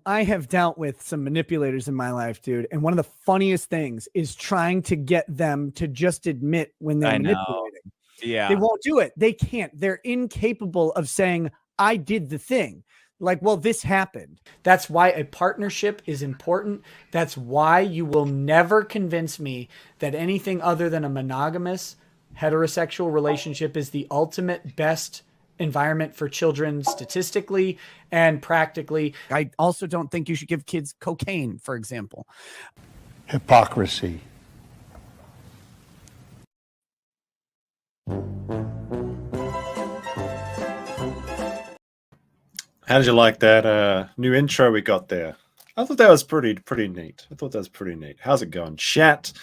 I have dealt with some manipulators in my life, dude. And one of the funniest things is trying to get them to just admit when they're manipulating. Yeah. They won't do it. They can't. They're incapable of saying, I did the thing. Like, well, this happened. That's why a partnership is important. That's why you will never convince me that anything other than a monogamous heterosexual relationship is the ultimate best environment for children statistically and practically. I also don't think you should give kids cocaine, for example. Hypocrisy. How did you like that new intro we got there? I thought that was pretty neat. How's it going, chat?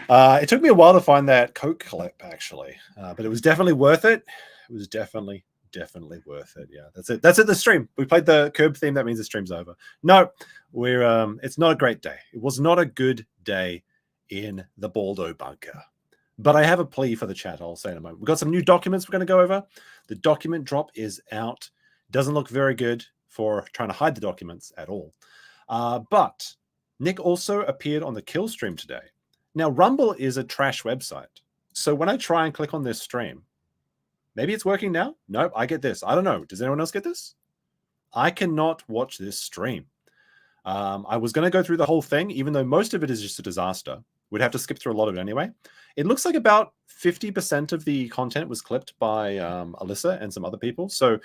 It took me a while to find that Coke clip, actually, but it was definitely worth it. It was definitely worth it. Yeah, that's it. That's it. The stream. We played the curb theme. That means the stream's over. No, it's not a great day. It was not a good day in the Baldo bunker. But I have a plea for the chat. I'll say in a moment. We've got some new documents we're going to go over. The document drop is out. Doesn't look very good for trying to hide the documents at all. But Nick also appeared on the Killstream today. Now, Rumble is a trash website. So when I try and click on this stream, maybe it's working now. Nope, I get this. I don't know. Does anyone else get this? I cannot watch this stream. I was going to go through the whole thing, even though most of it is just a disaster. We'd have to skip through a lot of it anyway. It looks like about 50% of the content was clipped by Alyssa and some other people. So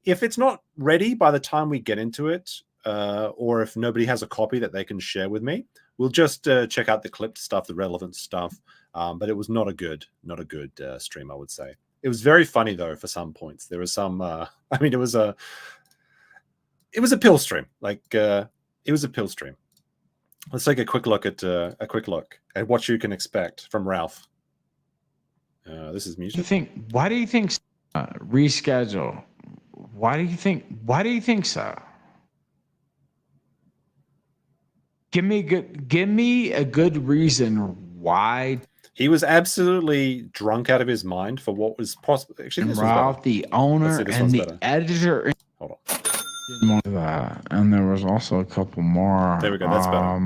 if it's not ready by the time we get into it, or if nobody has a copy that they can share with me, we'll just check out the clipped stuff, the relevant stuff. But it was not a good stream, I would say. It was very funny though for some points. There was some. It was a pill stream. It was a pill stream. Let's take a quick look at what you can expect from Ralph. This is music. Why do you think reschedule? Why do you think so? Give me a good reason why. He was absolutely drunk out of his mind for what was possible. Actually, this Ralph, the owner and the editor. Hold on. And there was also a couple more. There we go. That's better.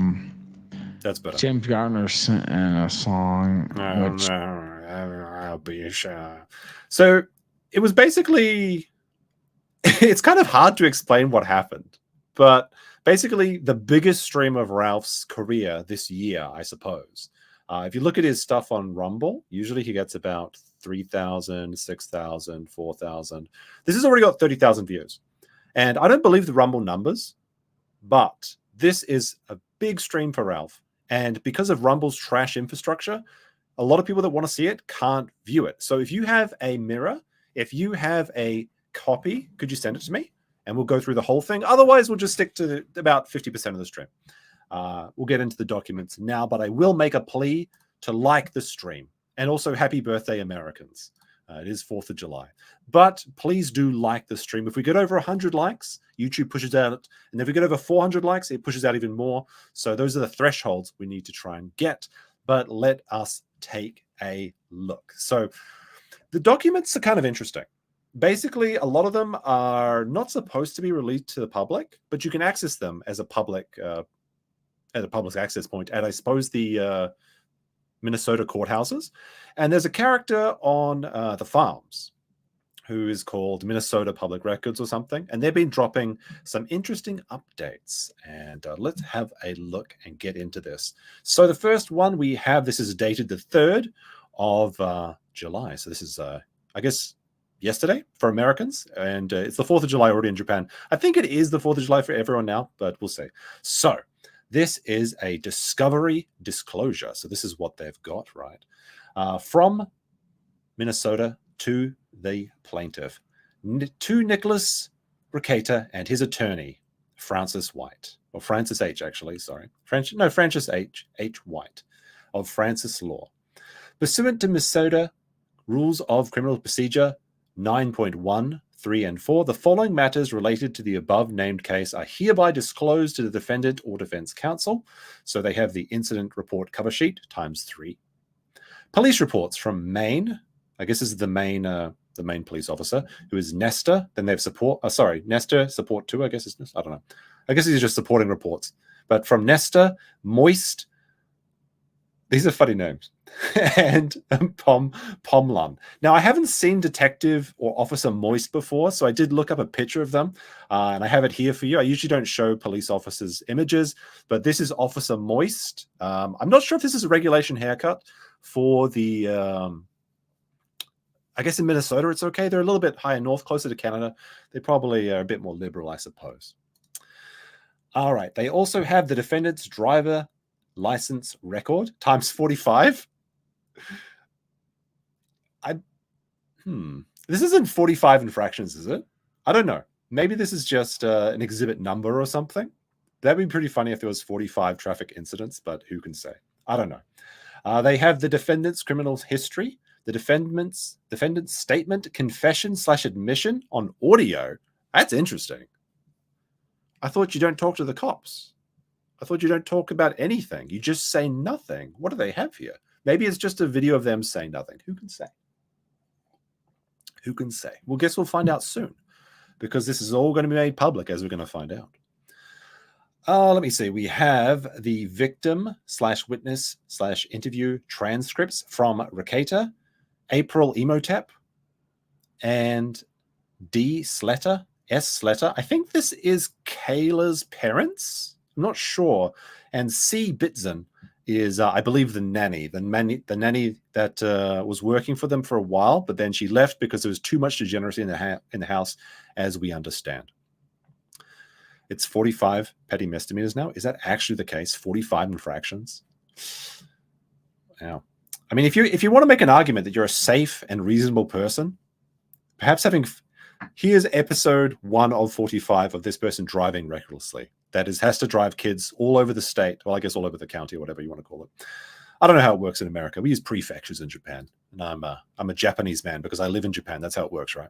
That's better. James Gardner sent in a song. I'll be sure. So it was basically. It's kind of hard to explain what happened, but basically the biggest stream of Ralph's career this year, I suppose. If you look at his stuff on Rumble, usually he gets about 3,000, 6,000, 4,000. This has already got 30,000 views. And I don't believe the Rumble numbers, but this is a big stream for Ralph. And because of Rumble's trash infrastructure, a lot of people that want to see it can't view it. So if you have a mirror, if you have a copy, could you send it to me? And we'll go through the whole thing. Otherwise, we'll just stick to about 50% of the stream. We'll get into the documents now, but I will make a plea to like the stream. And also, happy birthday, Americans. It is 4th of July. But please do like the stream. If we get over 100 likes, YouTube pushes out. And if we get over 400 likes, it pushes out even more. So those are the thresholds we need to try and get. But let us take a look. So the documents are kind of interesting. Basically, a lot of them are not supposed to be released to the public, but you can access them as a public access point at, I suppose, the Minnesota courthouses. And there's a character on the farms who is called Minnesota Public Records or something. And they've been dropping some interesting updates. And let's have a look and get into this. So the first one we have, this is dated the 3rd of July. So this is, I guess, yesterday for Americans. And it's the 4th of July already in Japan. I think it is the 4th of July for everyone now, but we'll see. So this is a discovery disclosure. So this is what they've got, right? From Minnesota to the plaintiff, to Nicholas Rekieta and his attorney, Francis White, or Francis H, actually, sorry. Francis H. White of Francis Law. Pursuant to Minnesota Rules of Criminal Procedure 9.1, 3, and 4, the following matters related to the above-named case are hereby disclosed to the defendant or defense counsel. So they have the incident report cover sheet ×3. Police reports from Maine. I guess this is the main police officer, who is Nestor. Then they have support. Nestor support 2. I guess it's I don't know. I guess these are just supporting reports. But from Nesta, Moist, these are funny names, and Pomlan. Now, I haven't seen Detective or Officer Moist before, so I did look up a picture of them, and I have it here for you. I usually don't show police officers' images, but this is Officer Moist. I'm not sure if this is a regulation haircut for the... I guess in Minnesota it's okay. They're a little bit higher north, closer to Canada. They probably are a bit more liberal, I suppose. All right. They also have the defendant's driver license record times 45. This isn't 45 infractions, is it? I don't know. Maybe this is just an exhibit number or something. That'd be pretty funny if there was 45 traffic incidents, but who can say? I don't know. They have the defendant's criminal history, the defendant's statement, confession / admission on audio. That's interesting. I thought you don't talk to the cops. I thought you don't talk about anything. You just say nothing. What do they have here? Maybe it's just a video of them saying nothing. Who can say? Who can say? Well, guess we'll find out soon, because this is all going to be made public, as we're going to find out. Let me see. We have the victim / witness / interview transcripts from Rekieta, April Emotep, and D. Sletter, S. Sletter. I think this is Kayla's parents. I'm not sure. And C. Bitzen is, I believe, the nanny that was working for them for a while, but then she left because there was too much degeneracy in the house, as we understand. It's 45 petty misdemeanors now. Is that actually the case? 45 infractions? Wow. I mean, if you want to make an argument that you're a safe and reasonable person, perhaps here's episode 1 of 45 of this person driving recklessly. That is, has to drive kids all over the state. Well, I guess all over the county or whatever you want to call it. I don't know how it works in America. We use prefectures in Japan. And I'm a Japanese man because I live in Japan. That's how it works, right?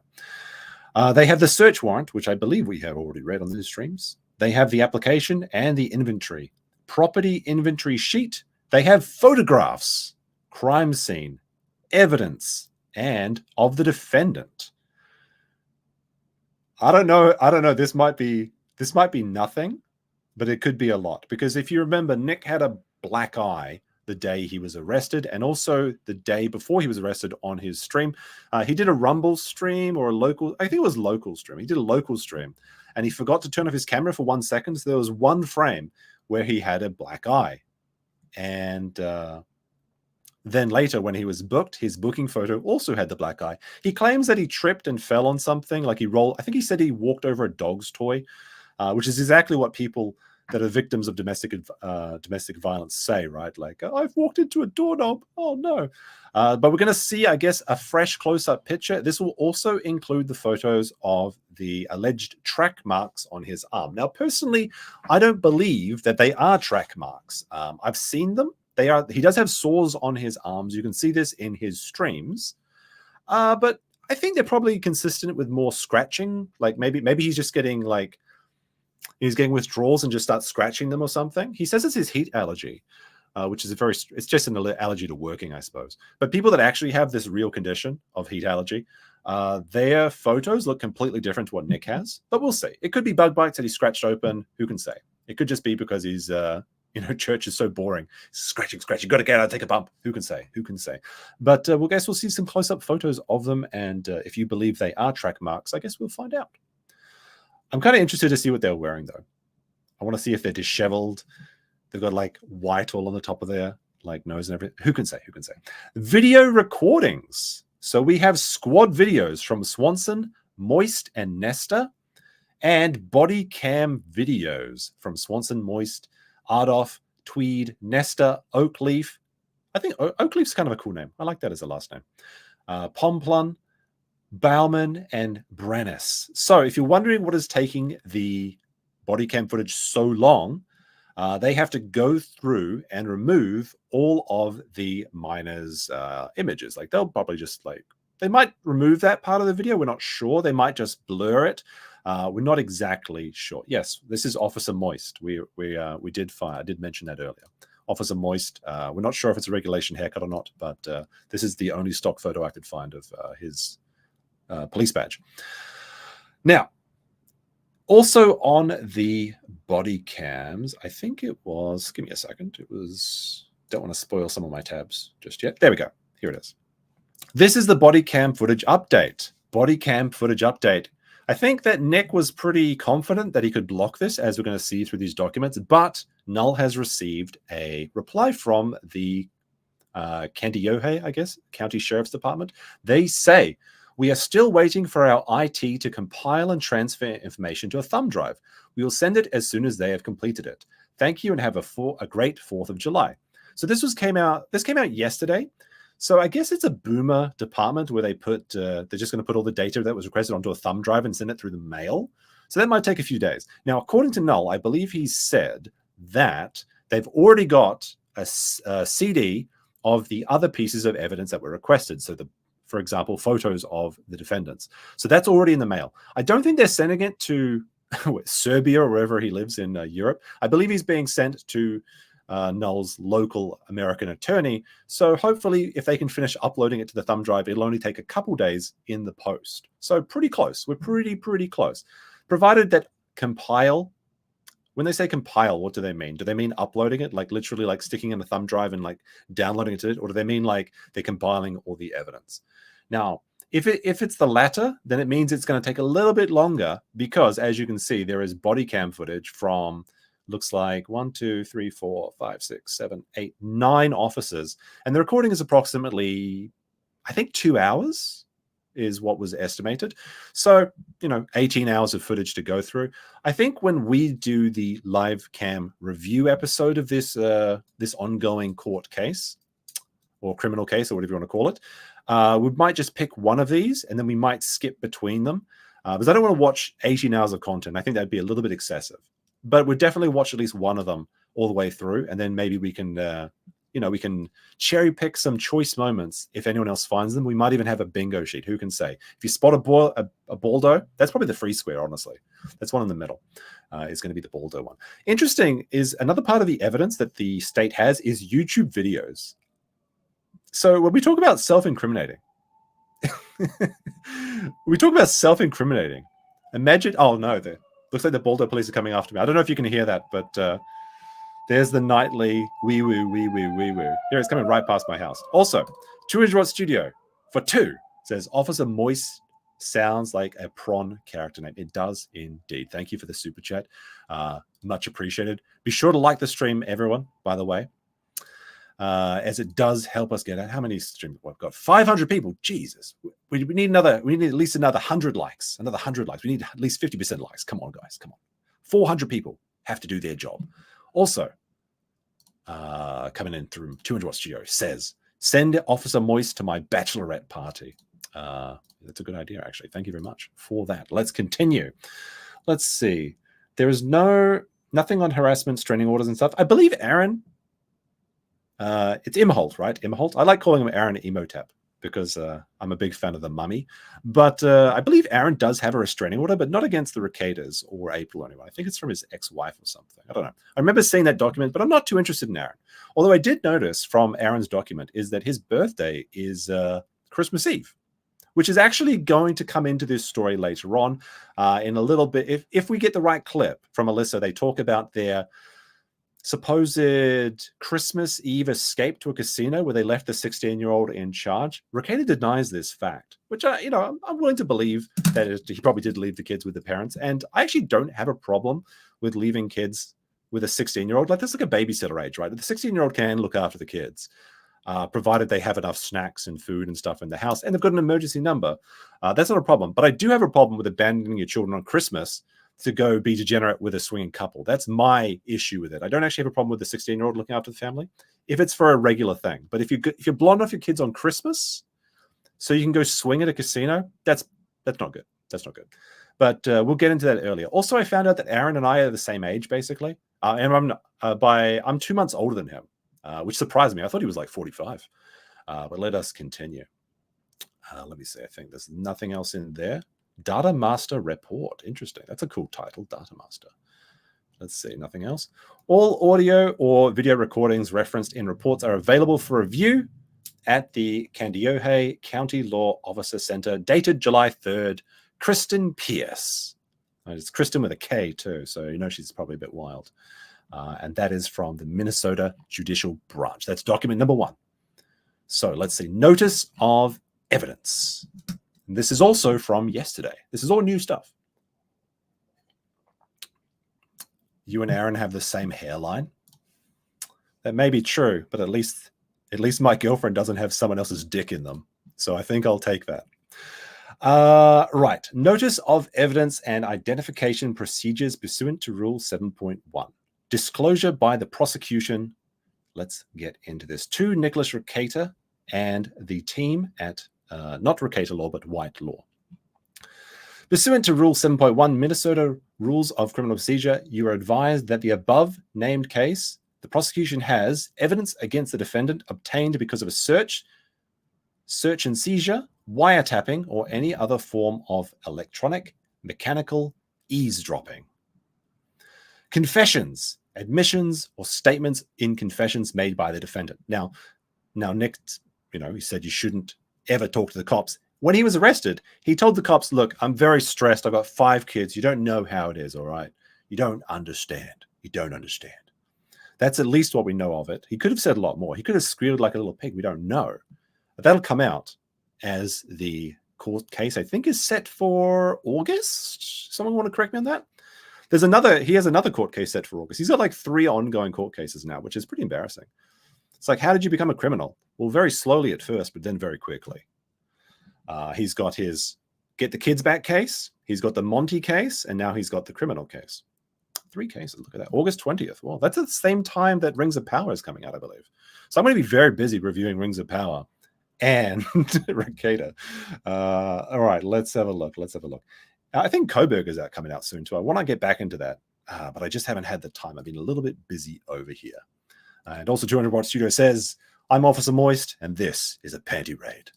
They have the search warrant, which I believe we have already read on these streams. They have the application and the inventory. Property inventory sheet. They have photographs, crime scene, evidence, and of the defendant. I don't know. This might be nothing, but it could be a lot. Because if you remember, Nick had a black eye the day he was arrested, and also the day before he was arrested on his stream. He did a Rumble stream or I think it was local stream. He did a local stream, and he forgot to turn off his camera for 1 second. So there was one frame where he had a black eye. And then later, when he was booked, his booking photo also had the black eye. He claims that he tripped and fell on something, like he rolled. I think he said he walked over a dog's toy, which is exactly what people that are victims of domestic violence say, right? Like, oh, I've walked into a doorknob. Oh, no. But we're going to see, I guess, a fresh close-up picture. This will also include the photos of the alleged track marks on his arm. Now, personally, I don't believe that they are track marks. I've seen them. He does have sores on his arms. You can see this in his streams. But I think they're probably consistent with more scratching. Like maybe he's just getting he's getting withdrawals and just starts scratching them or something. He says it's his heat allergy, which is it's just an allergy to working, I suppose. But people that actually have this real condition of heat allergy, their photos look completely different to what Nick has. But we'll see. It could be bug bites that he scratched open. Who can say? It could just be because he's church is so boring. Scratching. Got to get out, take a bump. Who can say? But we'll see some close-up photos of them. And if you believe they are track marks, I guess we'll find out. I'm kind of interested to see what they're wearing, though. I want to see if they're disheveled. They've got white all on the top of their nose and everything. Who can say? Video recordings. So we have squad videos from Swanson, Moist, and Nesta, and body cam videos from Swanson, Moist, Ardoff, Tweed, Nesta, Oakleaf. I think Oakleaf's kind of a cool name. I like that as a last name. Pomplun, Bauman, and Brennis. So if you're wondering what is taking the body cam footage so long, they have to go through and remove all of the minors' images. They'll probably just they might remove that part of the video. We're not sure. They might just blur it. We're not exactly sure. Yes, this is Officer Moist. I did mention that earlier. Officer Moist. We're not sure if it's a regulation haircut or not, but this is the only stock photo I could find of his police badge. Now, Also on the body cams, I think it was, give me a second. It was, don't want to spoil some of my tabs just yet. There we go. Here it is. This is the body cam footage update. Body cam footage update. I think that Nick was pretty confident that he could block this, as we're going to see through these documents, but Null has received a reply from the Kandiyohe, I guess, County Sheriff's Department. They say, we are still waiting for our IT to compile and transfer information to a thumb drive. We will send it as soon as they have completed it. Thank you and have a great 4th of July. So this came out yesterday. So I guess it's a boomer department where they're just going to put all the data that was requested onto a thumb drive and send it through the mail. So that might take a few days. Now, according to Null, I believe he said that they've already got a CD of the other pieces of evidence that were requested. So for example, photos of the defendants. So that's already in the mail. I don't think they're sending it to Serbia or wherever he lives in Europe. I believe he's being sent to Null's local American attorney. So hopefully if they can finish uploading it to the thumb drive, it'll only take a couple days in the post. So pretty close. We're pretty close. Provided that compile, when they say compile, what do they mean? Do they mean uploading it, like literally like sticking in a thumb drive and like downloading it to it? Or do they mean like they're compiling all the evidence? Now, if it's the latter, then it means it's going to take a little bit longer because, as you can see, there is body cam footage from, looks like 1, 2, 3, 4, 5, 6, 7, 8, 9 officers. And the recording is approximately, I think, 2 hours is what was estimated. So, 18 hours of footage to go through. I think when we do the live cam review episode of this ongoing court case or criminal case or whatever you want to call it, we might just pick one of these and then we might skip between them because I don't want to watch 18 hours of content. I think that'd be a little bit excessive, but we'd definitely watch at least one of them all the way through. And then maybe we can, we can cherry pick some choice moments. If anyone else finds them, we might even have a bingo sheet. Who can say? If you spot a Baldo, that's probably the free square, honestly. That's one in the middle. Is going to be the Baldo one. Interesting is another part of the evidence that the state has is YouTube videos. So when we talk about self-incriminating, imagine, oh no, looks like the Baldo police are coming after me. I don't know if you can hear that, but there's the nightly wee woo, wee woo, wee woo. Here it's coming right past my house. Also, 200 Watt Studio for 2 says Officer Moist sounds like a prawn character name. It does indeed. Thank you for the super chat. Much appreciated. Be sure to like the stream, everyone, by the way. As it does help us get out. How many streams? We've got 500 people. Jesus, we need at least another 100 likes. Another 100 likes. We need at least 50% likes. Come on, guys. Come on. 400 people have to do their job. Also, coming in through 200 Watt Studio says, send Officer Moist to my bachelorette party. That's a good idea, actually. Thank you very much for that. Let's continue. Let's see. There is nothing on harassment, restraining orders and stuff. I believe Aaron. It's Imholt, right? Imholt. I like calling him Aaron Emotep because I'm a big fan of the mummy. But I believe Aaron does have a restraining order, but not against the Rekietas or April or anyone. I think it's from his ex-wife or something. I don't know. I remember seeing that document, but I'm not too interested in Aaron. Although I did notice from Aaron's document is that his birthday is Christmas Eve, which is actually going to come into this story later on in a little bit. If we get the right clip from Alyssa, they talk about their supposed Christmas Eve escape to a casino where they left the 16-year-old in charge. Rekieta denies this fact, which I'm willing to believe that he probably did leave the kids with the parents. And I actually don't have a problem with leaving kids with a 16-year-old. Like, that's like a babysitter age, right? The 16-year-old can look after the kids, provided they have enough snacks and food and stuff in the house, and they've got an emergency number. That's not a problem. But I do have a problem with abandoning your children on Christmas to go be degenerate with a swinging couple. That's my issue with it. I don't actually have a problem with the 16-year-old looking after the family if it's for a regular thing. But if you're blowing off your kids on Christmas so you can go swing at a casino, that's not good. That's not good. But we'll get into that earlier. Also, I found out that Aaron and I are the same age, basically. And I'm 2 months older than him, which surprised me. I thought he was like 45. But let us continue. Let me see. I think there's nothing else in there. Data Master Report. Interesting. That's a cool title, Data Master. Let's see. Nothing else. All audio or video recordings referenced in reports are available for review at the Kandiyohe County Law Officer Center, dated July 3rd. Kristen Pierce. It's Kristen with a K too, so you know she's probably a bit wild. And that is from the Minnesota Judicial Branch. That's document number 1. So let's see. Notice of evidence. And this is also from yesterday. This is all new stuff. You and Aaron have the same hairline. That may be true, but at least my girlfriend doesn't have someone else's dick in them. So I think I'll take that. Right. Notice of evidence and identification procedures pursuant to Rule 7.1. Disclosure by the prosecution. Let's get into this. To Nicholas Rekieta and the team at not Rekieta Law, but White Law. Pursuant to Rule 7.1, Minnesota Rules of Criminal Procedure, you are advised that the above named case, the prosecution has evidence against the defendant obtained because of a search and seizure, wiretapping, or any other form of electronic, mechanical eavesdropping. Confessions, admissions, or statements in confessions made by the defendant. Now Nick, he said you shouldn't ever talk to the cops. When he was arrested, he told the cops, look, I'm very stressed. I've got 5 kids. You don't know how it is, all right? You don't understand. You don't understand. That's at least what we know of it. He could have said a lot more. He could have squealed like a little pig. We don't know. But that'll come out as the court case, I think, is set for August. Someone want to correct me on that? He has another court case set for August. He's got like 3 ongoing court cases now, which is pretty embarrassing. It's like, how did you become a criminal? Well, very slowly at first, but then very quickly. He's got his Get the Kids Back case. He's got the Monty case. And now he's got the criminal case. 3 cases. Look at that. August 20th. Well, that's at the same time that Rings of Power is coming out, I believe. So I'm going to be very busy reviewing Rings of Power and Rekieta. All right, let's have a look. I think Coburger's coming out soon too. I want to get back into that, but I just haven't had the time. I've been a little bit busy over here. And also 200 Watt Studio says, I'm Officer Moist, and this is a panty raid.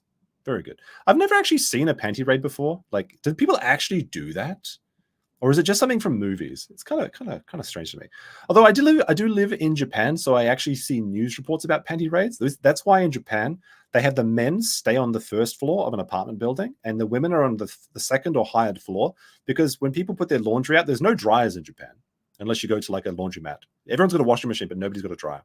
Very good. I've never actually seen a panty raid before. Like, did people actually do that? Or is it just something from movies? It's kind of strange to me. Although I do live in Japan, so I actually see news reports about panty raids. That's why in Japan, they have the men stay on the first floor of an apartment building, and the women are on the second or higher floor, because when people put their laundry out, there's no dryers in Japan, unless you go to like a laundromat. Everyone's got a washing machine, but nobody's got a dryer.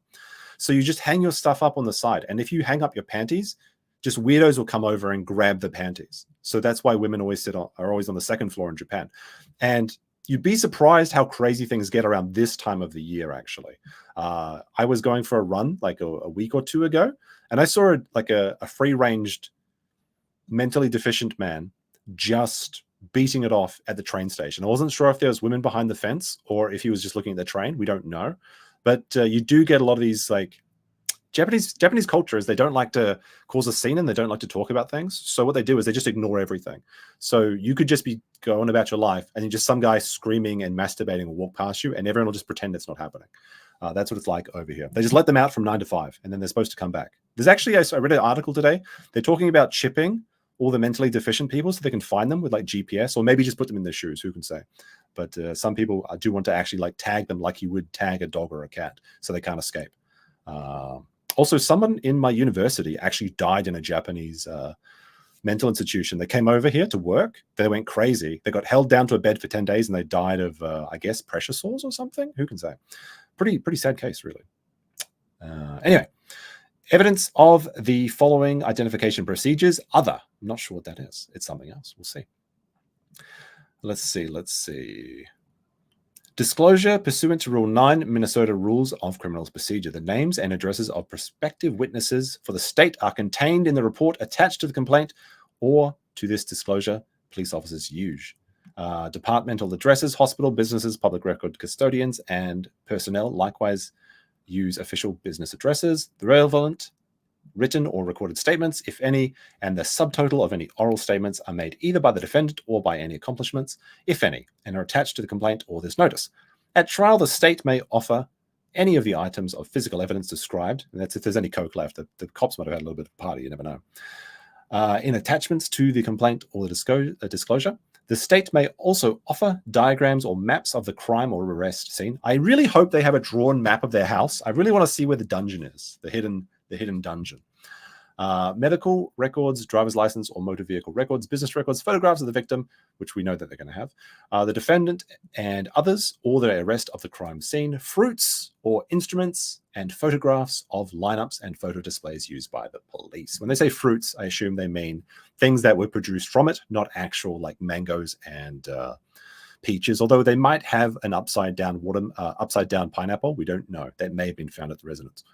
So you just hang your stuff up on the side. And if you hang up your panties, just weirdos will come over and grab the panties. So that's why women are always on the second floor in Japan. And you'd be surprised how crazy things get around this time of the year, actually. I was going for a run like a week or 2 ago, and I saw a free-ranged, mentally deficient man just beating it off at the train station. I wasn't sure if there was women behind the fence or if he was just looking at the train. We don't know. But you do get a lot of these, like, Japanese culture is they don't like to cause a scene and they don't like to talk about things. So what they do is they just ignore everything. So you could just be going about your life and then just some guy screaming and masturbating will walk past you and everyone will just pretend it's not happening. That's what it's like over here. They just let them out from 9 to 5 and then they're supposed to come back. There's actually, I read an article today. They're talking about chipping all the mentally deficient people so they can find them with like GPS, or maybe just put them in their shoes. Who can say? But some people do want to actually like tag them like you would tag a dog or a cat so they can't escape. Also, someone in my university actually died in a Japanese mental institution. They came over here to work. They went crazy. They got held down to a bed for 10 days and they died of, I guess, pressure sores or something. Who can say? Pretty sad case, really. Anyway, evidence of the following identification procedures. Other. I'm not sure what that is. It's something else. We'll see. Let's see. Disclosure pursuant to Rule 9, Minnesota Rules of Criminal Procedure. The names and addresses of prospective witnesses for the state are contained in the report attached to the complaint or to this disclosure. Police officers use departmental addresses, hospital, businesses, public record custodians, and personnel likewise use official business addresses. The relevant written or recorded statements, if any, and the subtotal of any oral statements are made either by the defendant or by any accomplishments, if any, and are attached to the complaint or this notice. At trial, the state may offer any of the items of physical evidence described, and that's if there's any coke left. The cops might have had a little bit of a party, you never know. In attachments to the complaint or the disclosure, the state may also offer diagrams or maps of the crime or arrest scene. I really hope they have a drawn map of their house. I really want to see where the dungeon is, the hidden dungeon. Medical records, driver's license or motor vehicle records, business records, photographs of the victim, which we know that they're going to have, the defendant and others, or the arrest of the crime scene, fruits or instruments, and photographs of lineups and photo displays used by the police. When they say fruits, I assume they mean things that were produced from it, not actual like mangoes and peaches, although they might have an upside down pineapple. We don't know. That may have been found at the residence.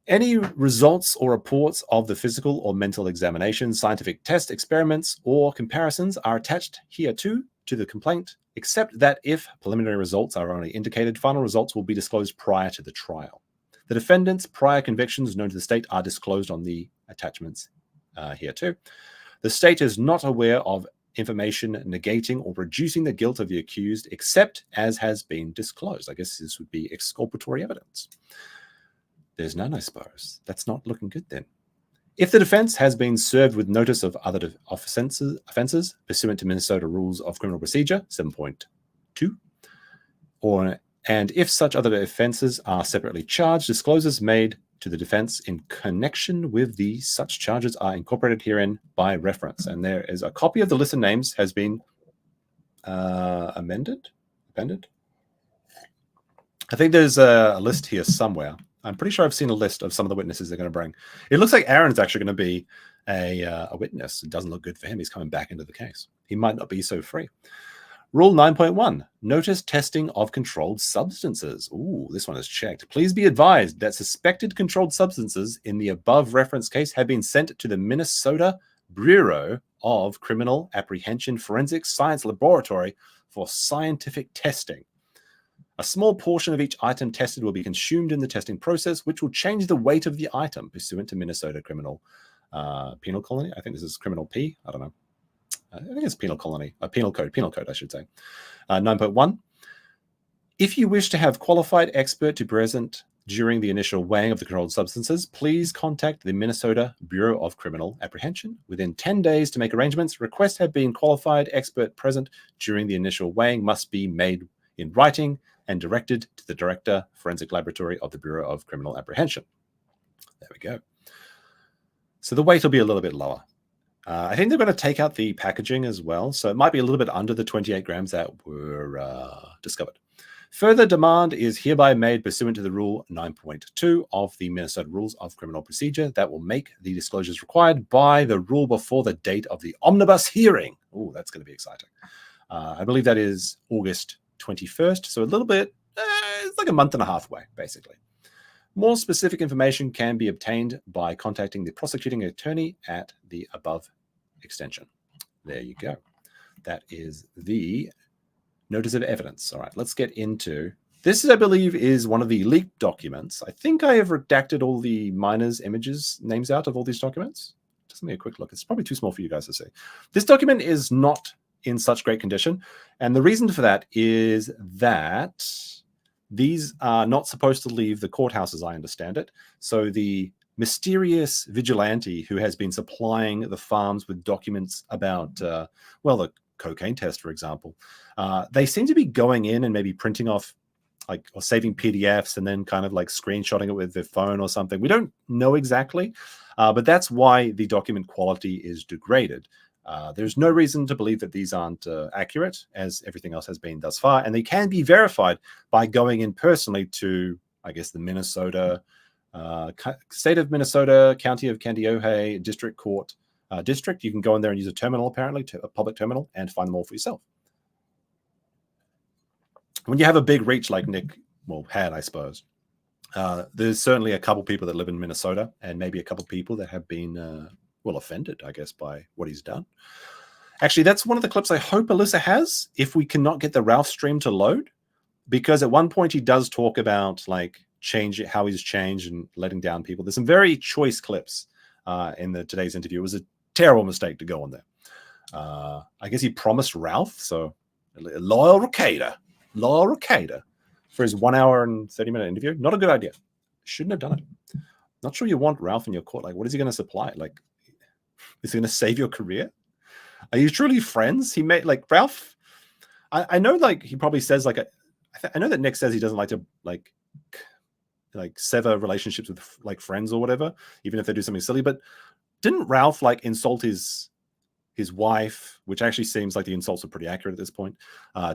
Any results or reports of the physical or mental examination, scientific test, experiments, or comparisons are attached hereto to the complaint, except that if preliminary results are only indicated, final results will be disclosed prior to the trial. The defendant's prior convictions known to the state are disclosed on the attachments hereto. The state is not aware of information negating or reducing the guilt of the accused, except as has been disclosed. I guess this would be exculpatory evidence. There's none, I suppose. That's not looking good then. If the defense has been served with notice of other offenses pursuant to Minnesota Rules of Criminal Procedure 7.2, and if such other offenses are separately charged, disclosures made to the defense in connection with these such charges are incorporated herein by reference. And there is a copy of the list of names has been appended. I think there's a list here somewhere. I'm pretty sure I've seen a list of some of the witnesses they're going to bring. It looks like Aaron's actually going to be a witness. It doesn't look good for him. He's coming back into the case. He might not be so free. Rule 9.1, notice testing of controlled substances. Ooh, this one is checked. Please be advised that suspected controlled substances in the above reference case have been sent to the Minnesota Bureau of Criminal Apprehension Forensic Science Laboratory for scientific testing. A small portion of each item tested will be consumed in the testing process, which will change the weight of the item pursuant to Minnesota Criminal Penal Colony. I think this is Criminal P. I don't know. I think it's Penal Colony. Penal Code, I should say. 9.1. If you wish to have qualified expert to present during the initial weighing of the controlled substances, please contact the Minnesota Bureau of Criminal Apprehension within 10 days to make arrangements. Requests have been qualified expert present during the initial weighing must be made in writing and directed to the Director, Forensic Laboratory of the Bureau of Criminal Apprehension. There we go. So the weight will be a little bit lower. I think they're going to take out the packaging as well, so it might be a little bit under the 28 grams that were discovered. Further demand is hereby made pursuant to the Rule 9.2 of the Minnesota Rules of Criminal Procedure that will make the disclosures required by the rule before the date of the omnibus hearing. Oh, that's going to be exciting. I believe that is August 21st, so a little bit, it's like a month and a half away, basically. More specific information can be obtained by contacting the prosecuting attorney at the above extension. There you go. That is the notice of evidence. All right, let's get into this. I believe is one of the leaked documents. I think I have redacted all the minors' images, names out of all these documents. Just give me a quick look. It's probably too small for you guys to see. This document is not in such great condition. And the reason for that is that these are not supposed to leave the courthouse, as I understand it. So the mysterious vigilante who has been supplying the farms with documents about, the cocaine test, for example, they seem to be going in and maybe printing off or saving PDFs and then kind of like screenshotting it with their phone or something. We don't know exactly, but that's why the document quality is degraded. There's no reason to believe that these aren't accurate, as everything else has been thus far, and they can be verified by going in personally to, I guess, the Minnesota, state of Minnesota, county of Kandiyohi, district court district. You can go in there and use a terminal, apparently, a public terminal, and find them all for yourself. When you have a big reach like Nick, had, I suppose, there's certainly a couple people that live in Minnesota, and maybe a couple people that have been offended, I guess, by what he's done. Actually, that's one of the clips I hope Alyssa has, if we cannot get the Ralph stream to load, because at one point he does talk about how he's changed and letting down people. There's some very choice clips in today's interview. It was a terrible mistake to go on there. I guess he promised Ralph, so loyal Rekieta for his 1 hour and 30-minute interview. Not a good idea. Shouldn't have done it. Not sure you want Ralph in your court. What is he going to supply? Is he going to save your career? Are you truly friends? He made Ralph. I know he probably says I know that Nick says he doesn't like to like sever relationships with like friends or whatever, even if they do something silly. But didn't Ralph like insult his wife, which actually seems like the insults are pretty accurate at this point,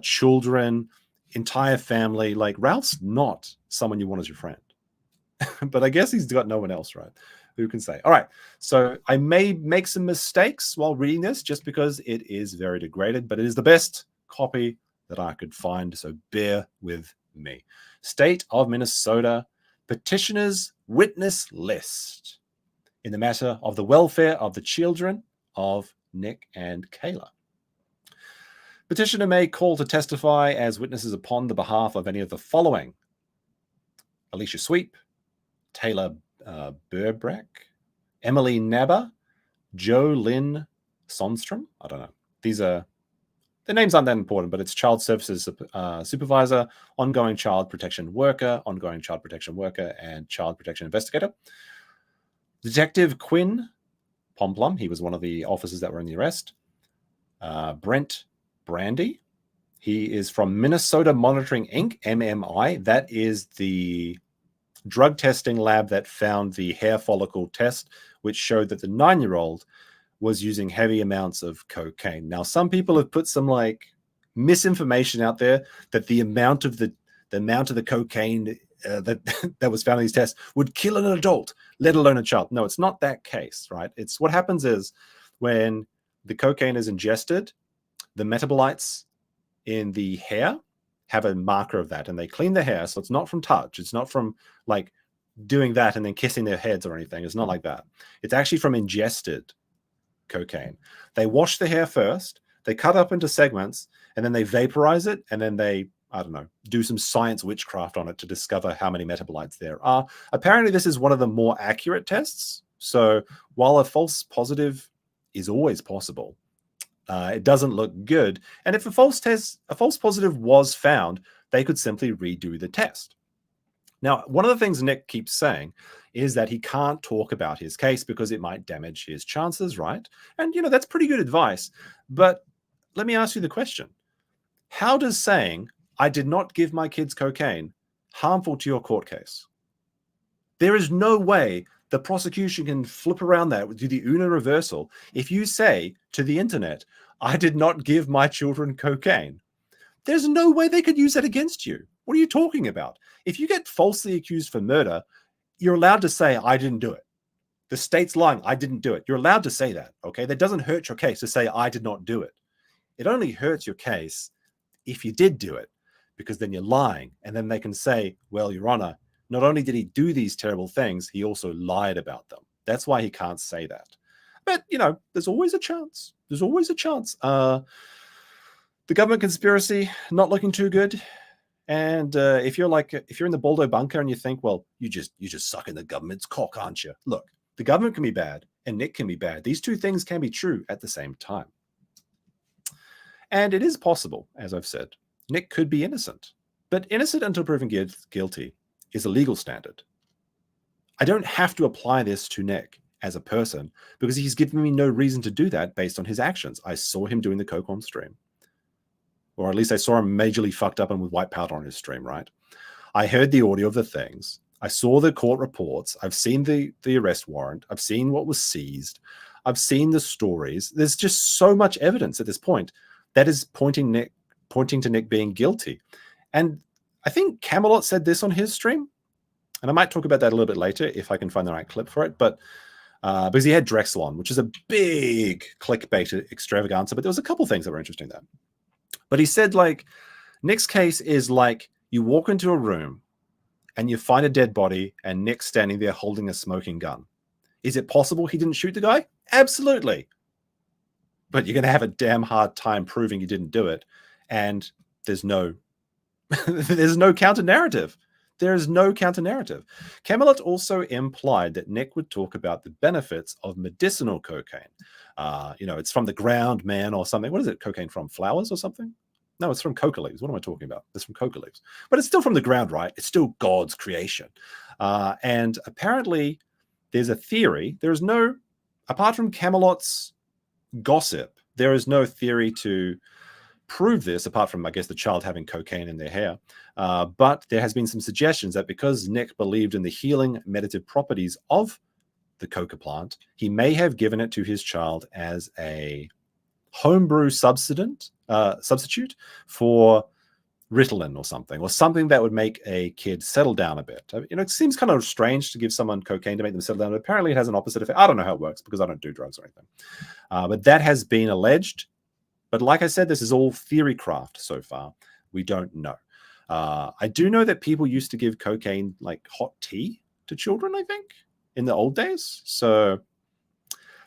children, entire family? Like, Ralph's not someone you want as your friend. But I guess he's got no one else, right? Who can say? All right, so I may make some mistakes while reading this just because it is very degraded, but it is the best copy that I could find, so bear with me. State of Minnesota petitioner's witness list in the matter of the welfare of the children of Nick and Kayla. Petitioner may call to testify as witnesses upon the behalf of any of the following: Alicia Sweep, Taylor Burbrack, Emily Nabber, Jo Lynn Sonstrom. I don't know. The names aren't that important, but it's child services supervisor, ongoing child protection worker, and child protection investigator. Detective Quinn Pomplum, he was one of the officers that were in the arrest. Brent Brandy, he is from Minnesota Monitoring Inc., MMI. That is the drug testing lab that found the hair follicle test, which showed that the 9-year-old was using heavy amounts of cocaine. Now, some people have put some like misinformation out there that the amount of the cocaine that was found in these tests would kill an adult, let alone a child. No, it's not that case, right? It's what happens is when the cocaine is ingested, the metabolites in the hair have a marker of that, and they clean the hair, so it's not from touch. It's not from like doing that and then kissing their heads or anything. It's not like that. It's actually from ingested cocaine. They wash the hair first, they cut up into segments, and then they vaporize it, and then they, I don't know, do some science witchcraft on it to discover how many metabolites there are. Apparently, this is one of the more accurate tests. So while a false positive is always possible, it doesn't look good. And if a false positive was found, they could simply redo the test. Now, one of the things Nick keeps saying is that he can't talk about his case because it might damage his chances, right? And, you know, that's pretty good advice. But let me ask you the question. How does saying, I did not give my kids cocaine, harmful to your court case? There is no way the prosecution can flip around that, do the Una reversal. If you say to the internet, I did not give my children cocaine, there's no way they could use that against you. What are you talking about? If you get falsely accused for murder, you're allowed to say, I didn't do it. The state's lying, I didn't do it. You're allowed to say that, okay? That doesn't hurt your case to say, I did not do it. It only hurts your case if you did do it, because then you're lying. And then they can say, well, Your Honor, not only did he do these terrible things, he also lied about them. That's why he can't say that. But, you know, there's always a chance. There's always a chance. The government conspiracy, not looking too good. And if you're in the Baldo bunker and you think, well, you just suck in the government's cock, aren't you? Look, the government can be bad and Nick can be bad. These two things can be true at the same time. And it is possible, as I've said, Nick could be innocent. But innocent until proven guilty is a legal standard. I don't have to apply this to Nick as a person because he's given me no reason to do that based on his actions. I saw him doing the coke on stream. Or at least I saw him majorly fucked up and with white powder on his stream, right? I heard the audio of the things. I saw the court reports. I've seen the arrest warrant. I've seen what was seized. I've seen the stories. There's just so much evidence at this point that is pointing to Nick being guilty. And I think Camelot said this on his stream, and I might talk about that a little bit later if I can find the right clip for it, but because he had Drexel on, which is a big clickbait extravaganza, but there was a couple things that were interesting there. But he said, like, Nick's case is like you walk into a room and you find a dead body and Nick's standing there holding a smoking gun. Is it possible he didn't shoot the guy? Absolutely. But you're going to have a damn hard time proving you didn't do it. And there's no counter narrative. There is no counter narrative. Camelot also implied that Nick would talk about the benefits of medicinal cocaine. It's from the ground, man, or something. What is it? Cocaine from flowers or something? No, it's from coca leaves. What am I talking about? It's from coca leaves. But it's still from the ground, right? It's still God's creation. And apparently there's a theory. There is no, apart from Camelot's gossip, there is no theory to prove this apart from, I guess, the child having cocaine in their hair. But there has been some suggestions that because Nick believed in the healing meditative properties of the coca plant, he may have given it to his child as a homebrew substitute for Ritalin or something that would make a kid settle down a bit. It seems kind of strange to give someone cocaine to make them settle down, but apparently it has an opposite effect. I don't know how it works because I don't do drugs or anything. But that has been alleged. But like I said, this is all theory craft so far. We don't know. I do know that people used to give cocaine like hot tea to children, I think, in the old days. So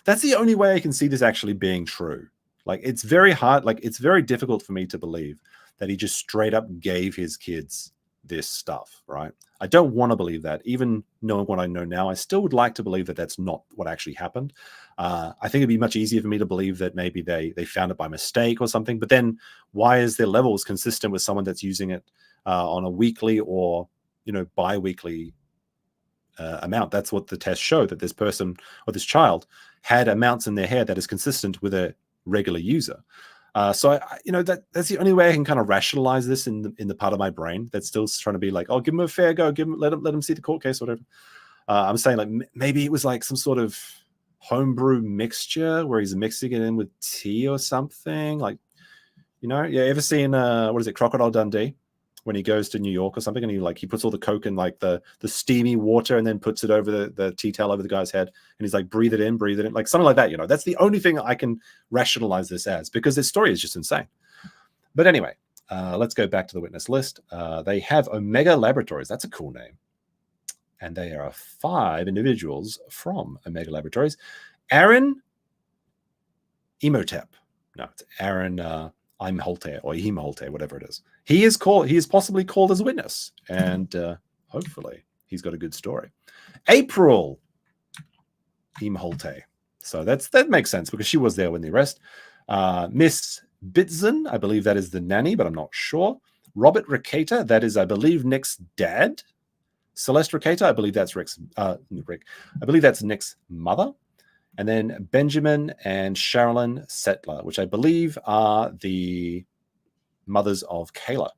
that's the only way I can see this actually being true. Like, it's very hard. Like, it's very difficult for me to believe that he just straight up gave his kids this stuff, right? I don't want to believe that. Even knowing what I know now, I still would like to believe that that's not what actually happened. I think it'd be much easier for me to believe that maybe they found it by mistake or something. But then why is their levels consistent with someone that's using it on a weekly or, bi-weekly amount? That's what the tests show, that this person or this child had amounts in their hair that is consistent with a regular user. So that's the only way I can kind of rationalize this in the part of my brain that's still trying to be like, oh, give him a fair go, let him see the court case, or whatever. I'm saying like maybe it was like some sort of homebrew mixture where he's mixing it in with tea or something. Like, ever seen what is it, Crocodile Dundee? When he goes to New York or something, and he puts all the coke in like the steamy water and then puts it over the tea towel over the guy's head, and he's like, breathe it in, like something like that. That's the only thing I can rationalize this as, because this story is just insane. But anyway, let's go back to the witness list. They have Omega Laboratories. That's a cool name. And they are 5 individuals from Omega Laboratories. Aaron Imhotep. No, it's Aaron Imhotep or Imhotep, whatever it is. He is possibly called as a witness, and hopefully he's got a good story. April Imhotep. So that makes sense because she was there when the arrest. Miss Bitzen, I believe that is the nanny, but I'm not sure. Robert Rekieta, that is, I believe, Nick's dad. Celeste Rekieta, I believe that's Rick. I believe that's Nick's mother. And then Benjamin and Sherilyn Settler, which I believe are the mothers of Kayla.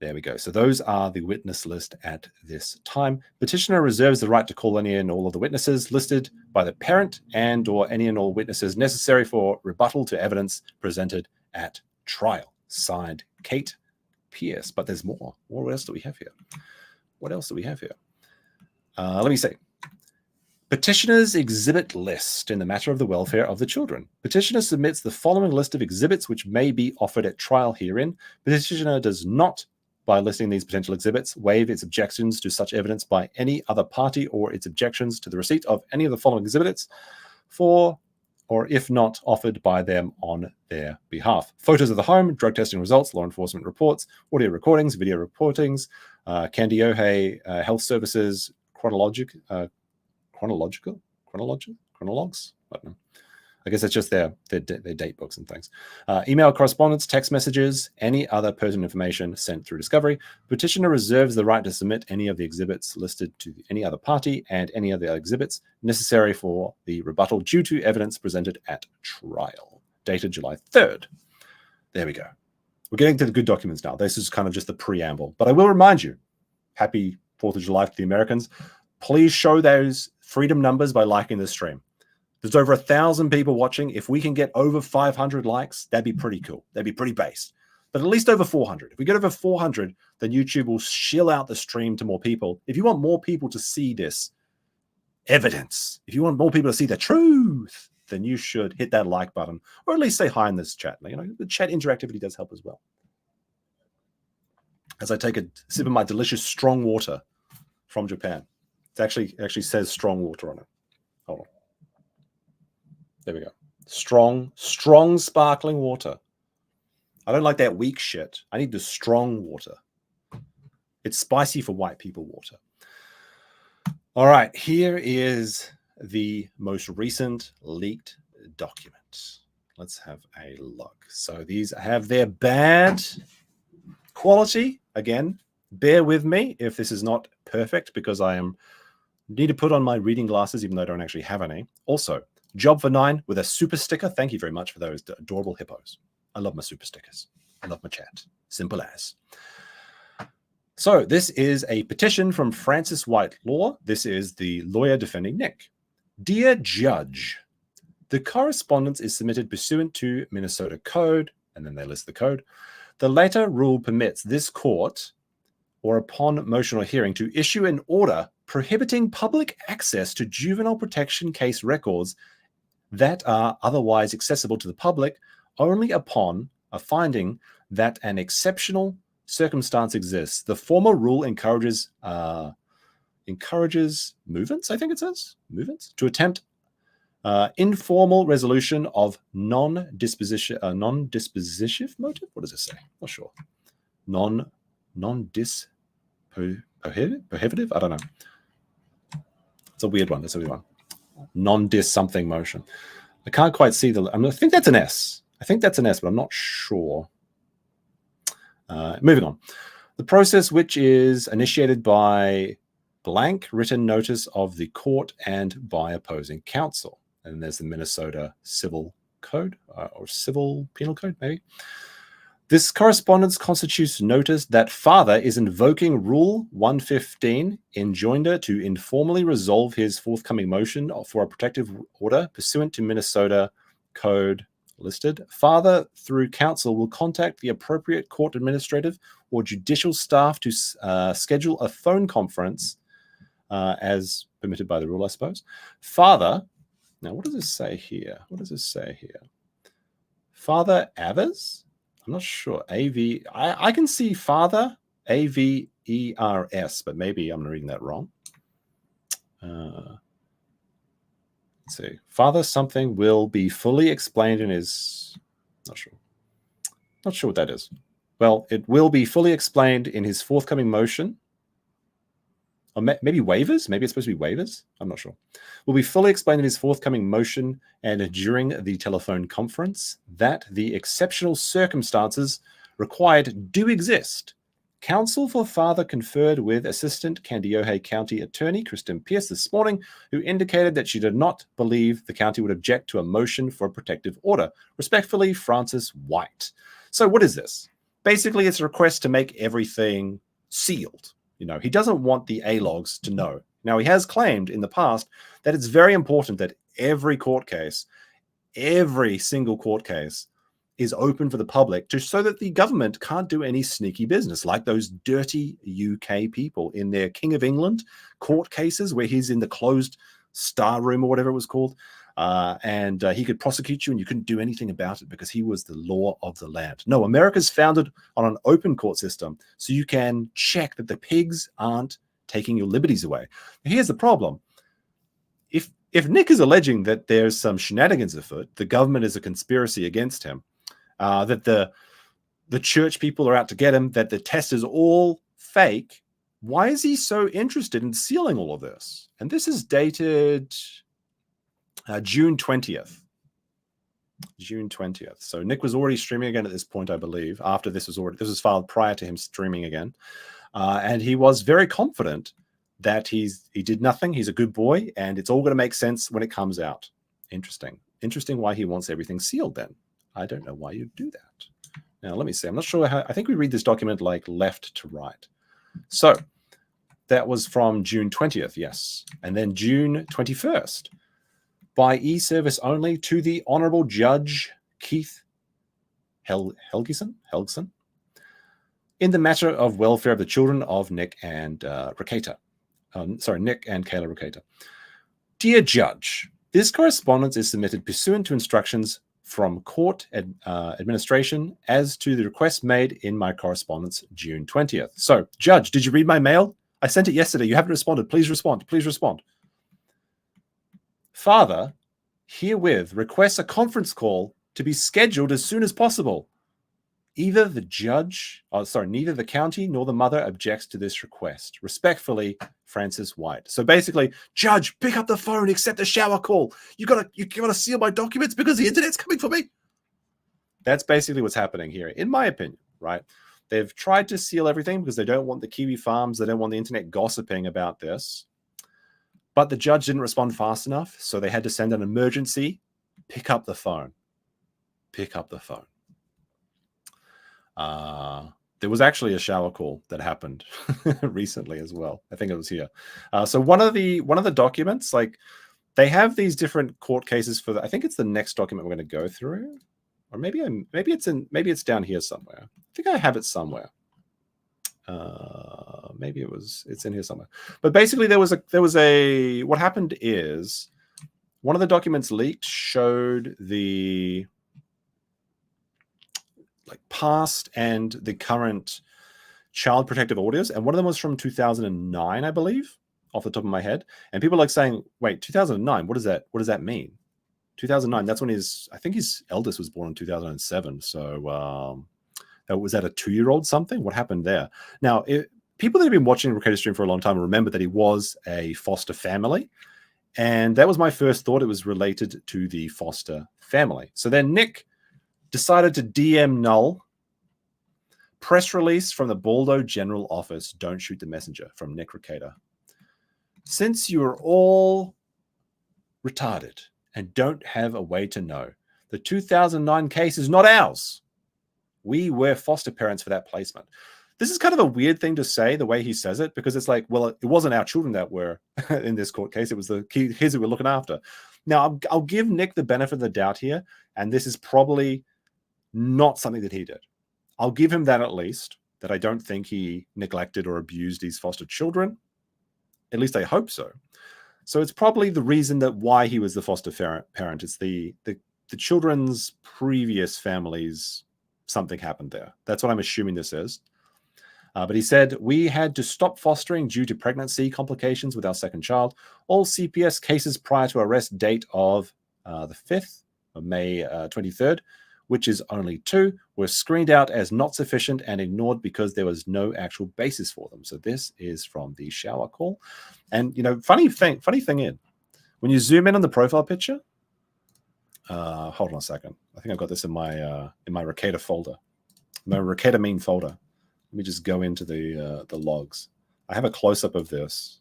There we go. So those are the witness list at this time. Petitioner reserves the right to call any and all of the witnesses listed by the parent and or any and all witnesses necessary for rebuttal to evidence presented at trial. Signed, Kate Pierce. But there's more. What else do we have here? Let me see. Petitioner's exhibit list in the matter of the welfare of the children. Petitioner submits the following list of exhibits which may be offered at trial herein. Petitioner does not, by listing these potential exhibits, waive its objections to such evidence by any other party or its objections to the receipt of any of the following exhibits for or if not offered by them on their behalf. Photos of the home, drug testing results, law enforcement reports, audio recordings, video reportings, Candiohe Health Services, chronologues? I don't know. I guess it's just their date books and things. Email correspondence, text messages, any other pertinent information sent through discovery. Petitioner reserves the right to submit any of the exhibits listed to any other party and any other exhibits necessary for the rebuttal due to evidence presented at trial. Dated July 3rd. There we go. We're getting to the good documents now. This is kind of just the preamble. But I will remind you, happy 4th of July to the Americans. Please show those freedom numbers by liking this stream. There's over 1,000 people watching. If we can get over 500 likes, that'd be pretty cool. That'd be pretty based. But at least over 400. If we get over 400, then YouTube will shill out the stream to more people. If you want more people to see this evidence, if you want more people to see the truth, then you should hit that like button or at least say hi in this chat. The chat interactivity does help as well. As I take a sip of my delicious strong water from Japan. It actually says strong water on it. Hold on. There we go. Strong sparkling water. I don't like that weak shit. I need the strong water. It's spicy for white people water. All right. Here is the most recent leaked document. Let's have a look. So these have their bad quality. Again, bear with me if this is not perfect because I need to put on my reading glasses even though I don't actually have any. Also, Job for 9 with a super sticker. Thank you very much for those adorable hippos. I love my super stickers. I love my chat. Simple as. So this is a petition from Francis White Law. This is the lawyer defending Nick. Dear Judge, the correspondence is submitted pursuant to Minnesota Code, and then they list the code. The latter rule permits this court, or upon motion or hearing, to issue an order prohibiting public access to juvenile protection case records that are otherwise accessible to the public only upon a finding that an exceptional circumstance exists. The former rule encourages movements, I think it says, movements, to attempt informal resolution of non-dispositive motive. What does it say? Not sure. Prohibitive? I don't know. It's a weird one. That's a weird one. Non-dis something motion. I can't quite see the. I think that's an S. I think that's an S, but I'm not sure. Moving on. The process, which is initiated by blank written notice of the court and by opposing counsel. And there's the Minnesota Civil Code or Civil Penal Code, maybe. This correspondence constitutes notice that father is invoking Rule 115 enjoinder to informally resolve his forthcoming motion for a protective order pursuant to Minnesota Code listed. Father, through counsel, will contact the appropriate court administrative or judicial staff to schedule a phone conference as permitted by the rule, I suppose. Father, now what does this say here? What does this say here? Father Avers? I'm not sure. I can see father, Avers, but maybe I'm reading that wrong. Let's see. Father something will be fully explained in his... Not sure. Not sure what that is. Well, it will be fully explained in his forthcoming motion. Or maybe waivers? Maybe it's supposed to be waivers? I'm not sure. Will be fully explained in his forthcoming motion and during the telephone conference that the exceptional circumstances required do exist. Counsel for father conferred with Assistant Kandiyohi County Attorney Kristen Pierce this morning, who indicated that she did not believe the county would object to a motion for a protective order. Respectfully, Francis White. So what is this? Basically, it's a request to make everything sealed. You know, he doesn't want the A-logs to know. Now, he has claimed in the past that it's very important that every court case, every single court case, is open for the public so that the government can't do any sneaky business like those dirty UK people in their King of England court cases where he's in the closed star room or whatever it was called. And he could prosecute you and you couldn't do anything about it because he was the law of the land. No, America's founded on an open court system so you can check that the pigs aren't taking your liberties away. Here's the problem. If Nick is alleging that there's some shenanigans afoot, the government is a conspiracy against him, that the church people are out to get him, that the test is all fake, why is he so interested in sealing all of this? And this is dated June 20th. June 20th. So Nick was already streaming again at this point, I believe. After this was filed prior to him streaming again. And he was very confident that he did nothing. He's a good boy, and it's all going to make sense when it comes out. Interesting. Interesting why he wants everything sealed then. I don't know why you'd do that. Now, let me see. I'm not sure how... I think we read this document like left to right. So that was from June 20th, yes. And then June 21st. By e-service only to the Honorable Judge Keith Helgeson, in the matter of welfare of the children of Nick and Rekieta. Nick and Kayla Rekieta. Dear Judge, this correspondence is submitted pursuant to instructions from court administration as to the request made in my correspondence June 20th. So, Judge, did you read my mail? I sent it yesterday. You haven't responded. Please respond. Please respond. Father herewith requests a conference call to be scheduled as soon as possible. Neither the county nor the mother objects to this request. Respectfully, Francis White. So basically, Judge, pick up the phone, accept the shower call. You gotta seal my documents because the internet's coming for me. That's basically what's happening here, in my opinion, right? They've tried to seal everything because they don't want the Kiwi farms, they don't want the internet gossiping about this. But the judge didn't respond fast enough, so they had to send an emergency. Pick up the phone. Pick up the phone. There was actually a shower call that happened recently as well. I think it was here. So one of the documents, like they have these different court cases for I think it's the next document we're going to go through, or maybe it's down here somewhere. I think I have it somewhere. Maybe it's in here somewhere. But basically, there was a what happened is one of the documents leaked showed the past and the current child protective orders, and one of them was from 2009, I believe, off the top of my head. And people are saying, "Wait, 2009? What does that mean?" 2009. That's when I think his eldest was born in 2007. So was that a 2-year-old something? What happened there? Now, people that have been watching Rekieta stream for a long time remember that he was a foster family, and that was my first thought. It was related to the foster family. So then Nick decided to DM null press release from the Baldo General Office. Don't shoot the messenger, from Nick Rekieta. Since you are all retarded and don't have a way to know, the 2009 case is not ours. We were foster parents for that placement. This is kind of a weird thing to say, the way he says it, because it's like, well, it wasn't our children that were in this court case. It was the kids that we're looking after. Now, I'll give Nick the benefit of the doubt here, and this is probably not something that he did. I'll give him that at least, that I don't think he neglected or abused these foster children. At least I hope so. So it's probably the reason that why he was the foster parent. It's the children's previous families, something happened there. That's what I'm assuming this is. But he said, we had to stop fostering due to pregnancy complications with our second child. All CPS cases prior to arrest date of the 5th of May 23rd, which is only 2, were screened out as not sufficient and ignored because there was no actual basis for them. So this is from the shower call. And, funny thing in, when you zoom in on the profile picture, hold on a second. I think I've got this in my Rekieta folder, my Rekieta meme folder. Let me just go into the logs. I have a close-up of this.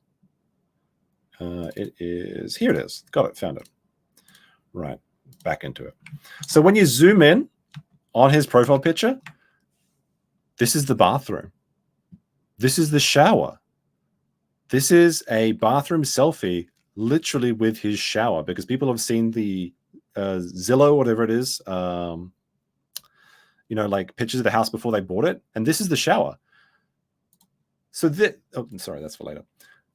Here it is. Got it, found it. Right, back into it. So when you zoom in on his profile picture, this is the bathroom. This is the shower. This is a bathroom selfie, literally with his shower, because people have seen the Zillow, whatever it is, like pictures of the house before they bought it. And this is the shower. So sorry, that's for later.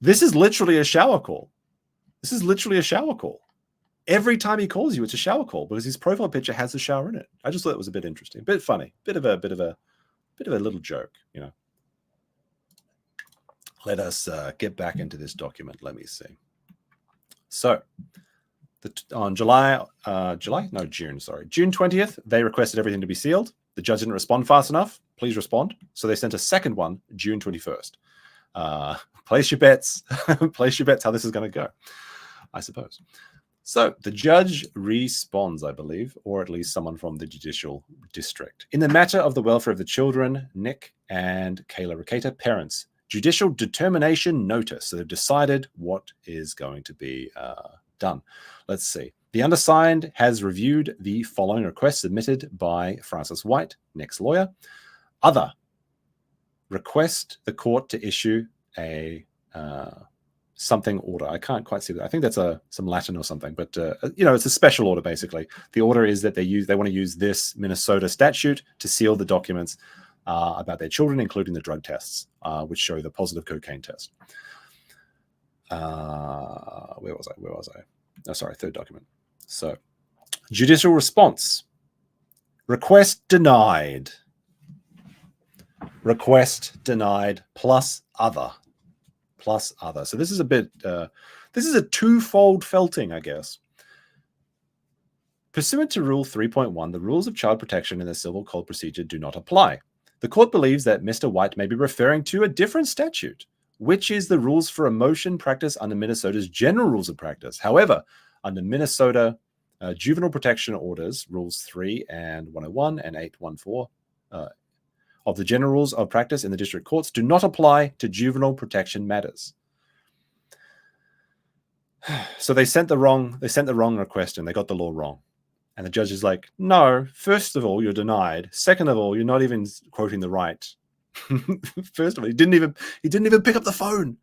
This is literally a shower call. This is literally a shower call. Every time he calls you, it's a shower call because his profile picture has a shower in it. I just thought it was a bit interesting, a bit funny, bit of a little joke, Let us get back into this document. Let me see. So on June 20th, they requested everything to be sealed. The judge didn't respond fast enough. Please respond. So they sent a second one, June 21st. Place your bets. Place your bets how this is going to go, I suppose. So the judge responds, I believe, or at least someone from the Judicial District. In the matter of the welfare of the children, Nick and Kayla Rekieta, parents, judicial determination notice. So they've decided what is going to be done. Let's see. The undersigned has reviewed the following request submitted by Francis White, Nick's lawyer. Other, request the court to issue a something order. I can't quite see that. I think that's some Latin or something, but it's a special order basically. The order is that they want to use this Minnesota statute to seal the documents about their children, including the drug tests, which show the positive cocaine test. Where was I? Oh, sorry, third document. So, judicial response. Request denied. Request denied plus other. Plus other. So this is a bit, this is a twofold felting, I guess. Pursuant to Rule 3.1, the rules of child protection in the Civil Code procedure do not apply. The court believes that Mr. White may be referring to a different statute, which is the rules for a motion practice under Minnesota's general rules of practice. However, under Minnesota juvenile protection orders, rules 3 and 101 and 814 of the general rules of practice in the district courts do not apply to juvenile protection matters. So they sent the wrong request and they got the law wrong. And the judge is like, no, first of all, you're denied. Second of all, you're not even quoting the right. First of all, he didn't even pick up the phone.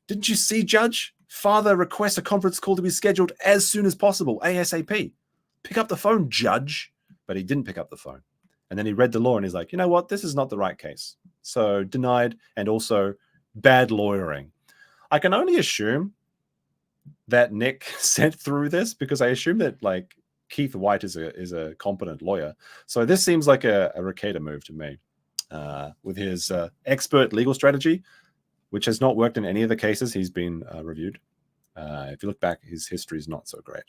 Didn't you see, Judge? Father requests a conference call to be scheduled as soon as possible, ASAP. Pick up the phone, Judge. But he didn't pick up the phone. And then he read the law and he's like, you know what? This is not the right case. So denied, and also bad lawyering. I can only assume that Nick sent through this, because I assume that like Keith White is a competent lawyer. So this seems like a Rekieta move to me, with his expert legal strategy, which has not worked in any of the cases he's been reviewed. If you look back, his history is not so great.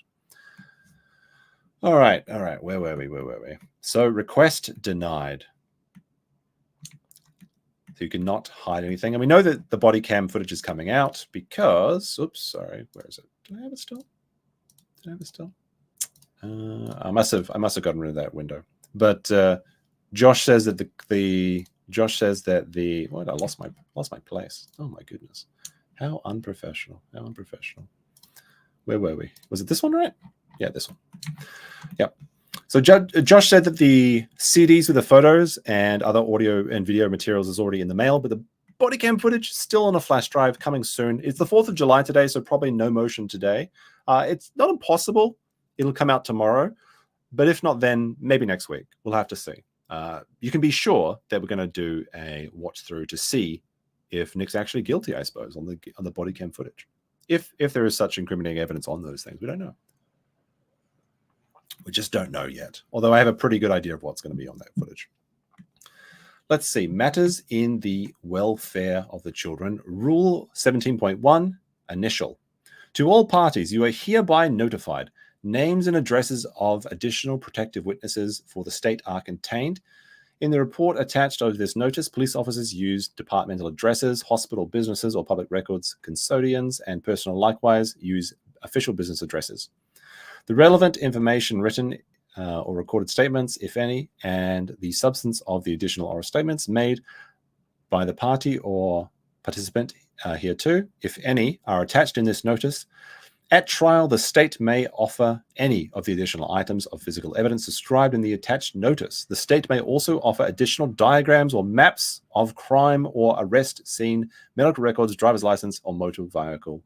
All right. Where were we? So request denied. So you cannot hide anything. And we know that the body cam footage is coming out because, oops, sorry, where is it? Do I have it still? I must have gotten rid of that window. But Josh says that what? I lost my place. Oh my goodness. How unprofessional. Where were we? Was it this one, right? Yeah, this one. Yep. So Josh said that the CDs with the photos and other audio and video materials is already in the mail, but the body cam footage is still on a flash drive, coming soon. It's the 4th of July today, so probably no motion today. It's not impossible. It'll come out tomorrow, but if not, then maybe next week. We'll have to see. You can be sure that we're going to do a watch through to see if Nick's actually guilty, I suppose, on the body cam footage. If there is such incriminating evidence on those things, we don't know. We just don't know yet, although I have a pretty good idea of what's going to be on that footage. Let's see. Matters in the welfare of the children. Rule 17.1, initial. To all parties, you are hereby notified. Names and addresses of additional protective witnesses for the state are contained. In the report attached over this notice, police officers use departmental addresses, hospital businesses or public records, custodians, and personnel likewise use official business addresses. The relevant information written or recorded statements, if any, and the substance of the additional oral statements made by the party or participant hereto, if any, are attached in this notice. At trial, the state may offer any of the additional items of physical evidence described in the attached notice. The state may also offer additional diagrams or maps of crime or arrest scene, medical records, driver's license, or motor vehicle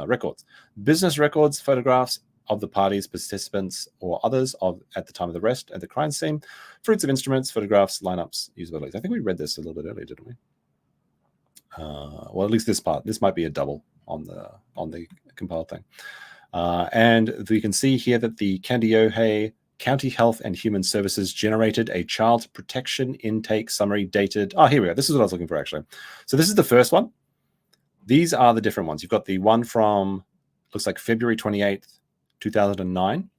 records, business records, photographs of the parties, participants, or others at the time of the arrest at the crime scene, fruits of instruments, photographs, lineups, usabilities. I think we read this a little bit earlier, didn't we? Well, at least this part. This might be a double on the compiled thing. And we can see here that the Kandiohe County Health and Human Services generated a child protection intake summary dated. Oh, here we go. This is what I was looking for, actually. So this is the first one. These are the different ones. You've got the one from, looks like February 28th, 2009.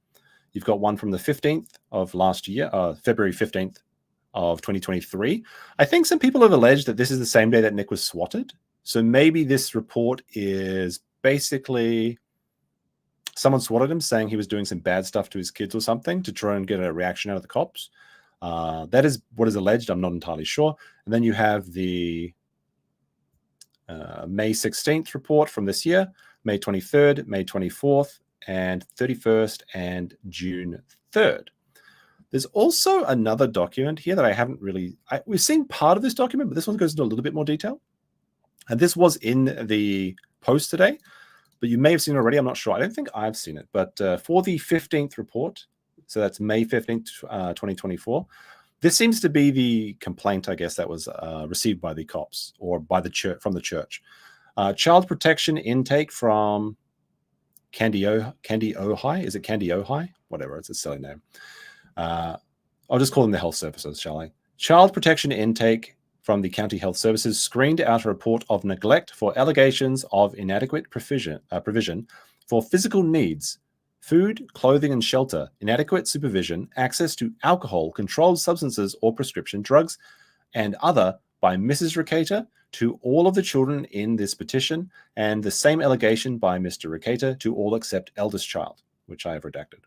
You've got one from the 15th of last year, February 15th of 2023. I think some people have alleged that this is the same day that Nick was swatted. So maybe this report is basically someone swatted him saying he was doing some bad stuff to his kids or something to try and get a reaction out of the cops. That is what is alleged. I'm not entirely sure. And then you have the May 16th report from this year, May 23rd, May 24th, and 31st, and June 3rd. There's also another document here that I haven't really... we've seen part of this document, but this one goes into a little bit more detail. And this was in the post today, but you may have seen it already. I'm not sure. I don't think I've seen it. But for the 15th report, so that's May 15th, 2024, this seems to be the complaint, I guess, that was received by the cops or by the church, from the church. Child protection intake from Kandiohe. Is it Kandiohe? Whatever, it's a silly name. I'll just call them the health services, shall I? Child protection intake from the county health services screened out a report of neglect for allegations of inadequate provision for physical needs, food, clothing, and shelter, inadequate supervision, access to alcohol, controlled substances, or prescription drugs, and other by Mrs. Rekieta to all of the children in this petition, and the same allegation by Mr. Rekieta to all except eldest child, which I have redacted.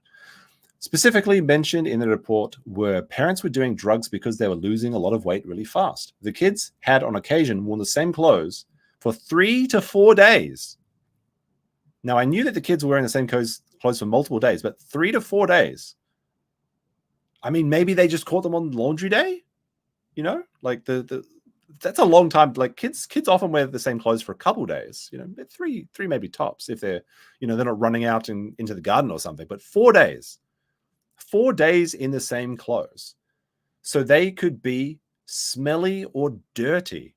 Specifically mentioned in the report were parents were doing drugs because they were losing a lot of weight really fast. The kids had on occasion worn the same clothes for 3 to 4 days. Now, I knew that the kids were wearing the same clothes for multiple days, but 3 to 4 days. I mean, maybe they just caught them on laundry day, you know, like that's a long time. Like kids often wear the same clothes for a couple days, you know, three maybe tops if they're, you know, they're not running out into the garden or something, but 4 days in the same clothes. So they could be smelly or dirty.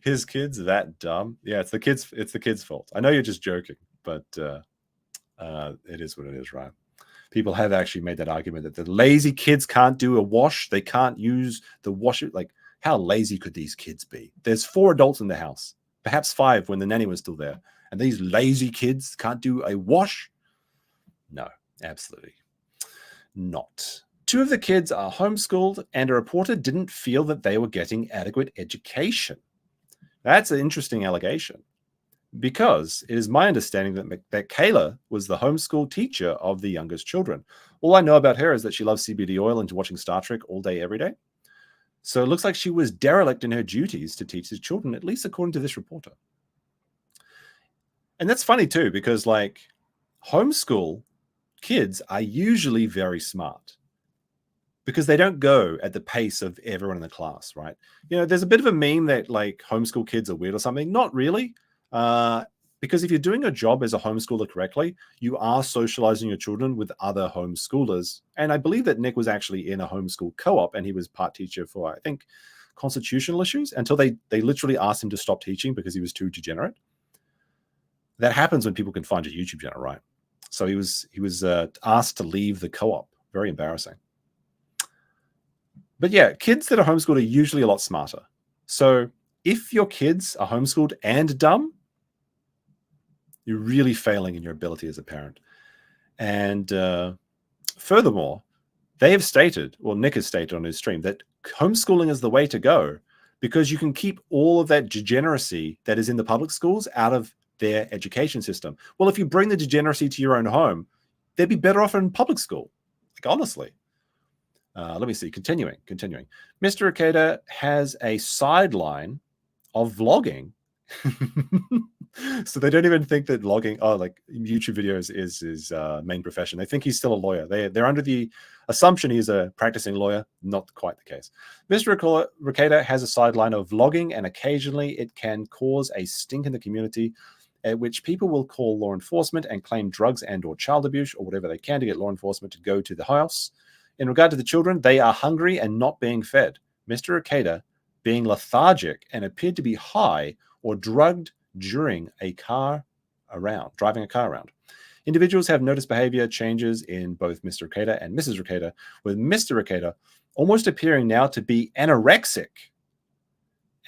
His kids that dumb? Yeah, it's the kids' fault. I know you're just joking, but it is what it is, right? People have actually made that argument that the lazy kids can't do a wash. They can't use the washer. Like, how lazy could these kids be? There's 4 adults in the house, perhaps 5 when the nanny was still there, and these lazy kids can't do a wash? No, absolutely not. 2 of the kids are homeschooled, and a reporter didn't feel that they were getting adequate education. That's an interesting allegation, because it is my understanding that Kayla was the homeschool teacher of the youngest children. All I know about her is that she loves CBD oil and watching Star Trek all day, every day. So it looks like she was derelict in her duties to teach the children, at least according to this reporter. And that's funny too, because like homeschool kids are usually very smart, because they don't go at the pace of everyone in the class, right? You know, there's a bit of a meme that like homeschool kids are weird or something. Not really. Because if you're doing a job as a homeschooler correctly, you are socializing your children with other homeschoolers. And I believe that Nick was actually in a homeschool co-op, and he was part teacher for, I think, constitutional issues, until they literally asked him to stop teaching because he was too degenerate. That happens when people can find a YouTube channel, right? So he was asked to leave the co-op. Very embarrassing. But yeah, kids that are homeschooled are usually a lot smarter. So if your kids are homeschooled and dumb, you're really failing in your ability as a parent. And furthermore, they have stated, well, Nick has stated on his stream, that homeschooling is the way to go, because you can keep all of that degeneracy that is in the public schools out of their education system. Well, if you bring the degeneracy to your own home, they'd be better off in public school. Like, honestly. Let me see. Continuing. Mr. Rekieta has a sideline of vlogging. So they don't even think that vlogging, like YouTube videos, is his main profession. They think he's still a lawyer. They're under the assumption he's a practicing lawyer. Not quite the case. Mr. Rekieta has a sideline of vlogging, and occasionally it can cause a stink in the community, at which people will call law enforcement and claim drugs and/or child abuse or whatever they can to get law enforcement to go to the house. In regard to the children, they are hungry and not being fed. Mr. Rekieta being lethargic and appeared to be high or drugged during driving a car around. Individuals have noticed behavior changes in both Mr. Rekieta and Mrs. Rekieta, with Mr. Rekieta almost appearing now to be anorexic,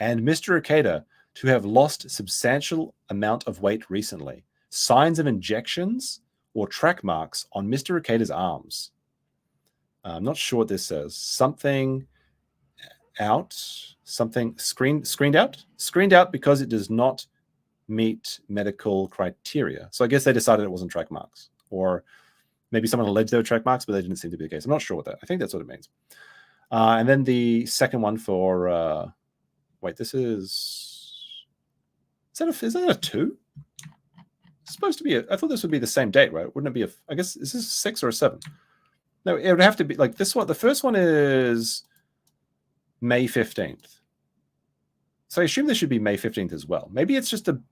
and Mr. Rekieta to have lost substantial amount of weight recently. Signs of injections or track marks on Mr. Rekieta's arms. I'm not sure what this says. Something out, something screened out because it does not meet medical criteria. So I guess they decided it wasn't track marks, or maybe someone alleged they were track marks, but they didn't seem to be the case. I'm not sure what that. I think that's what it means. And then the second one for this is that a 2? It's supposed to be I thought this would be the same date, right? Wouldn't it be I guess, is this a 6 or a 7? No, it would have to be like this one. The first one is May 15th. So I assume this should be May 15th as well. Maybe it's just an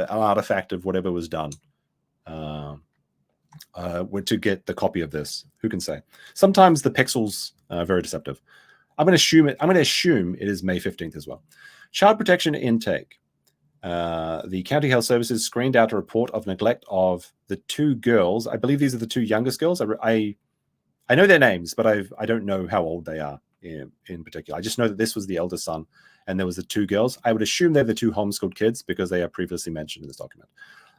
artifact of whatever was done to get the copy of this. Who can say? Sometimes the pixels are very deceptive. I'm going to assume it is May 15th as well. Child protection intake. The County Health Services screened out a report of neglect of the 2 girls. I believe these are the 2 youngest girls. I know their names, but I don't know how old they are in particular. I just know that this was the eldest son, and there was the 2 girls. I would assume they're the 2 homeschooled kids because they are previously mentioned in this document.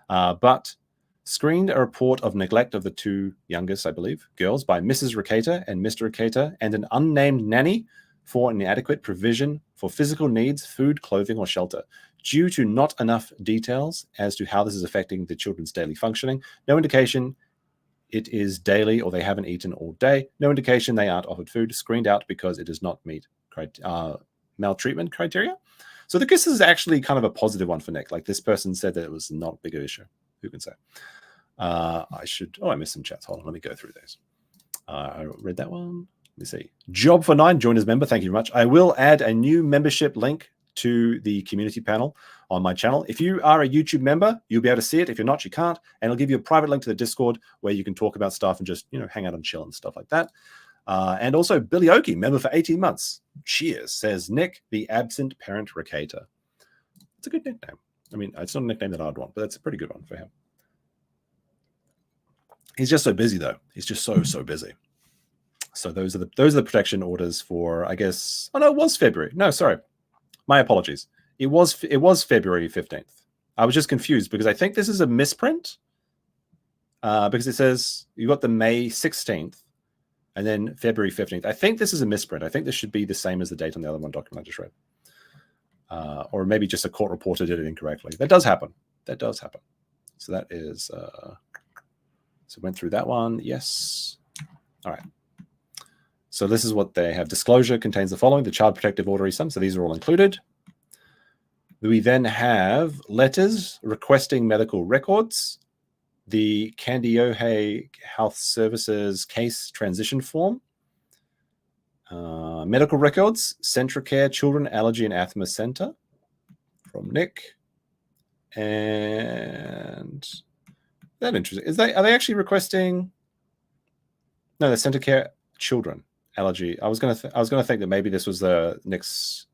But screened a report of neglect of the 2 youngest, I believe, girls by Mrs. Rekieta and Mr. Rekieta, and an unnamed nanny for inadequate provision for physical needs, food, clothing, or shelter. Due to not enough details as to how this is affecting the children's daily functioning, no indication it is daily or they haven't eaten all day, no indication they aren't offered food, screened out because it does not meet maltreatment criteria. So this is actually kind of a positive one for Nick. Like this person said that it was not a bigger issue. Who can say? I missed some chats. Hold on, let me go through these. I read that one. Let me see. Job for 9, join as member. Thank you very much. I will add a new membership link to the community panel on my channel. If you are a YouTube member, you'll be able to see it. If you're not, you can't. And it'll give you a private link to the Discord where you can talk about stuff and just, hang out and chill and stuff like that. And also Billy Oki, member for 18 months. Cheers, says Nick, the absent parent Rekieta. It's a good nickname. I mean, it's not a nickname that I'd want, but that's a pretty good one for him. He's just so busy, though. He's just so busy. So those are the protection orders for, I guess. Oh no, it was February. No, sorry, my apologies. It was February 15th. I was just confused because I think this is a misprint. Because it says you got the May 16th and then February 15th. I think this is a misprint. I think this should be the same as the date on the other one document I just read. Or maybe just a court reporter did it incorrectly. That does happen. So that is. So went through that one. Yes. All right. So this is what they have. Disclosure contains the following: the Child Protective Order is some. So these are all included. We then have letters requesting medical records, the Kandiohe Health Services case transition form, medical records, Centricare Children Allergy and Asthma Center from Nick, and that interesting. Are they actually requesting? No, the Centricare Children Allergy. I was gonna think that maybe this was the Nick's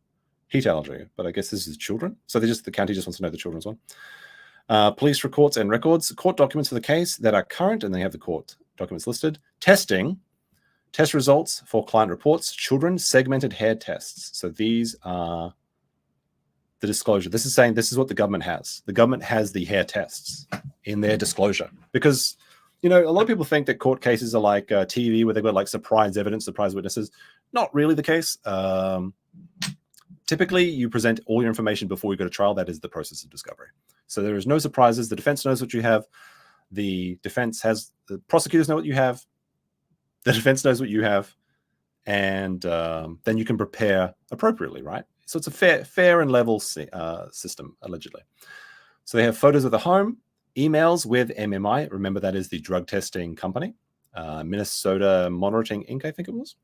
heat allergy, but I guess this is children. So the county just wants to know the children's one. Police reports and records, court documents for the case that are current, and they have the court documents listed. Testing, test results for client reports, children segmented hair tests. So these are the disclosure. This is saying this is what the government has. The government has the hair tests in their disclosure because, a lot of people think that court cases are like TV where they've got like surprise evidence, surprise witnesses. Not really the case. Typically, you present all your information before you go to trial. That is the process of discovery. So there is no surprises. The defense knows what you have. The prosecutors know what you have. The defense knows what you have. And then you can prepare appropriately, right? So it's a fair and level system, allegedly. So they have photos of the home, emails with MMI. Remember, that is the drug testing company. Minnesota Monitoring Inc., I think it was.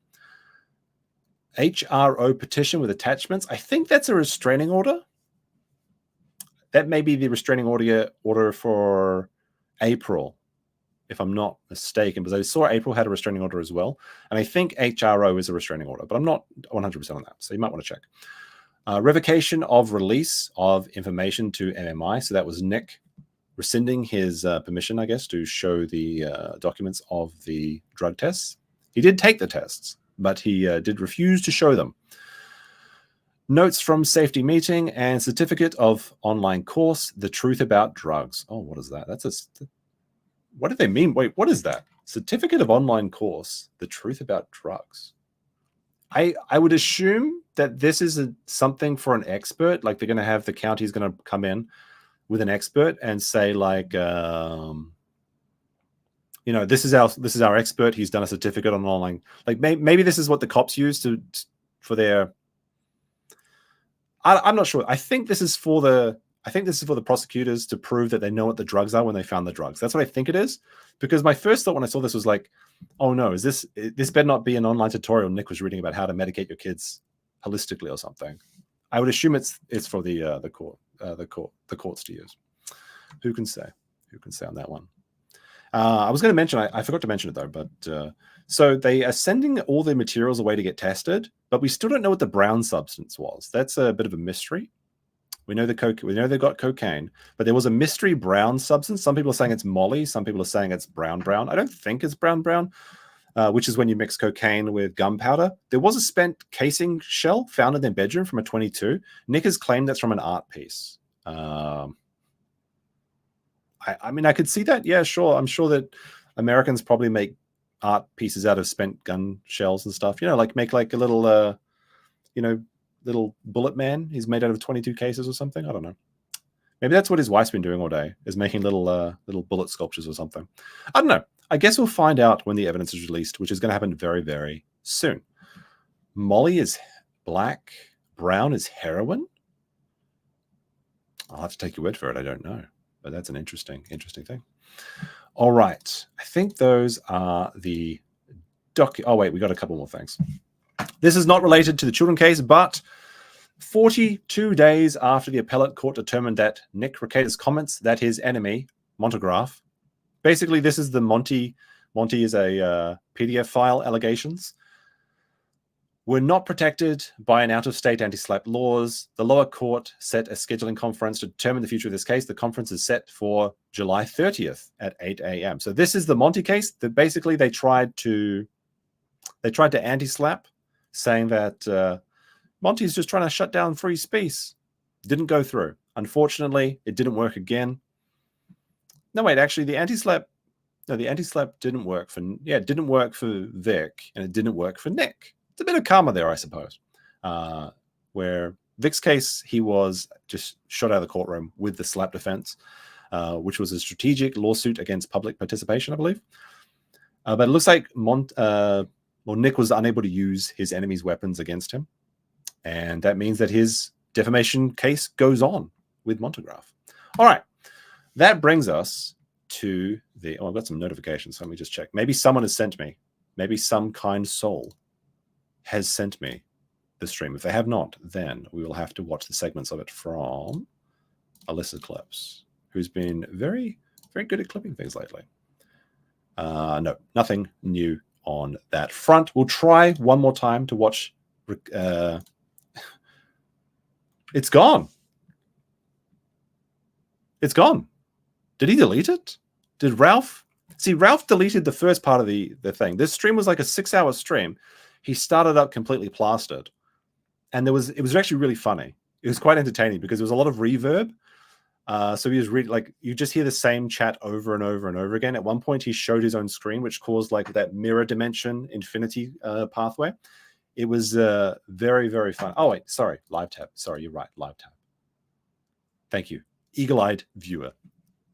HRO petition with attachments. I think that's a restraining order. That may be the restraining order for April, if I'm not mistaken, because I saw April had a restraining order as well. And I think HRO is a restraining order, but I'm not 100% on that. So you might want to check. Revocation of release of information to MMI. So that was Nick rescinding his permission, I guess, to show the documents of the drug tests. He did take the tests, but he did refuse to show them. Notes from safety meeting and certificate of online course, The Truth About Drugs. Oh, what is that? What do they mean? Wait, what is that? Certificate of online course, The Truth About Drugs. I would assume that this is something for an expert. Like they're going to have the county's going to come in with an expert and say like, this is our expert. He's done a certificate on online. Like maybe this is what the cops use for their. I'm not sure. I think this is for the prosecutors to prove that they know what the drugs are when they found the drugs. That's what I think it is. Because my first thought when I saw this was like, oh no, is this better not be an online tutorial Nick was reading about how to medicate your kids holistically or something. I would assume it's for the courts to use. Who can say? Who can say on that one? I was going to mention, I forgot to mention it though, but so they are sending all the materials away to get tested, but we still don't know what the brown substance was. That's a bit of a mystery. We know they've got cocaine, but there was a mystery brown substance. Some people are saying it's Molly. Some people are saying it's brown. I don't think it's brown, which is when you mix cocaine with gunpowder. There was a spent casing shell found in their bedroom from a 22. Nick has claimed that's from an art piece. I mean, I could see that. Yeah, sure. I'm sure that Americans probably make art pieces out of spent gun shells and stuff. Like make like a little, little bullet man. He's made out of 22 cases or something. I don't know. Maybe that's what his wife's been doing all day, is making little bullet sculptures or something. I don't know. I guess we'll find out when the evidence is released, which is going to happen very, very soon. Molly is black. Brown is heroin. I'll have to take your word for it. I don't know, but that's an interesting thing. All right. I think those are the oh, wait, we got a couple more things. This is not related to the children case, but 42 days after the appellate court determined that Nick Rekieta's comments that his enemy, Montegraph, basically this is the Monty is a PDF file allegations, were not protected by an out-of-state anti-SLAPP laws. The lower court set a scheduling conference to determine the future of this case. The conference is set for July 30th at 8 a.m. So this is the Monty case that basically they tried to anti-SLAPP, saying that Monty's just trying to shut down free speech. Didn't go through. Unfortunately, it didn't work again. No, wait, actually the anti-SLAPP didn't work for, it didn't work for Vic, and it didn't work for Nick. It's a bit of karma there, I suppose. Where Vic's case, he was just shot out of the courtroom with the SLAPP defense, which was a strategic lawsuit against public participation, I believe. But it looks like Nick was unable to use his enemy's weapons against him. And that means that his defamation case goes on with Montegraph. All right. That brings us to the... Oh, I've got some notifications. So let me just check. Maybe someone has sent me. Maybe some kind soul has sent me the stream. If they have not, then we will have to watch the segments of it from Alyssa Clips, who's been very, very good at clipping things lately. No, nothing new on that front. We'll try one more time to watch... It's gone. It's gone. Did he delete it? Did Ralph? See, Ralph deleted the first part of the thing. This stream was like a 6-hour stream. He started up completely plastered. And it was actually really funny. It was quite entertaining because there was a lot of reverb. So he was really like, you just hear the same chat over and over and over again. At one point, he showed his own screen, which caused like that mirror dimension infinity pathway. It was very, very fun. Oh, wait, sorry. Live tab. Sorry, you're right. Live tab. Thank you. Eagle-eyed viewer,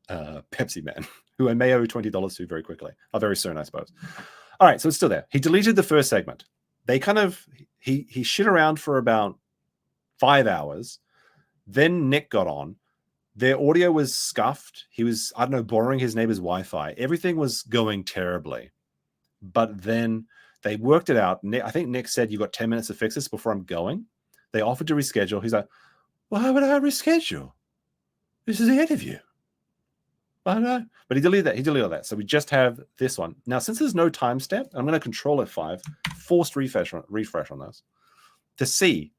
Pepsi Man, who I may owe $20 to very quickly. Oh, very soon, I suppose. All right, so it's still there. He deleted the first segment. They kind of, he shit around for about 5 hours. Then Nick got on. Their audio was scuffed. He was, I don't know, borrowing his neighbor's Wi-Fi. Everything was going terribly. But then they worked it out. I think Nick said, you got 10 minutes to fix this before I'm going. They offered to reschedule. He's like, why would I reschedule? This is the interview. Why don't I? But he deleted that. He deleted all that. So we just have this one. Now, since there's no timestamp, I'm going to Control F5, forced refresh on this to see.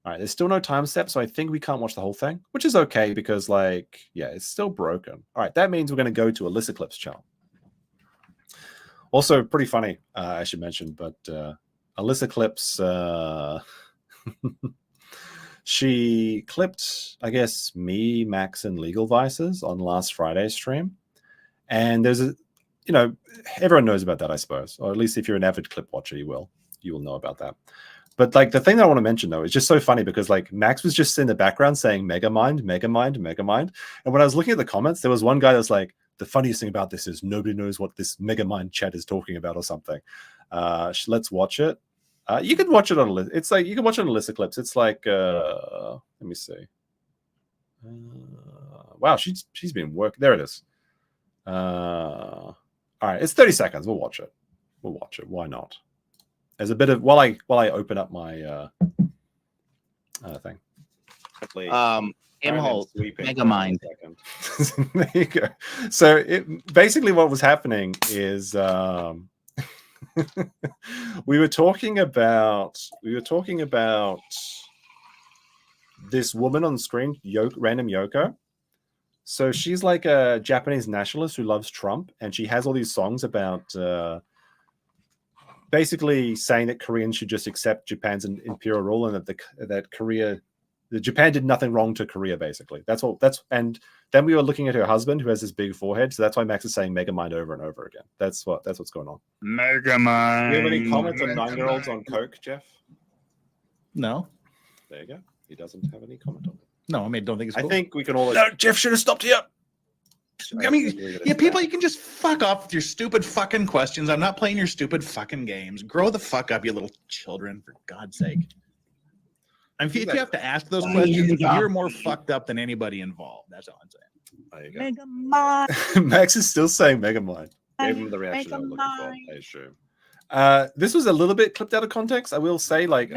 All right, there's still no timestamp, so I think we can't watch the whole thing, which is okay because, like, yeah, it's still broken. All right, that means we're going to go to Alyssa Clips' channel. Also, pretty funny, I should mention, but Alyssa Clips, she clipped, I guess, me, Max, and Legal Vices on last Friday's stream. And there's a, you know, everyone knows about that, I suppose. Or at least if you're an avid clip watcher, you will know about that. But like the thing that I want to mention, though, is just so funny because like Max was just in the background saying Megamind, Megamind, Megamind. And when I was looking at the comments, there was one guy that's like, the funniest thing about this is nobody knows what this Megamind chat is talking about or something. Let's watch it. You can watch it on, it's like, you can watch it on Alyssa Clips. It's like, let me see. Wow, she's been working. There it is. All right, it's 30 seconds. We'll watch it. We'll watch it. Why not? There's a bit of, while I open up my thing. Imholt, Megamind. There you go. So basically what was happening is we were talking about this woman on screen, random Yoko. So she's like a Japanese nationalist who loves Trump, and she has all these songs about basically saying that Koreans should just accept Japan's imperial rule and that Japan did nothing wrong to Korea, basically. And then we were looking at her husband who has this big forehead, so that's why Max is saying Megamind over and over again. That's what's going on. Megamind. Do you have any comments on 9-year-olds on Coke, Jeff? No. There you go. He doesn't have any comment on it. No, I mean, don't think it's cool. I think we can all... No, Jeff should have stopped here. I mean, yeah, people, you can just fuck off with your stupid fucking questions. I'm not playing your stupid fucking games. Grow the fuck up, you little children, for God's sake. If you have to ask those questions, you're more fucked up than anybody involved. That's all I'm saying. There you go. Mega Mind. Max is still saying Megamind. Gave him the reaction I was looking for. That is true. This was a little bit clipped out of context. I will say, like,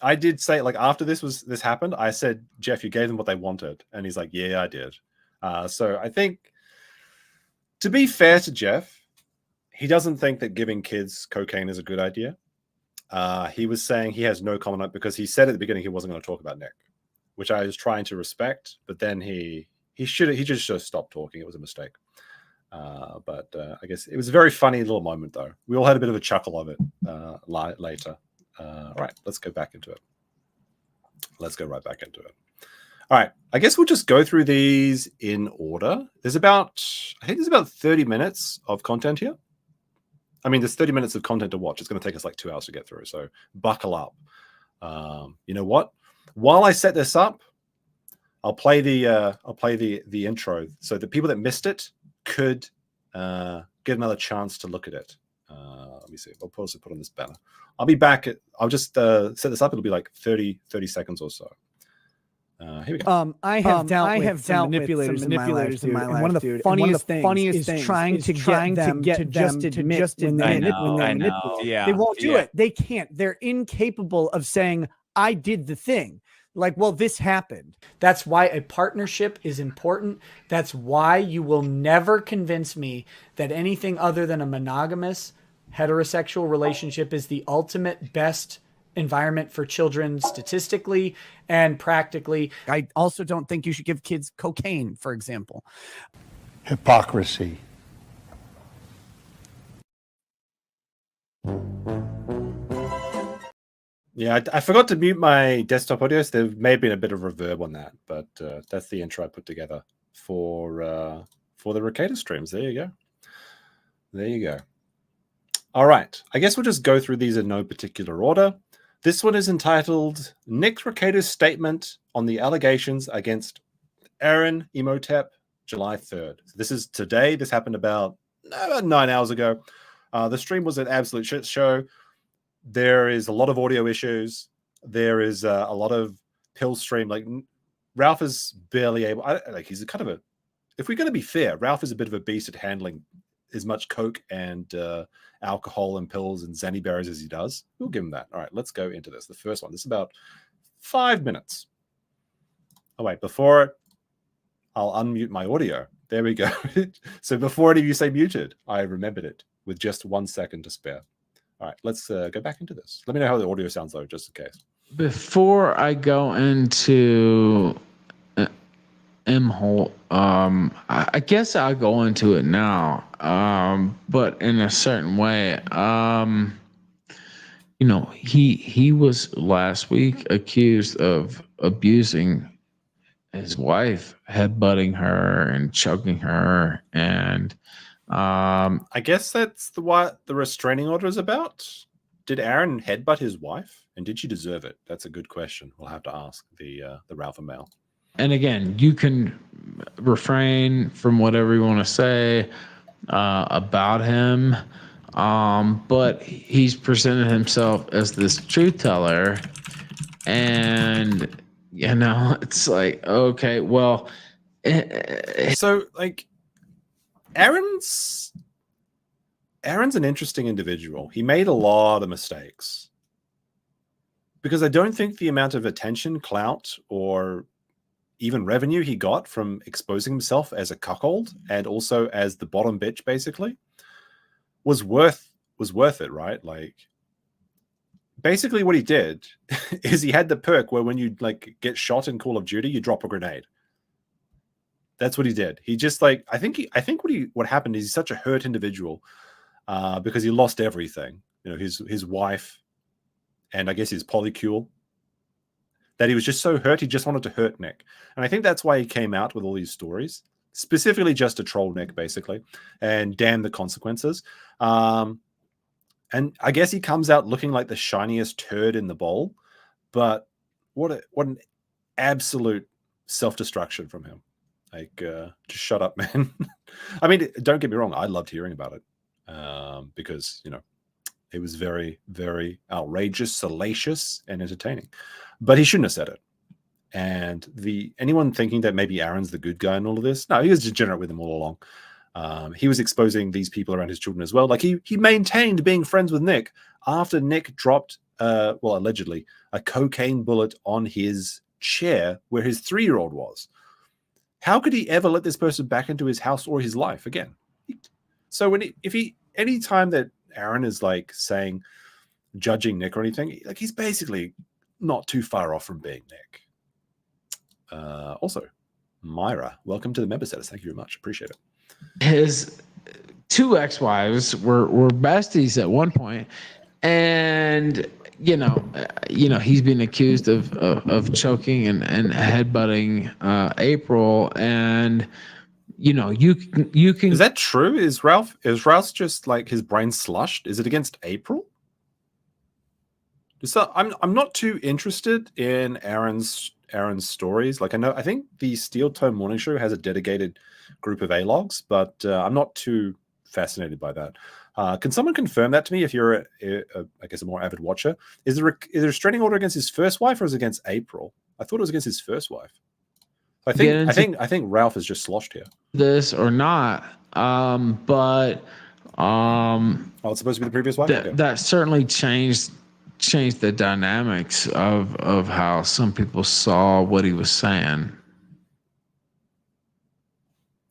I did say, like, after this happened, I said, Jeff, you gave them what they wanted, and he's like, yeah, I did. So I think, to be fair to Jeff, he doesn't think that giving kids cocaine is a good idea. He was saying he has no comment on it because he said at the beginning he wasn't going to talk about Nick, which I was trying to respect, but then he just should have stopped talking. It was a mistake. But I guess it was a very funny little moment, though. We all had a bit of a chuckle of it later. All right, let's go back into it. Let's go right back into it. All right, I guess we'll just go through these in order. I think there's about 30 minutes of content here. I mean, there's 30 minutes of content to watch. It's going to take us like 2 hours to get through, so buckle up. You know what? While I set this up, I'll play the intro so the people that missed it could get another chance to look at it. Let me see. I'll also put on this banner. I'll be back. I'll just set this up. It'll be like 30 seconds or so. Here we go. I have dealt with manipulators in my life, dude. And one of the funniest things is trying to get them to just admit when they're manipulated. Yeah. They won't do it. They can't. They're incapable of saying, I did the thing. Like, well, this happened. That's why a partnership is important. That's why you will never convince me that anything other than a monogamous heterosexual relationship is the ultimate best environment for children statistically and practically. I also don't think you should give kids cocaine, for example. Hypocrisy. Yeah, I forgot to mute my desktop audio, so there may have been a bit of reverb on that, but that's the intro I put together for the Rekieta streams. There you go. There you go. All right. I guess we'll just go through these in no particular order. This one is entitled Nick Rekieta's Statement on the Allegations Against Aaron Imhotep, July 3rd. This is today. This happened about 9 hours ago. The stream was an absolute shit show. There is a lot of audio issues. There is a lot of pill stream. Like, Ralph is barely able. He's a kind of a. If we're going to be fair, Ralph is a bit of a beast at handling as much coke and alcohol and pills and Xanny berries as he does. We'll give him that. All right, let's go into this. The first one. This is about 5 minutes. Oh wait, before it, I'll unmute my audio. There we go. So before any of you say muted, I remembered it with just 1 second to spare. All right, let's go back into this. Let me know how the audio sounds, though, just in case. Before I go into M-hole, I guess I'll go into it now, but in a certain way. You know, he was last week accused of abusing his wife, headbutting her and choking her, and I guess that's what the restraining order is about. Did Aaron headbutt his wife, and did she deserve it? That's a good question. We'll have to ask the Ralph and Mel. And again, you can refrain from whatever you want to say about him, but he's presented himself as this truth teller, and you know, it's like, okay, well, so like. Aaron's an interesting individual. He made a lot of mistakes because I don't think the amount of attention, clout, or even revenue he got from exposing himself as a cuckold and also as the bottom bitch, basically, was worth it, right? Like, basically what he did is he had the perk where when you like get shot in Call of Duty, you drop a grenade. That's what he did. He just like I think what happened is he's such a hurt individual because he lost everything. You know, his wife and I guess his polycule, that he was just so hurt he just wanted to hurt Nick. And I think that's why he came out with all these stories, specifically just to troll Nick, basically, and damn the consequences. And I guess he comes out looking like the shiniest turd in the bowl, but what an absolute self-destruction from him. Like, just shut up, man. I mean, don't get me wrong. I loved hearing about it because, you know, It was very, very outrageous, salacious, and entertaining. But he shouldn't have said it. And anyone thinking that maybe Aaron's the good guy in all of this, no, he was degenerate with them all along. He was exposing these people around his children as well. Like he maintained being friends with Nick after Nick dropped, allegedly, a cocaine bullet on his chair where his 3-year-old was. How could he ever let this person back into his house or his life again? So any time that Aaron is like saying, judging Nick or anything, like he's basically not too far off from being Nick. Also, Myra, welcome to the member status. Thank you very much. Appreciate it. His 2 ex-wives were besties at one point, and he's been accused of choking and headbutting April, and you can. Is that true? Is Ralph just like his brain slushed? Is it against April? So I'm not too interested in Aaron's stories. Like I think the Steel Toe Morning Show has a dedicated group of A-logs, but I'm not too fascinated by that. Can someone confirm that to me if you're I guess a more avid watcher? Is there a restraining order against his first wife or is it against April? I thought it was against his first wife. I think Ralph is just sloshed here. This or not, but it's supposed to be the previous wife. That certainly changed the dynamics of how some people saw what he was saying.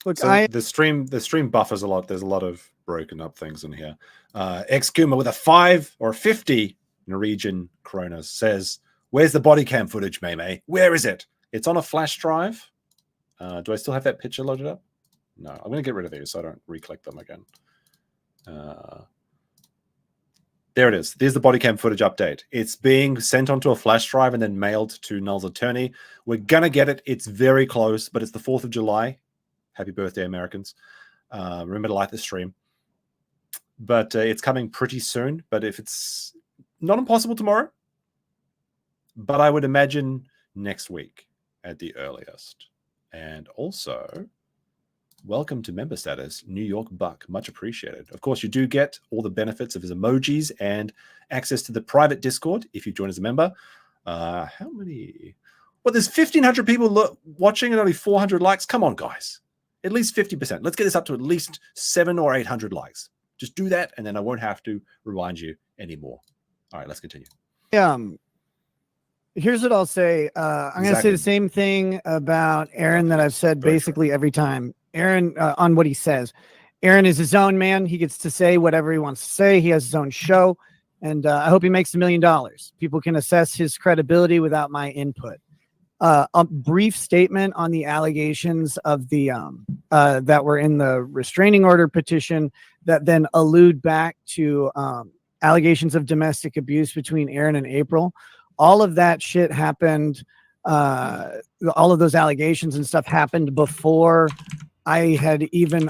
Look, so the stream buffers a lot. There's a lot of broken up things in here. Xkuma with a 5 or 50 Norwegian kroner says, "Where's the body cam footage, May? Where is it? It's on a flash drive. Do I still have that picture loaded up? No, I'm going to get rid of these so I don't re-click them again. There it is. There's the body cam footage update. It's being sent onto a flash drive and then mailed to Null's attorney. We're going to get it. It's very close, but it's the 4th of July. Happy birthday, Americans. Remember to like the stream. But it's coming pretty soon. But if it's not impossible tomorrow, but I would imagine next week at the earliest. And also, welcome to member status, New York Buck. Much appreciated. Of course, you do get all the benefits of his emojis and access to the private Discord if you join as a member. How many? Well, there's 1,500 people watching and only 400 likes. Come on, guys. At least 50%. Let's get this up to at least 700 or 800 likes. Just do that, and then I won't have to remind you anymore. All right, let's continue. Here's what I'll say. I'm going to say the same thing about Aaron that I've said basically every time. Aaron, on what he says. Aaron is his own man. He gets to say whatever he wants to say. He has his own show, and I hope he makes $1 million. People can assess his credibility without my input. A brief statement on the allegations of the that were in the restraining order petition that then allude back to allegations of domestic abuse between Aaron and April. All of that shit happened. All of those allegations and stuff happened before I had even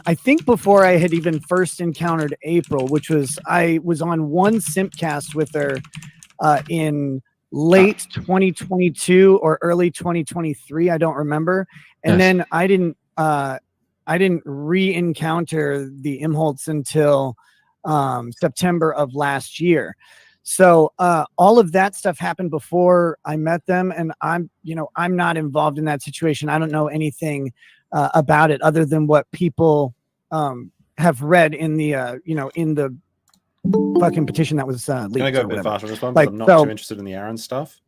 first encountered April, which was I was on one Simpcast with her in late 2022 or early 2023. I don't remember. And then I didn't re-encounter the Imholtz until September of last year. So all of that stuff happened before I met them, and I'm not involved in that situation. I don't know anything about it other than what people have read in the in the fucking petition that was leaked. Can I go a bit faster on this one? I'm not too interested in the Aaron stuff.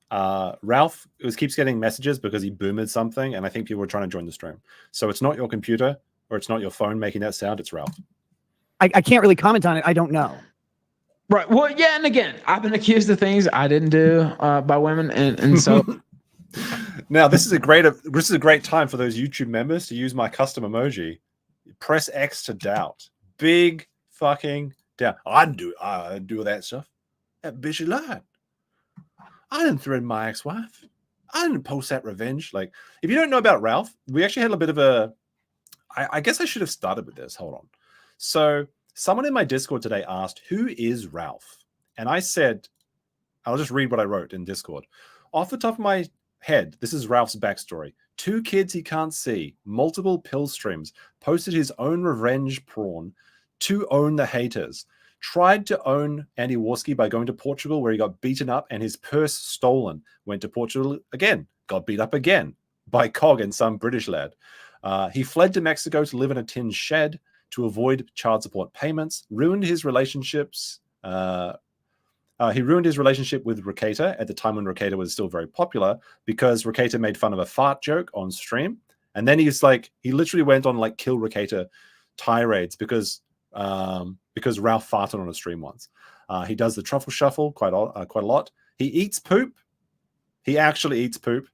Ralph keeps getting messages because he boomed something, and I think people are trying to join the stream. So it's not your computer or it's not your phone making that sound. It's Ralph. I can't really comment on it. I don't know. Right. Well, yeah. And again, I've been accused of things I didn't do by women. And so now this is a great time for those YouTube members to use my custom emoji. Press X to doubt. Big fucking doubt. I didn't do that stuff. That bitch lied. I didn't threaten my ex-wife. I didn't post that revenge. Like, if you don't know about Ralph, we actually had a bit of a, I guess I should have started with this. Hold on. So someone in my Discord today asked, who is Ralph? And I said, I'll just read what I wrote in Discord. Off the top of my head, this is Ralph's backstory. 2 kids he can't see, multiple pill streams, posted his own revenge porn to own the haters, tried to own Andy Warski by going to Portugal, where he got beaten up and his purse stolen. Went to Portugal again, got beat up again by Cog and some British lad. He fled to Mexico to live in a tin shed to avoid child support payments, ruined his relationships. He ruined his relationship with Rekieta at the time when Rekieta was still very popular, because Rekieta made fun of a fart joke on stream. And then he literally went on like kill Rekieta tirades because Ralph farted on a stream once. He does the truffle shuffle quite a lot. He eats poop. He actually eats poop.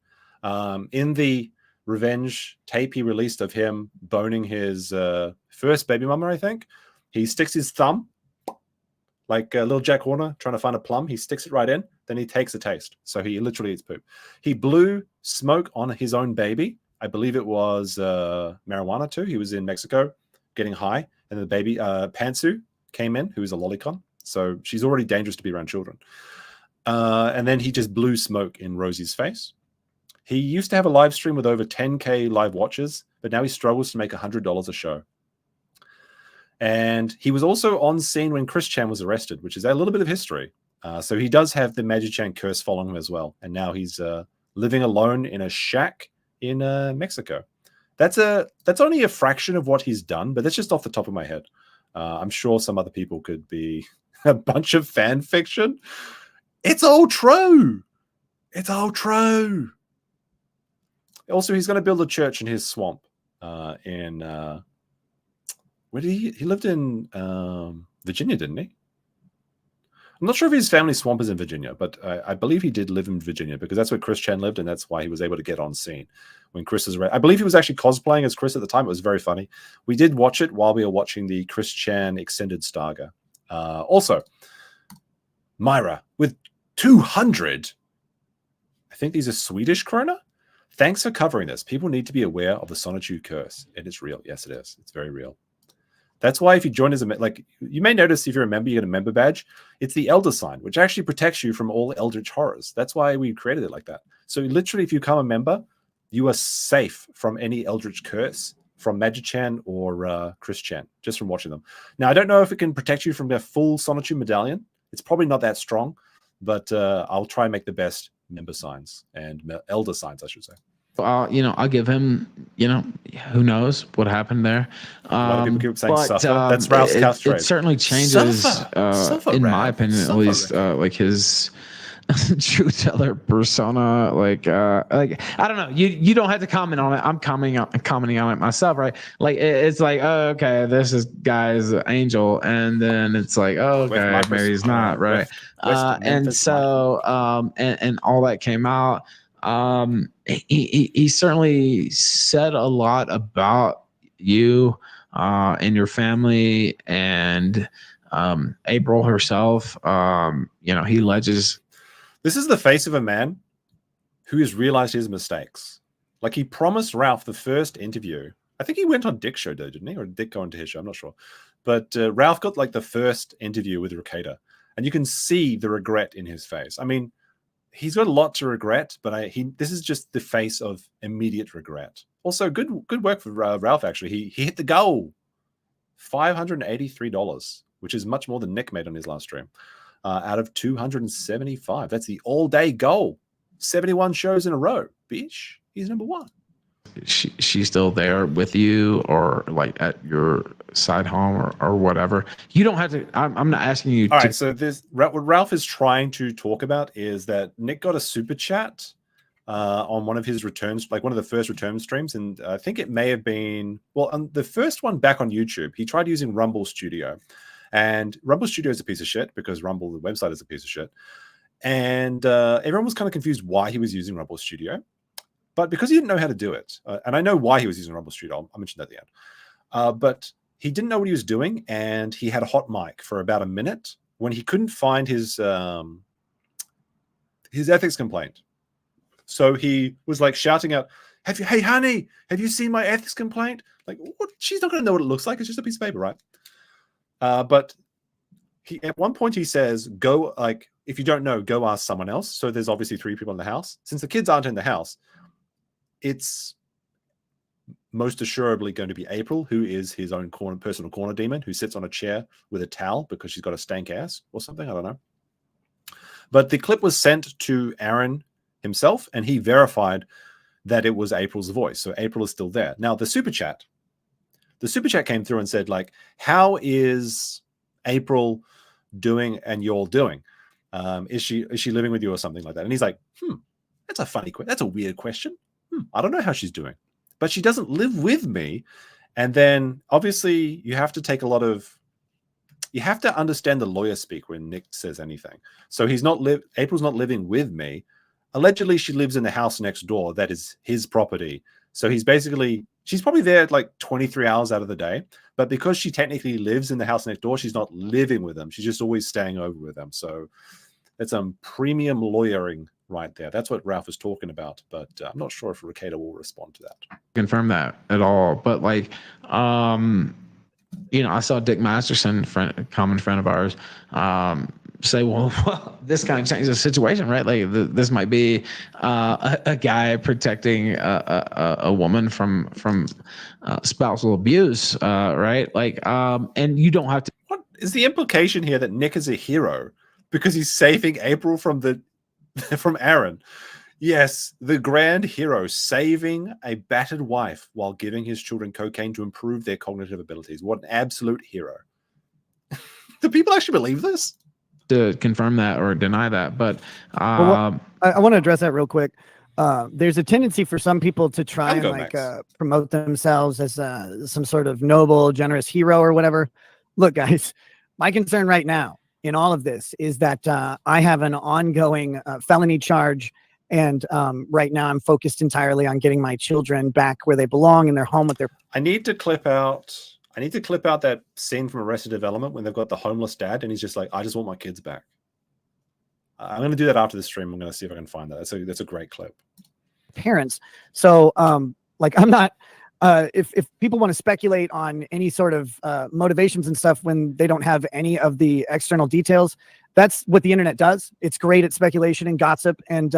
In the revenge tape he released of him boning his first baby mama, I think, he sticks his thumb, like little Jack Horner trying to find a plum. He sticks it right in, then he takes a taste. So he literally eats poop. He blew smoke on his own baby. I believe it was marijuana too. He was in Mexico getting high, and the baby, Pantsu, came in, who is a lolicon. So she's already dangerous to be around children. And then he just blew smoke in Rosie's face. He used to have a live stream with over 10K live watchers, but now he struggles to make $100 a show. And he was also on scene when Chris Chan was arrested, which is a little bit of history. So he does have the Magic Chan curse following him as well. And now he's living alone in a shack in Mexico. That's only a fraction of what he's done, but that's just off the top of my head. I'm sure some other people could be a bunch of fan fiction. It's all true. It's all true. Also, he's going to build a church in his swamp in where did he lived in Virginia, didn't he? I'm not sure if his family swamp is in Virginia, but I believe he did live in Virginia, because that's where Chris Chan lived, and that's why he was able to get on scene when Chris was around. I believe he was actually cosplaying as Chris at the time. It was very funny. We did watch it while we were watching the Chris Chan extended Starga. Also, Myra with 200. I think these are Swedish krona. Thanks for covering this. People need to be aware of the Sonichu curse. It is real. Yes, it is. It's very real. That's why if you join as a, like, you may notice if you're a member, you get a member badge. It's the Elder sign, which actually protects you from all eldritch horrors. That's why we created it like that. So literally, if you become a member, you are safe from any eldritch curse from Magic Chan or Chris Chan, just from watching them. Now, I don't know if it can protect you from their full Sonichu medallion. It's probably not that strong, but I'll try and make the best member signs and elder signs, I should say. I'll give him, who knows what happened there. A lot of people keep saying suffer. That's Ralph's couch trade. It certainly changes, Suffer, in Ralph. my opinion, at least, like his true teller persona. Like I don't know. You don't have to comment on it. I'm commenting on it myself, right? Like it's like, oh, okay, this is guy's angel, and then it's like, oh, okay, maybe he's not, right? And so and all that came out. He certainly said a lot about you and your family, and April herself. He alleges. This is the face of a man who has realized his mistakes. Like, he promised Ralph the first interview. I think he went on Dick's show, though, didn't he? Or did Dick go into his show? I'm not sure. But Ralph got like the first interview with Rekieta, and you can see the regret in his face. I mean, he's got a lot to regret, but this is just the face of immediate regret. Also, good work for Ralph, actually. He hit the goal. $583, which is much more than Nick made on his last stream. Out of 275. That's the all-day goal. 71 shows in a row. Bitch, he's number one. She's still there with you, or like at your side home or whatever. You don't have to. I'm not asking you. All right. So what Ralph is trying to talk about is that Nick got a super chat on one of his returns, like one of the first return streams, and I think it may have been on the first one back on YouTube. He tried using Rumble Studio, and Rumble Studio is a piece of shit because Rumble, the website, is a piece of shit, and everyone was kind of confused why he was using Rumble Studio. But because he didn't know how to do it, and I know why he was using Rumble Studio, I'll mention that at the end. But he didn't know what he was doing, and he had a hot mic for about a minute when he couldn't find his ethics complaint. So he was like shouting out, "Hey, honey, have you seen my ethics complaint?" Like, what? She's not going to know what it looks like. It's just a piece of paper, right? But at one point he says, "Go, like, if you don't know, go ask someone else." So there's obviously 3 people in the house. Since the kids aren't in the house, it's most assuredly going to be April, who is his own personal corner demon, who sits on a chair with a towel because she's got a stank ass or something. I don't know. But the clip was sent to Aaron himself, and he verified that it was April's voice. So April is still there. Now, the super chat came through and said, like, how is April doing and you're doing? Is she living with you or something like that? And he's like, that's a funny question. That's a weird question. I don't know how she's doing, but she doesn't live with me. And then obviously you have to take you have to understand the lawyer speak when Nick says anything. So April's not living with me. Allegedly, she lives in the house next door. That is his property. So she's probably there like 23 hours out of the day. But because she technically lives in the house next door, she's not living with them. She's just always staying over with them. So it's some premium lawyering right there. That's what Ralph was talking about. But I'm not sure if Rekieta will respond to that. Confirm that at all. But like, I saw Dick Masterson, common friend of ours, say, well, this kind of changes the situation, right? Like this might be a guy protecting a woman from spousal abuse, right? Like, and you don't have to. What is the implication here that Nick is a hero because he's saving April from Aaron? Yes, the grand hero saving a battered wife while giving his children cocaine to improve their cognitive abilities. What an absolute hero. Do people actually believe this? To confirm that or deny that, but I want to address that real quick. There's a tendency for some people to try and promote themselves as some sort of noble, generous hero or whatever. Look, guys, my concern right now in all of this is that I have an ongoing felony charge, and right now I'm focused entirely on getting my children back where they belong in their home with their. I need to clip out that scene from Arrested Development when they've got the homeless dad and he's just like, I just want my kids back. I'm going to do that after the stream. I'm going to see if I can find that. That's a great clip. Parents. So like I'm not if people want to speculate on any sort of motivations and stuff when they don't have any of the external details, that's what the internet does. It's great at speculation and gossip. And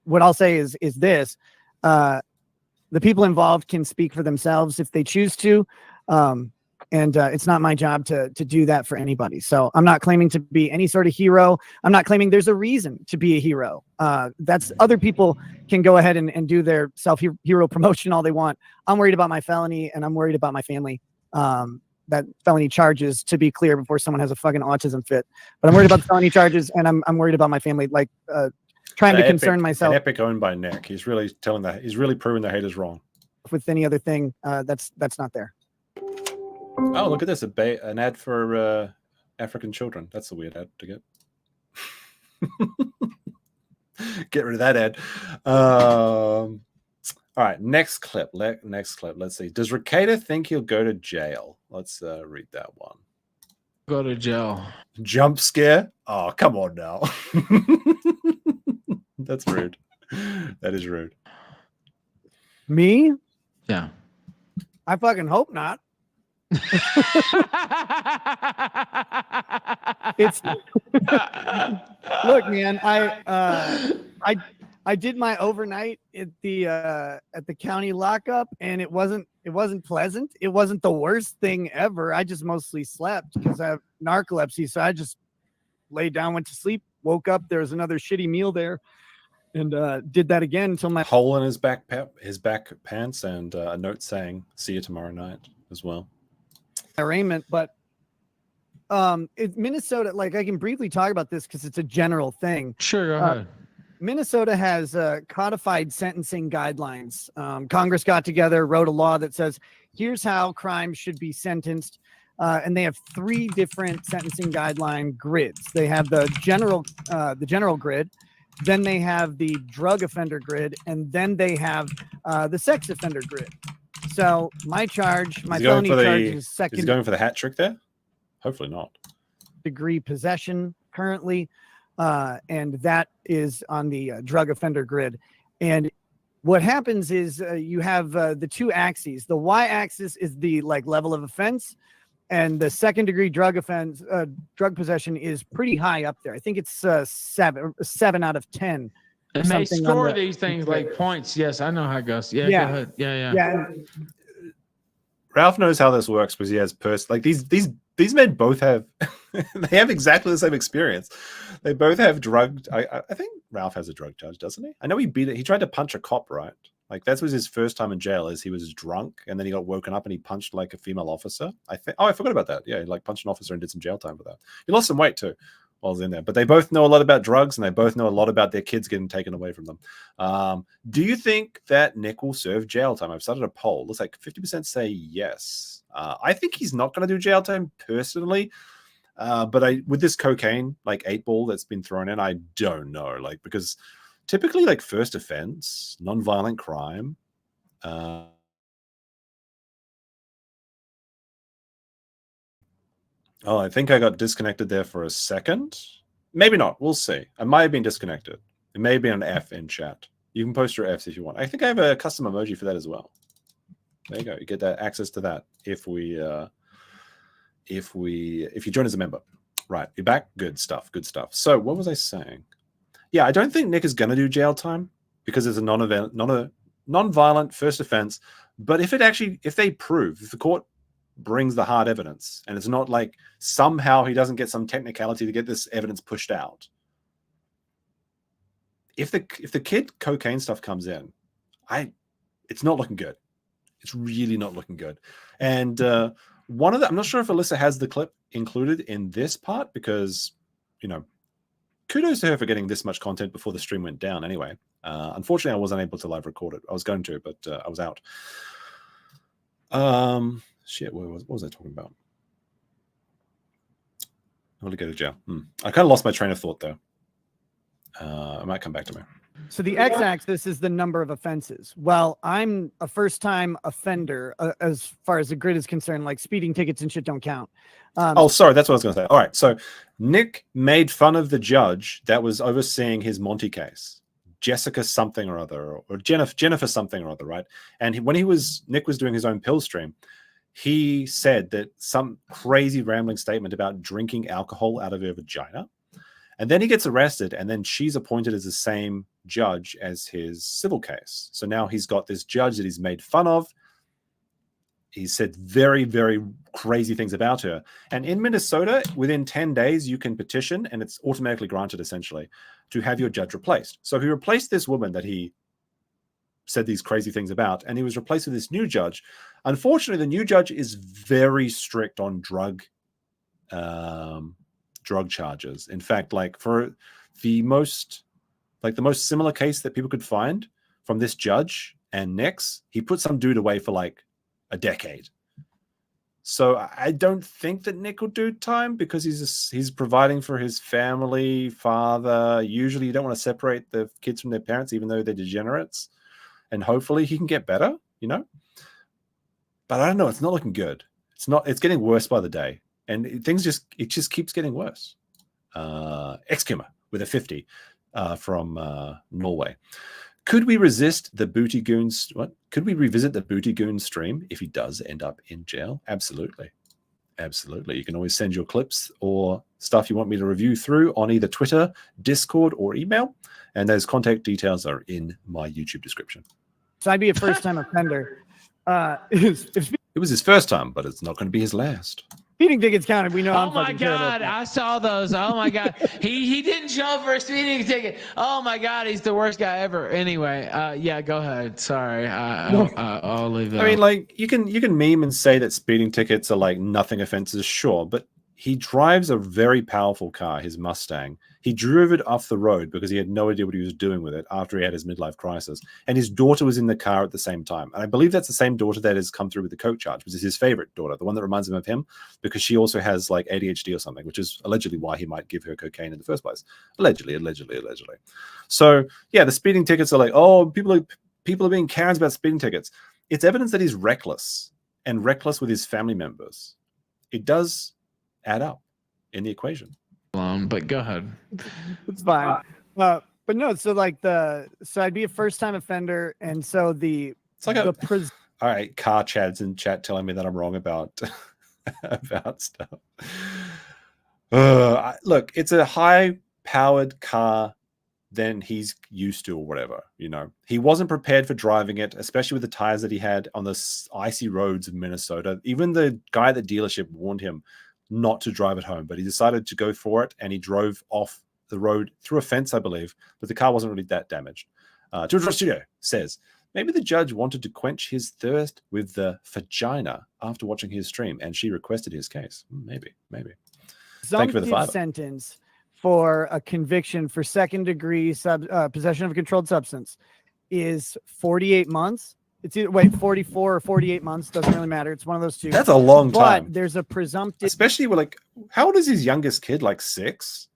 what I'll say is this, the people involved can speak for themselves if they choose to. And it's not my job to do that for anybody. So I'm not claiming to be any sort of hero. I'm not claiming there's a reason to be a hero. That's other people can go ahead and do their self-hero promotion all they want. I'm worried about my felony and I'm worried about my family. That felony charges, to be clear, before someone has a fucking autism fit. But I'm worried about the felony charges and I'm worried about my family. Like trying to concern myself. An epic owned by Nick. He's really proving the haters wrong. With any other thing, that's not there. Oh, look at this. An ad for African children. That's a weird ad to get. Get rid of that ad. All right, next clip. Let's see. Does Rekieta think he'll go to jail? Let's read that one. Go to jail. Jump scare? Oh, come on now. That's rude. That is rude. Me? Yeah. I fucking hope not. It's look, man. I did my overnight at the county lockup, and it wasn't pleasant. It wasn't the worst thing ever. I just mostly slept because I have narcolepsy, so I just laid down, went to sleep, woke up. There was another shitty meal there, and did that again until my hole in his back pants, and a note saying "See you tomorrow night" as well. Arraignment, but Minnesota, like I can briefly talk about this because it's a general thing. Sure, go ahead. Minnesota has codified sentencing guidelines. Congress got together, wrote a law that says here's how crimes should be sentenced, and they have 3 different sentencing guideline grids. They have the general grid, then they have the drug offender grid, and then they have the sex offender grid. So my felony charge is second. Is he going for the hat trick there? Hopefully not. Degree possession currently, and that is on the drug offender grid. And what happens is you have the 2 axes. The y-axis is the level of offense, and the second degree drug possession is pretty high up there. I think it's 7 out of 10 And they something on score the- these things like points. Yes, I know how it goes. Yeah, Yeah. go ahead. Yeah. Yeah, Ralph knows how this works because he has like these men both have they have exactly the same experience. They both have drugged. I think Ralph has a drug charge, doesn't he? I know he beat it. He tried to punch a cop, right? Like that was his first time in jail. Is he was drunk and then he got woken up and he punched like a female officer. I think. Oh, I forgot about that. Yeah, he like punched an officer and did some jail time for that. He lost some weight too while he was in there. But they both know a lot about drugs and they both know a lot about their kids getting taken away from them. Do you think that Nick will serve jail time? I've started a poll. Looks like 50% say yes. I think he's not going to do jail time personally. But with this cocaine, like 8-ball that's been thrown in, I don't know. Like, because typically like first offense, non-violent crime, oh, I think I got disconnected there for a second. Maybe not. We'll see. I might have been disconnected. It may have been an F in chat. You can post your Fs if you want. I think I have a custom emoji for that as well. There you go. You get that access to that if you join as a member. Right. You're back. Good stuff. Good stuff. So what was I saying? Yeah, I don't think Nick is going to do jail time because it's a non-violent first offense. But if the court brings the hard evidence and it's not like somehow he doesn't get some technicality to get this evidence pushed out. If the kid cocaine stuff comes in, it's not looking good. It's really not looking good. And I'm not sure if Alyssa has the clip included in this part because, kudos to her for getting this much content before the stream went down anyway. Unfortunately, I wasn't able to live record it. I was going to, but I was out. Shit, what was I talking about? I want to go to jail. I kind of lost my train of thought, though. It might come back to me. So the x-axis is the number of offenses. Well, I'm a first-time offender as far as the grid is concerned. Like speeding tickets and shit don't count. Sorry, that's what I was going to say. All right, so Nick made fun of the judge that was overseeing his Monty case, Jessica something or other, or Jennifer something or other, right? And Nick was doing his own pill stream. He said that some crazy rambling statement about drinking alcohol out of her vagina. And then he gets arrested, and then she's appointed as the same judge as his civil case. So now he's got this judge that he's made fun of. He said very, very crazy things about her. And in Minnesota, within 10 days, you can petition, and it's automatically granted, essentially, to have your judge replaced. So he replaced this woman that he said these crazy things about, and he was replaced with this new judge. Unfortunately, the new judge is very strict on drug charges. In fact, like for the most similar case that people could find from this judge and Nick's, he put some dude away for like a decade. So I don't think that Nick will do time because he's providing for his family, father. Usually you don't want to separate the kids from their parents, even though they're degenerates. And hopefully he can get better, But I don't know. It's not looking good. It's getting worse by the day. And it just keeps getting worse. Exkimmer with a 50 from Norway. Could we resist the Booty Goons? What? Could we revisit the Booty Goon stream if he does end up in jail? Absolutely. Absolutely. You can always send your clips or stuff you want me to review through on either Twitter, Discord, or email. And those contact details are in my YouTube description. So I'd be a first-time offender. If It was his first time, but it's not going to be his last. speeding tickets counted, we know. Oh my God, I saw those. Oh my God, he didn't show up for a speeding ticket. Oh my God, he's the worst guy ever. Anyway, yeah, go ahead. Sorry, I'll leave that. I mean, like you can meme and say that speeding tickets are like nothing offenses, sure, but he drives a very powerful car, his Mustang. He drove it off the road because he had no idea what he was doing with it after he had his midlife crisis. And his daughter was in the car at the same time. And I believe that's the same daughter that has come through with the coke charge, which is his favorite daughter, the one that reminds him of him, because she also has like ADHD or something, which is allegedly why he might give her cocaine in the first place. Allegedly. So yeah, the speeding tickets are like, oh, people are being Karens about speeding tickets. It's evidence that he's reckless and reckless with his family members. It does add up in the equation. But go ahead. It's fine. But no, so I'd be a first-time offender, and so it's like all right, car chads in chat telling me that I'm wrong about about stuff. Look, it's a high-powered car than he's used to or whatever. You know, he wasn't prepared for driving it, especially with the tires that he had on the icy roads of Minnesota. Even the guy at the dealership warned him not to drive it home, but he decided to go for it, and he drove off the road through a fence, I believe, but the car wasn't really that damaged. Judicial Studio says, maybe the judge wanted to quench his thirst with the vagina after watching his stream, and she requested his case. Maybe. Thank you for the Presumptive five. sentence for a conviction for second-degree possession of a controlled substance is 48 months. It's either 44 or 48 months. Doesn't really matter. It's one of those two. That's a long time. But there's a presumptive, especially with like, how old is his youngest kid? Like 6?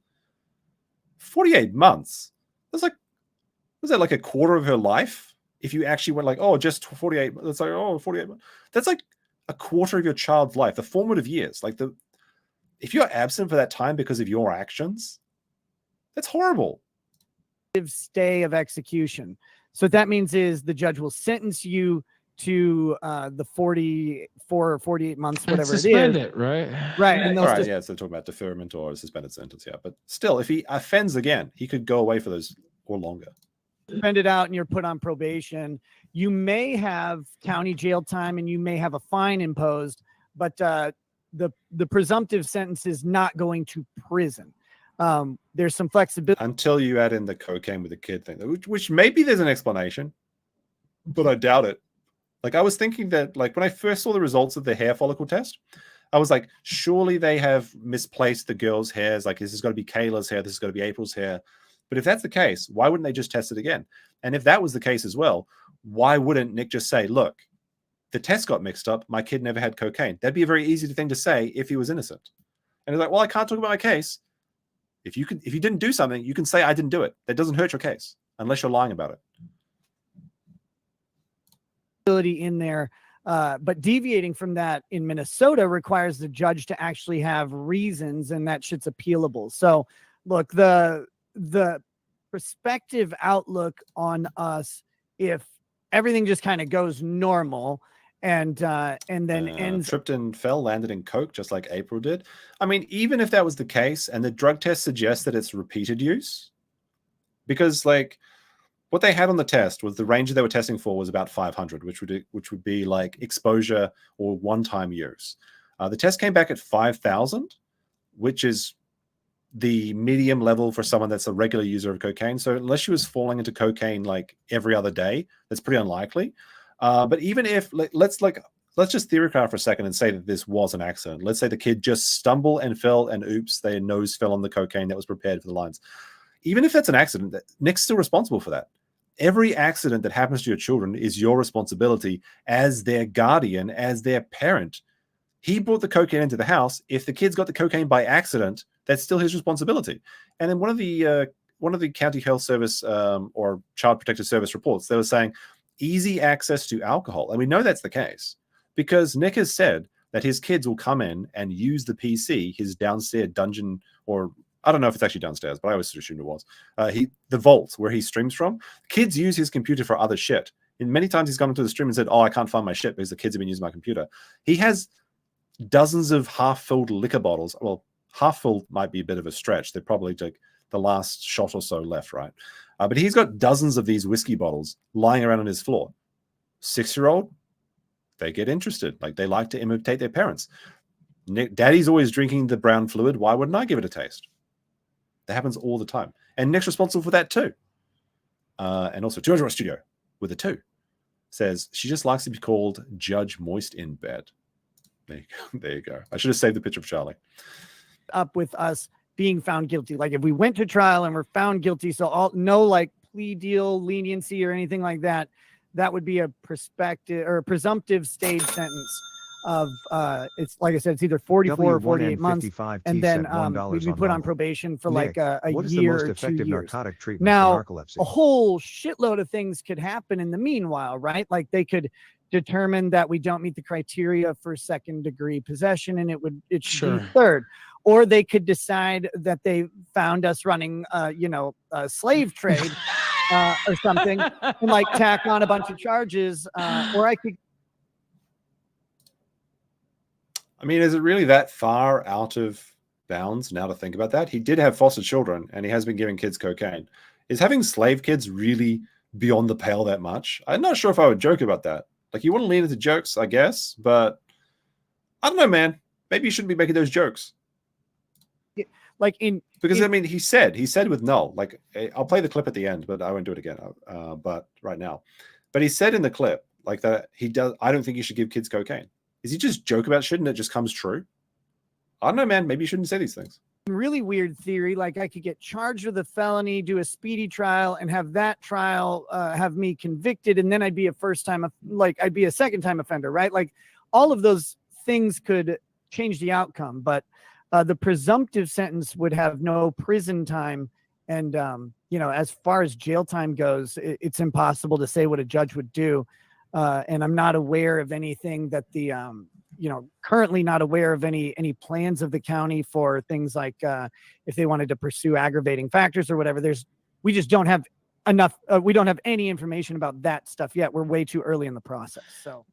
48 months. That's like, was that like a quarter of her life? If you actually went like, oh, just 48, that's like, oh, 48 months. That's like a quarter of your child's life, the formative years. Like if you're absent for that time because of your actions, that's horrible. stay of execution. So what that means is the judge will sentence you to the 44 or 48 months, whatever it suspend is. it, right? Right. And All right, yeah, so talking about deferment or a suspended sentence, yeah. But still, if he offends again, he could go away for those or longer. Suspend it out and you're put on probation. You may have county jail time and you may have a fine imposed, but the presumptive sentence is not going to prison. There's some flexibility Until you add in the cocaine with the kid thing, which maybe there's an explanation, but I doubt it. Like, I was thinking that, like, when I first saw the results of the hair follicle test, I was like, surely they have misplaced the girl's hairs. Like, this has got to be Kayla's hair. This has got to be April's hair. But if that's the case, why wouldn't they just test it again? And if that was the case as well, why wouldn't Nick just say, look, the test got mixed up. My kid never had cocaine. That'd be a very easy thing to say if he was innocent. And he's like, well, I can't talk about my case. If you didn't do something, you can say I didn't do it. That doesn't hurt your case unless you're lying about it. in there. But deviating from that in Minnesota requires the judge to actually have reasons, and that shit's appealable. So look, the prospective outlook on us, if everything just kind of goes normal and then ends tripped and fell, landed in coke, just like April did. I mean, even if that was the case, and the drug test suggests that it's repeated use, because like what they had on the test was the range they were testing for was about 500, which would be like exposure or one-time use. The test came back at 5,000, which is the medium level for someone that's a regular user of cocaine. So unless she was falling into cocaine like every other day, that's pretty unlikely. But even if let's just theorize for a second and say that this was an accident. Let's say the kid just stumbled and fell, and oops, their nose fell on the cocaine that was prepared for the lines. Even if that's an accident, Nick's still responsible for that. Every accident that happens to your children is your responsibility as their guardian, as their parent. He brought the cocaine into the house. If the kid's got the cocaine by accident, that's still his responsibility. And in one of the county health service or child protective service reports, they were saying easy access to alcohol. And we know that's the case because Nick has said that his kids will come in and use the PC, his downstairs dungeon, or I don't know if it's actually downstairs, but I always assumed it was. The vault where he streams from. Kids use his computer for other shit. And many times he's gone into the stream and said, oh, I can't find my shit because the kids have been using my computer. He has dozens of half-filled liquor bottles. Well, half-full might be a bit of a stretch. They're probably like the last shot or so left, right? But he's got dozens of these whiskey bottles lying around on his floor. 6-year-old, they get interested. Like, they like to imitate their parents. Daddy's always drinking the brown fluid. Why wouldn't I give it a taste? That happens all the time. And Nick's responsible for that too. And also, 200 Studio with a 2 says, she just likes to be called Judge Moist in bed. There you go. I should have saved the picture of Charlie. up with us being found guilty. Like if we went to trial and we're found guilty, so no like plea deal, leniency or anything like that, that would be a prospective or a presumptive stage sentence of it's like I said, it's either 44 or 48 months, and then we'd be put on probation for like a year or 2 years. Now, a whole shitload of things could happen in the meanwhile, right? Like they could determine that we don't meet the criteria for second-degree possession, and it should be third. Or they could decide that they found us running, a slave trade or something, and like tack on a bunch of charges. Or I could. I mean, is it really that far out of bounds now to think about that? He did have foster children, and he has been giving kids cocaine. Is having slave kids really beyond the pale that much? I'm not sure if I would joke about that. Like, you want to lean into jokes, I guess, but I don't know, man. Maybe you shouldn't be making those jokes. Like because I mean, he said with Null, like, I'll play the clip at the end, but I won't do it again. But right now, but he said in the clip like that he does. I don't think you should give kids cocaine. Is he just joke about shit and it just comes true? I don't know, man. Maybe you shouldn't say these things. really weird theory. Like I could get charged with a felony, do a speedy trial, and have that trial have me convicted, and then I'd be I'd be a second time offender, right? Like all of those things could change the outcome, but the presumptive sentence would have no prison time. And, as far as jail time goes, it's impossible to say what a judge would do. And I'm not aware of anything that currently not aware of any plans of the county for things like if they wanted to pursue aggravating factors or whatever. We just don't have enough. We don't have any information about that stuff yet. We're way too early in the process. So.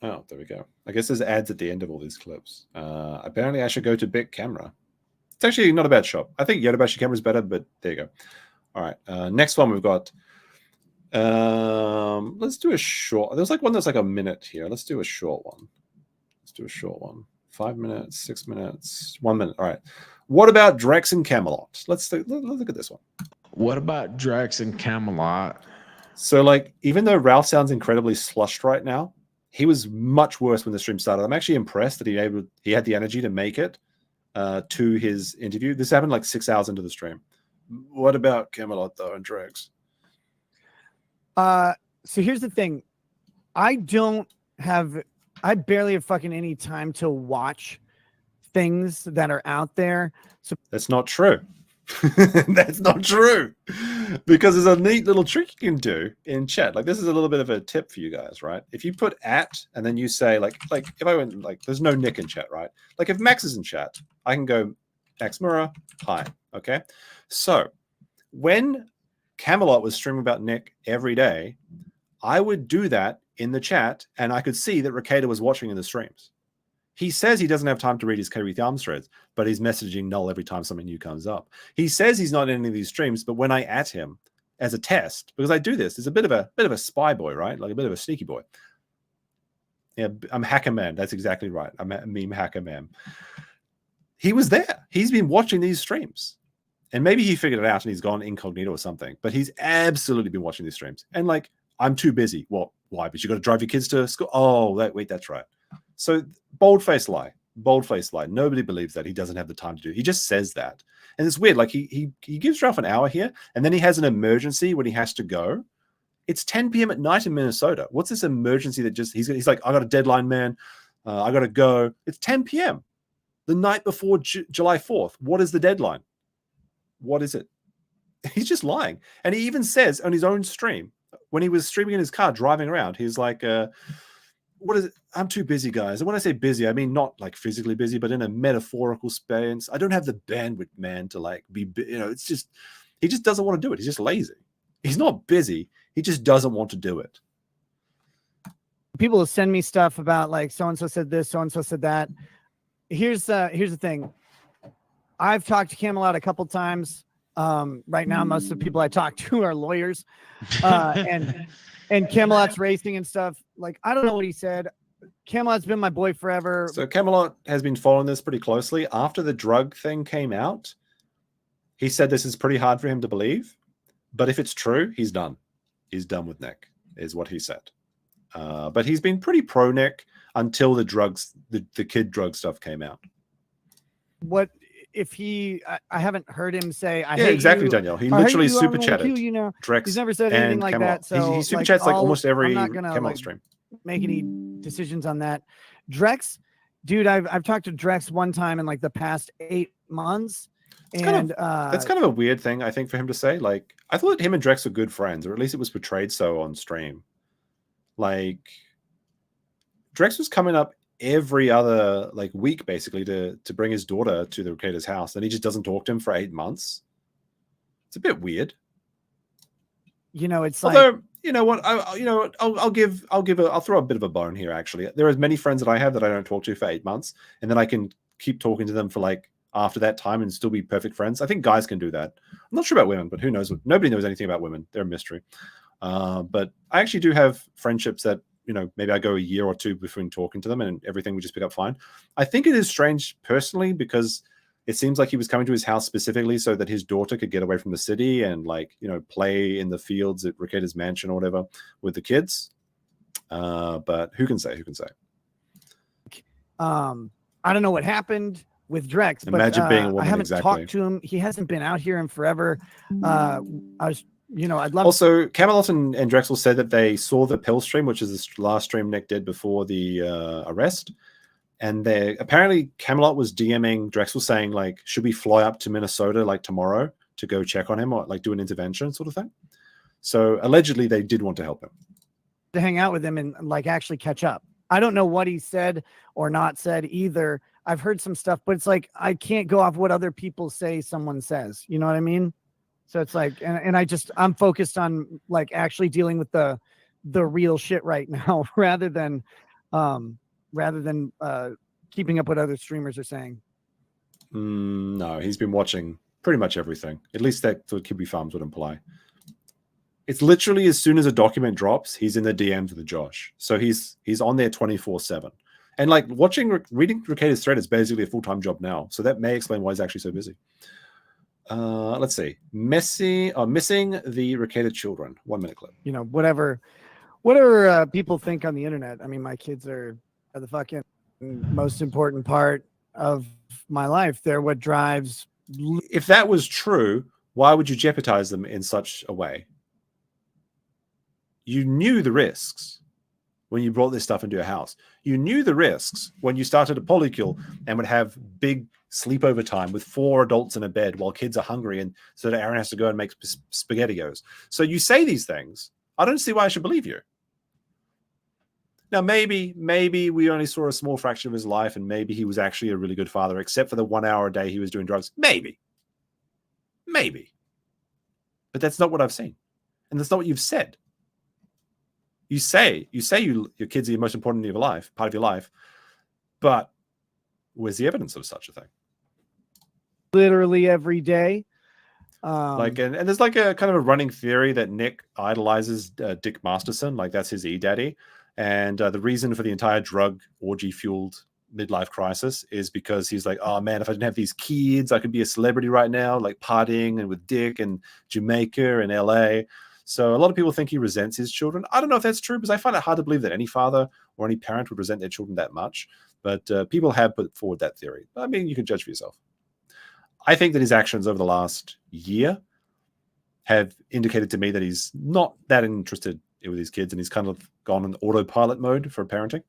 Oh, there we go. I guess there's ads at the end of all these clips. Apparently, I should go to Big Camera. It's actually not a bad shop. I think Yodobashi camera is better, but there you go. All right. Next one we've got. Let's do a short. There's like one that's like a minute here. Let's do a short one. 5 minutes, 6 minutes, 1 minute. All right. What about Drex and Camelot? Let's look at this one. What about Drex and Camelot? So, like, even though Ralph sounds incredibly slushed right now, he was much worse when the stream started. I'm actually impressed that he had the energy to make it to his interview. This happened like 6 hours into the stream. What about Camelot though and Drex? So here's the thing. I barely have fucking any time to watch things that are out there. So that's not true. That's not true. Because there's a neat little trick you can do in chat. Like, this is a little bit of a tip for you guys, right? If you put @ and then you say like if I went like, there's no Nick in chat, right? Like if Max is in chat, I can go Max Mura, hi. Okay. So when Camelot was streaming about Nick every day, I would do that in the chat, and I could see that Rekieta was watching in the streams. He says he doesn't have time to read his Kerry Thumbs threads, but he's messaging Null every time something new comes up. He says he's not in any of these streams, but when I @ him as a test, because I do this, it's a bit of a spy boy, right? Like a bit of a sneaky boy. Yeah, I'm Hacker Man. That's exactly right. I'm a meme Hacker Man. He was there. He's been watching these streams. And maybe he figured it out and he's gone incognito or something, but he's absolutely been watching these streams. And like, I'm too busy. Well, why? But you got to drive your kids to school. Oh, wait, that's right. So bold-faced lie. Nobody believes that he doesn't have the time to do it. He just says that. And it's weird. Like he gives Ralph an hour here, and then he has an emergency when he has to go. It's 10 p.m. at night in Minnesota. What's this emergency that just he's like, I got a deadline, man. I got to go. It's 10 p.m. the night before July 4th. What is the deadline? What is it? He's just lying. And he even says on his own stream, when he was streaming in his car driving around, he's like, what is it? I'm too busy, guys. And when I say busy, I mean not like physically busy, but in a metaphorical space. I don't have the bandwidth, man, to like be, it's just, he just doesn't want to do it. He's just lazy. He's not busy. He just doesn't want to do it. People will send me stuff about like, so-and-so said this, so-and-so said that. Here's the thing. I've talked to Camelot a couple times. Right now, most of the people I talk to are lawyers, and Camelot's racing and stuff. Like, I don't know what he said. Camelot's been my boy forever. So Camelot has been following this pretty closely. After the drug thing came out, he said this is pretty hard for him to believe, but if it's true, he's done. He's done with Nick, is what he said. But he's been pretty pro Nick until the drugs, the kid drug stuff came out. What? If I haven't heard him say, I hate exactly, you. Danielle. He literally super chatted. Drex, he's never said anything like Camelot. that. So he super chats like almost every Camelot stream. Make any decisions on that. Drex, dude, I've talked to Drex one time in like the past 8 months. That's kind of a weird thing, I think, for him to say. Like, I thought him and Drex were good friends, or at least it was portrayed so on stream. Like, Drex was coming up every other like week basically to bring his daughter to the Rekieta's house, and he just doesn't talk to him for 8 months. It's a bit weird. It's although like, you know what, I'll throw a bit of a bone here. Actually, there are many friends that I have that I don't talk to for 8 months, and then I can keep talking to them for like after that time and still be perfect friends. I think guys can do that. I'm not sure about women, but who knows? Nobody knows anything about women. They're a mystery. But I actually do have friendships that, maybe I go a year or two between talking to them and everything would just pick up fine. I think it is strange personally because it seems like he was coming to his house specifically so that his daughter could get away from the city and play in the fields at Rekieta's mansion or whatever with the kids. But who can say? I don't know what happened with Drex, but Imagine being a woman, I haven't exactly. talked to him. He hasn't been out here in forever. I'd love. Also, Camelot and Drexel said that they saw the pill stream, which is the last stream Nick did before the arrest. And apparently Camelot was DMing Drexel saying, should we fly up to Minnesota tomorrow to go check on him or do an intervention sort of thing? So allegedly they did want to help him. To hang out with him and actually catch up. I don't know what he said or not said either. I've heard some stuff, but it's I can't go off what other people say someone says. You know what I mean? So it's I'm focused on actually dealing with the real shit right now rather than keeping up what other streamers are saying. No, he's been watching pretty much everything. At least that's what Kibby Farms would imply. It's literally as soon as a document drops, he's in the DMs with Josh. So he's on there 24/7. And reading Rekieta's thread is basically a full-time job now. So that may explain why he's actually so busy. Let's see. Missing the Rekieta children. 1 minute clip. Whatever people think on the internet. I mean, my kids are the fucking most important part of my life. They're what drives. If that was true, why would you jeopardize them in such a way? You knew the risks when you brought this stuff into your house. You knew the risks when you started a polycule and would have big sleepover time with 4 adults in a bed while kids are hungry and so that Aaron has to go and make SpaghettiOs. So you say these things. I don't see why I should believe you. Now, maybe we only saw a small fraction of his life and maybe he was actually a really good father, except for the 1 hour a day he was doing drugs. Maybe. But that's not what I've seen. And that's not what you've said. You say your kids are the most important part of your life, but where's the evidence of such a thing? Literally every day. And there's a kind of a running theory that Nick idolizes Dick Masterson, that's his e-daddy. And the reason for the entire drug orgy-fueled midlife crisis is because he's oh man, if I didn't have these kids, I could be a celebrity right now, partying and with Dick and Jamaica and LA. So a lot of people think he resents his children. I don't know if that's true because I find it hard to believe that any father or any parent would resent their children that much. But people have put forward that theory. I mean, you can judge for yourself. I think that his actions over the last year have indicated to me that he's not that interested with his kids and he's kind of gone in autopilot mode for parenting.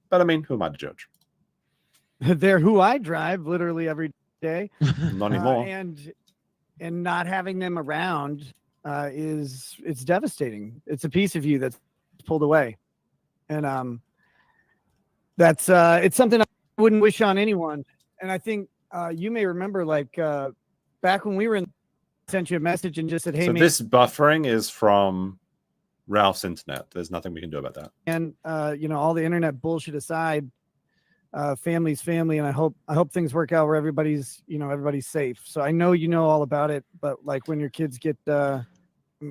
But I mean, who am I to judge? They're who I drive literally every day. Not anymore. And not having them around it's devastating. It's a piece of you that's pulled away. And that's it's something I wouldn't wish on anyone. And I think you may remember back when we were sent you a message and just said, hey, so this buffering is from Ralph's internet. There's nothing we can do about that. And all the internet bullshit aside, family's family, and I hope things work out where everybody's safe. So I know all about it, but when your kids get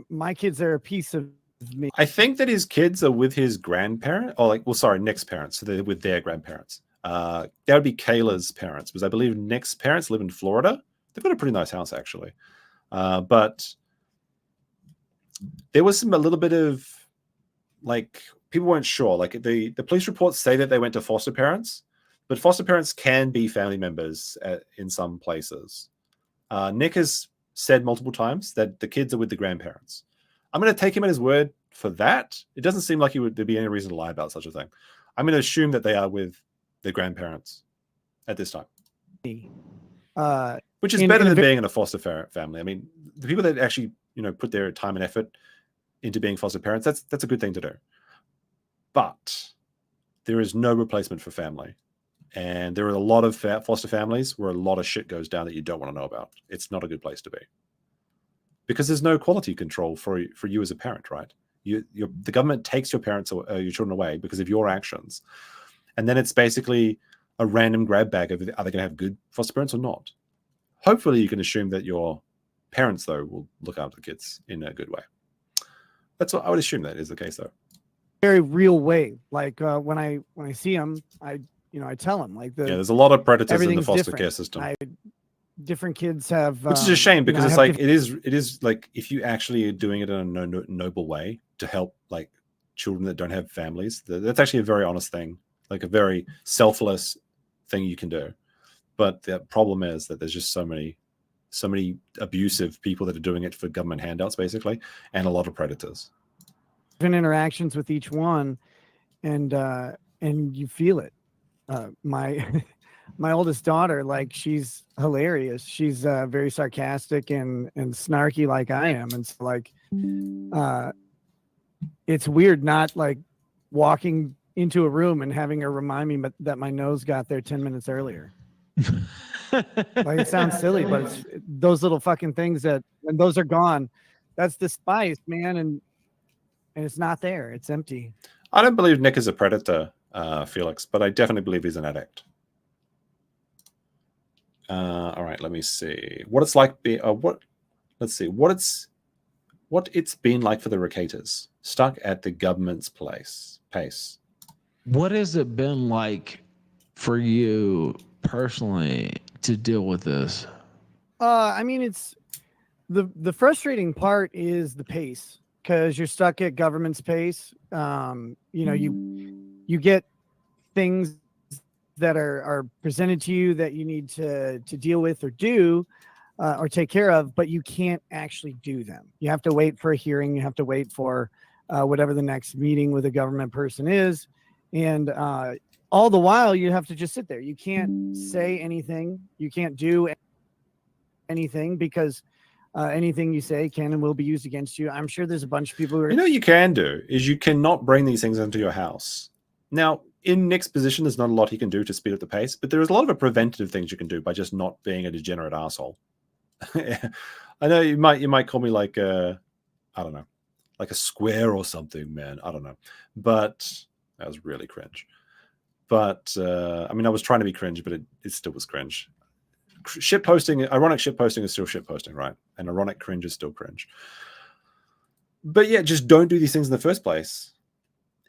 my kids are a piece of me. I think that his kids are with his grandparent, or Nick's parents, so they're with their grandparents. That would be Kayla's parents, because I believe Nick's parents live in Florida. They've got a pretty nice house, actually. But there was a little bit of people weren't sure. The police reports say that they went to foster parents, but foster parents can be family members in some places. Nick has said multiple times that the kids are with the grandparents. I'm going to take him at his word for that. It doesn't seem like there'd be any reason to lie about such a thing. I'm going to assume that they are with their grandparents at this time. Which is better than being in a foster family. I mean, the people that actually, put their time and effort into being foster parents, that's a good thing to do. But there is no replacement for family. And there are a lot of foster families where a lot of shit goes down that you don't want to know about. It's not a good place to be. Because there's no quality control for you as a parent, right? The government takes your parents or your children away because of your actions. And then it's basically a random grab bag of, are they going to have good foster parents or not? hopefully you can assume that your parents, though, will look after the kids in a good way. That's what I would assume that is the case, though. Very real way. Like when I see them, I tell them like there's a lot of predators in the everything's foster different. care system. Different kids have, which is a shame because it's like different... it is like if you actually are doing it in a noble way to help like children that don't have families, that's actually a very honest thing, like a very selfless thing you can do. But the problem is that there's just so many abusive people that are doing it for government handouts, basically, and a lot of predators. Different interactions with each one, and you feel it. My oldest daughter, like, she's hilarious. She's very sarcastic and snarky like I am. And so like, it's weird not like walking into a room and having her remind me that my nose got there 10 minutes earlier. Like, it sounds silly, but it's those little fucking things that when those are gone, that's the spice, man. And it's not there. It's empty. I don't believe Nick is a predator, Felix, but I definitely believe he's an addict. All right, let me see what it's like. Let's see what it's been like for the Rekietas stuck at the government's pace. What has it been like for you personally to deal with this? I mean, it's the frustrating part is the pace, because you're stuck at government's pace. You get things that are presented to you that you need to deal with or do or take care of, but you can't actually do them. You have to wait for a hearing. You have to wait for whatever the next meeting with a government person is. And all the while you have to just sit there. You can't say anything. You can't do anything because anything you say can and will be used against you. I'm sure there's a bunch of people who are... You can do is you cannot bring these things into your house. Now, in Nick's position, there's not a lot he can do to speed up the pace, but there's a lot of preventative things you can do by just not being a degenerate asshole. I know you might call me like I don't know, like a square or something, man. I don't know, but that was really cringe. But I mean, I was trying to be cringe, but it still was cringe. Ironic shit posting is still shit posting, right? And ironic cringe is still cringe. But yeah, just don't do these things in the first place,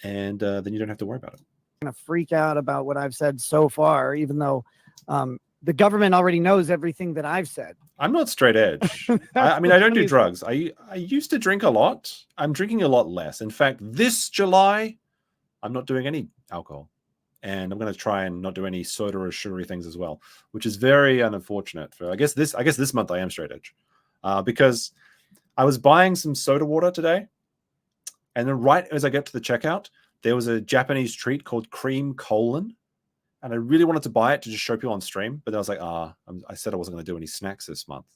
and then you don't have to worry about it. Going to freak out about what I've said so far, even though the government already knows everything that I've said. I'm not straight edge. I mean, I don't do drugs. I used to drink a lot. I'm drinking a lot less. In fact, this July, I'm not doing any alcohol. And I'm going to try and not do any soda or sugary things as well, which is very unfortunate. I guess this month I am straight edge, because I was buying some soda water today, and then right as I get to the checkout, there was a Japanese treat called cream colon, and I really wanted to buy it to just show people on stream, but I was like, I said I wasn't going to do any snacks this month.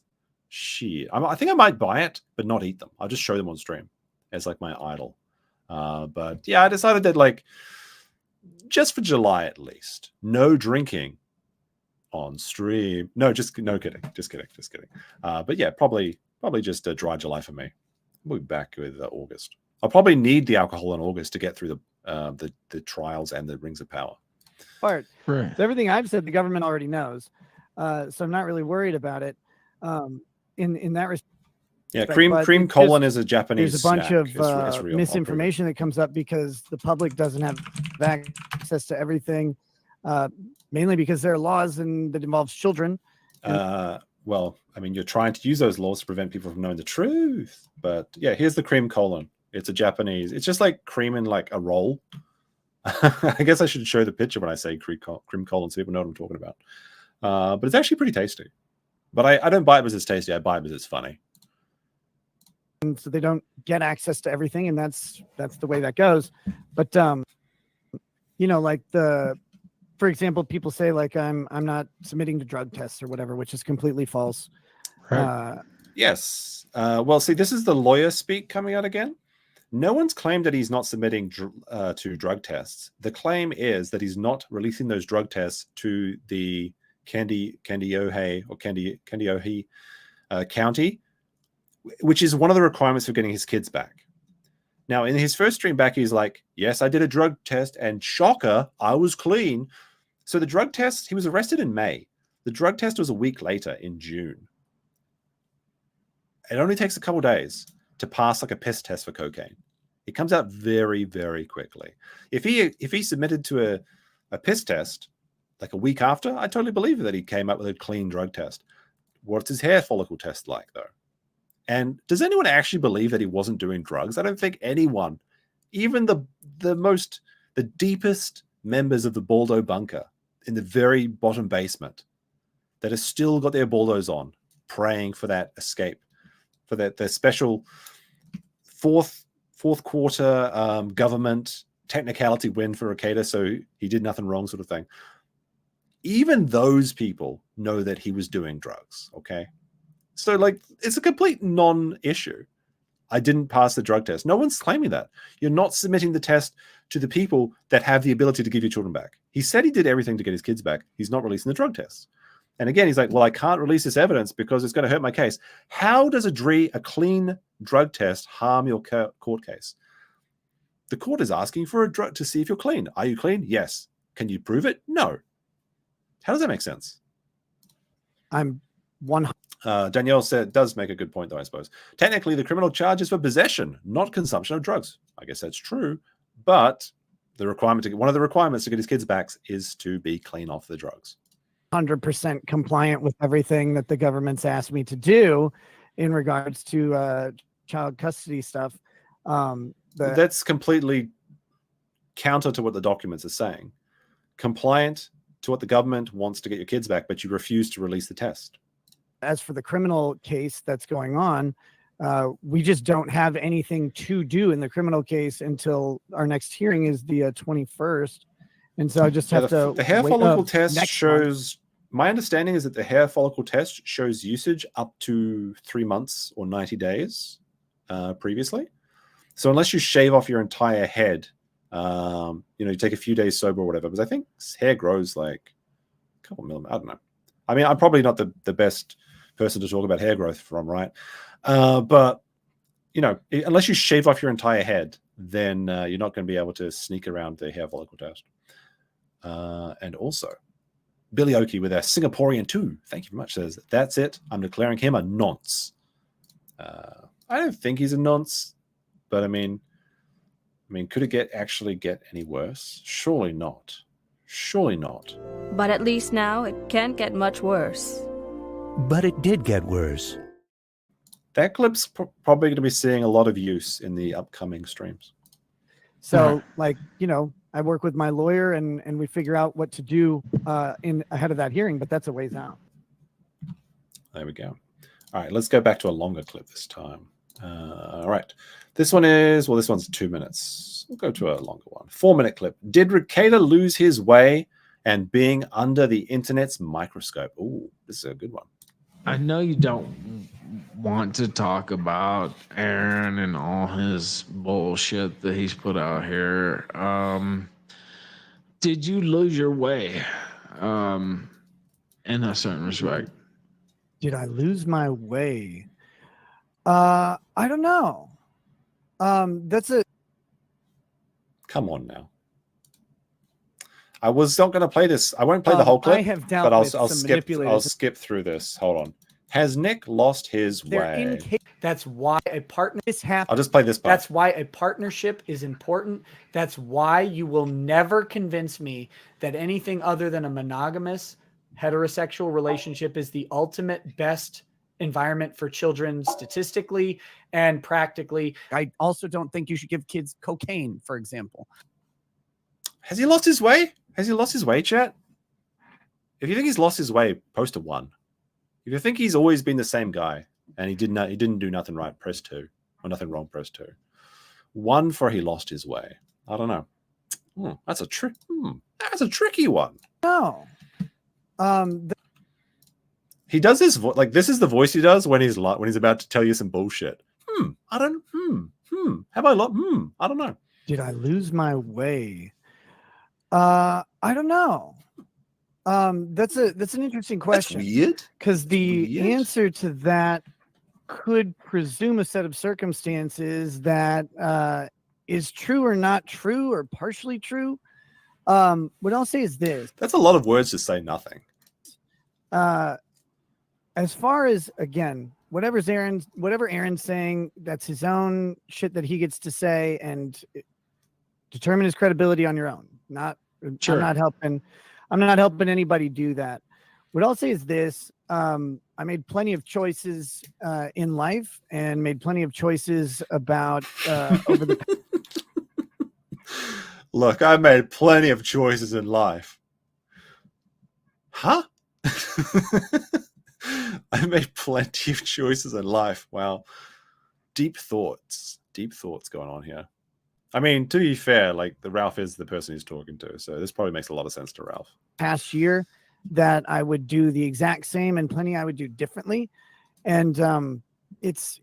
Shit, I think I might buy it, but not eat them. I'll just show them on stream as like my idol. But yeah, I decided that like, just for July at least, no drinking on stream. No kidding. Just kidding. But yeah, probably just a dry July for me. We'll be back with August. I'll probably need the alcohol in August to get through the trials and the Rings of Power. Part. Right. So everything I've said, the government already knows. So I'm not really worried about it. In that respect. Yeah, cream colon is a Japanese. There's a bunch snack. of misinformation that comes up because the public doesn't have access to everything, mainly because there are laws that involves children. Well, I mean, you're trying to use those laws to prevent people from knowing the truth. But yeah, here's the cream colon. It's a Japanese. It's just like cream in like a roll. I guess I should show the picture when I say cream colon so people know what I'm talking about. But it's actually pretty tasty. But I don't buy it because it's tasty. I buy it because it's funny. And so they don't get access to everything, and that's the way that goes. But like for example, people say like I'm not submitting to drug tests or whatever, which is completely false. Right. Yes. Well, see, this is the lawyer speak coming out again. No one's claimed that he's not submitting to drug tests. The claim is that he's not releasing those drug tests to the Kandiohe County, which is one of the requirements for getting his kids back. Now, in his first stream back, he's like, yes, I did a drug test, and shocker, I was clean. So the drug test, he was arrested in May. The drug test was a week later in June. It only takes a couple days to pass like a piss test for cocaine. It comes out very, very quickly. If he submitted to a piss test like a week after, I totally believe that he came up with a clean drug test. What's his hair follicle test like, though? And does anyone actually believe that he wasn't doing drugs? I don't think anyone, even the deepest members of the Baldo bunker in the very bottom basement that have still got their Baldos on, praying for that escape, for their special fourth quarter government technicality win for Rekieta, so he did nothing wrong sort of thing. Even those people know that he was doing drugs, okay? So, like, it's a complete non-issue. I didn't pass the drug test. No one's claiming that. You're not submitting the test to the people that have the ability to give your children back. He said he did everything to get his kids back. He's not releasing the drug tests. And again, he's like, well, I can't release this evidence because it's going to hurt my case. How does a clean drug test harm your court case? The court is asking for a drug to see if you're clean. Are you clean? Yes. Can you prove it? No. How does that make sense? I'm 100. Danielle said, does make a good point, though, I suppose. Technically, the criminal charge is for possession, not consumption of drugs. I guess that's true. But one of the requirements to get his kids back is to be clean off the drugs. 100% compliant with everything that the government's asked me to do in regards to child custody stuff. That's completely counter to what the documents are saying. Compliant to what the government wants to get your kids back, but you refuse to release the test. As for the criminal case that's going on, we just don't have anything to do in the criminal case until our next hearing is the 21st. And so I just have to. The hair follicle test shows. My understanding is that the hair follicle test shows usage up to 3 months or 90 days previously. So unless you shave off your entire head, you take a few days sober or whatever, because I think hair grows like a couple millimeters. I don't know. I mean, I'm probably not the best person to talk about hair growth from, right? But, unless you shave off your entire head, then you're not going to be able to sneak around the hair follicle test. And also, Billy Oki with a Singaporean 2, thank you very much, says, that's it. I'm declaring him a nonce. I don't think he's a nonce, but I mean, could it actually get any worse? Surely not. Surely not. But at least now it can't get much worse. But it did get worse. That clip's probably going to be seeing a lot of use in the upcoming streams. So, I work with my lawyer and we figure out what to do ahead of that hearing, but that's a ways out. There we go. All right, let's go back to a longer clip this time. All right. This one's 2 minutes. We'll go to a longer one. 4-minute clip. Did Rekieta lose his way and being under the internet's microscope? Ooh, this is a good one. I know you don't want to talk about Aaron and all his bullshit that he's put out here. Did you lose your way in a certain respect? Did I lose my way? I don't know. That's a. Come on now. I was not going to play this. I won't play the whole clip. I have dealt but I'll with some skip. manipulators. I'll skip through this. Hold on. Has Nick lost his way? That's why a partner is happening. I'll just play this part. That's why a partnership is important. That's why you will never convince me that anything other than a monogamous heterosexual relationship is the ultimate best environment for children statistically and practically. I also don't think you should give kids cocaine, for example. Has he lost his way? Has he lost his way, chat? If you think he's lost his way, post a 1. If you think he's always been the same guy and he didn't do nothing right, press 2. Or nothing wrong, press 2. 1 for he lost his way. I don't know. That's a tricky one. No. He does this this is the voice he does when he's about to tell you some bullshit. I don't. Have I lost? I don't know. Did I lose my way? I don't know. That's an interesting question. That's weird. Because the answer to that could presume a set of circumstances that is true or not true or partially true. What I'll say is this. That's a lot of words to say nothing. As far as, again, whatever Aaron's saying, that's his own shit that he gets to say, and determine his credibility on your own. Sure. I'm not helping anybody do that. What I'll say is this: I made plenty of choices in life, and made plenty of choices about over the. Look, I made plenty of choices in life. Huh? I made plenty of choices in life. Wow. Deep thoughts going on here. I mean, to be fair, like the Ralph is the person he's talking to. So this probably makes a lot of sense to Ralph. Past year that I would do the exact same, and plenty I would do differently. And it's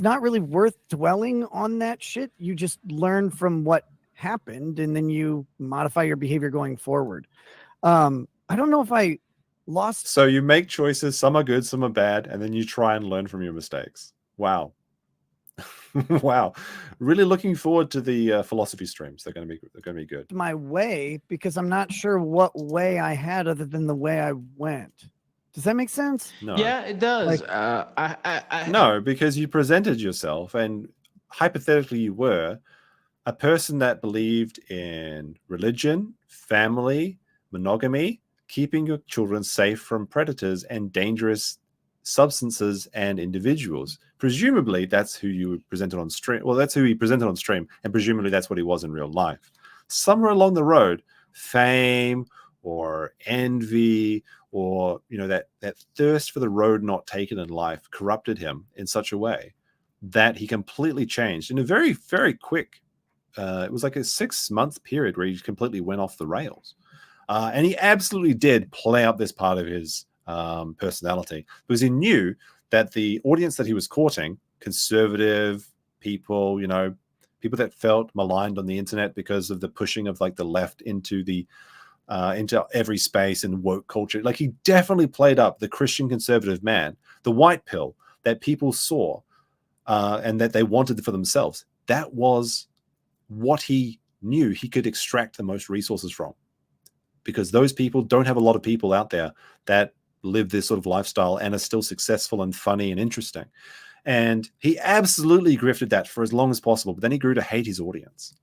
not really worth dwelling on that shit. You just learn from what happened, and then you modify your behavior going forward. I don't know if I lost. So you make choices, some are good, some are bad, and then you try and learn from your mistakes. Wow. Wow. Really looking forward to the philosophy streams. They're going to be good. My way, because I'm not sure what way I had other than the way I went. Does that make sense? No. Yeah, it does. Like, No, because you presented yourself, and hypothetically you were a person that believed in religion, family, monogamy, keeping your children safe from predators and dangerous substances and individuals. Presumably that's who you presented on stream. Well, that's who he presented on stream, and presumably that's what he was in real life. Somewhere along the road, fame or envy or that thirst for the road not taken in life corrupted him in such a way that he completely changed in a very, very quick it was like a 6-month period where he completely went off the rails. And he absolutely did play up this part of his personality, because he knew that the audience that he was courting, conservative people, people that felt maligned on the internet because of the pushing of like the left into every space and woke culture. Like, he definitely played up the Christian conservative man, the white pill that people saw and that they wanted for themselves. That was what he knew he could extract the most resources from, because those people don't have a lot of people out there that live this sort of lifestyle and are still successful and funny and interesting. And he absolutely grifted that for as long as possible, but then he grew to hate his audience.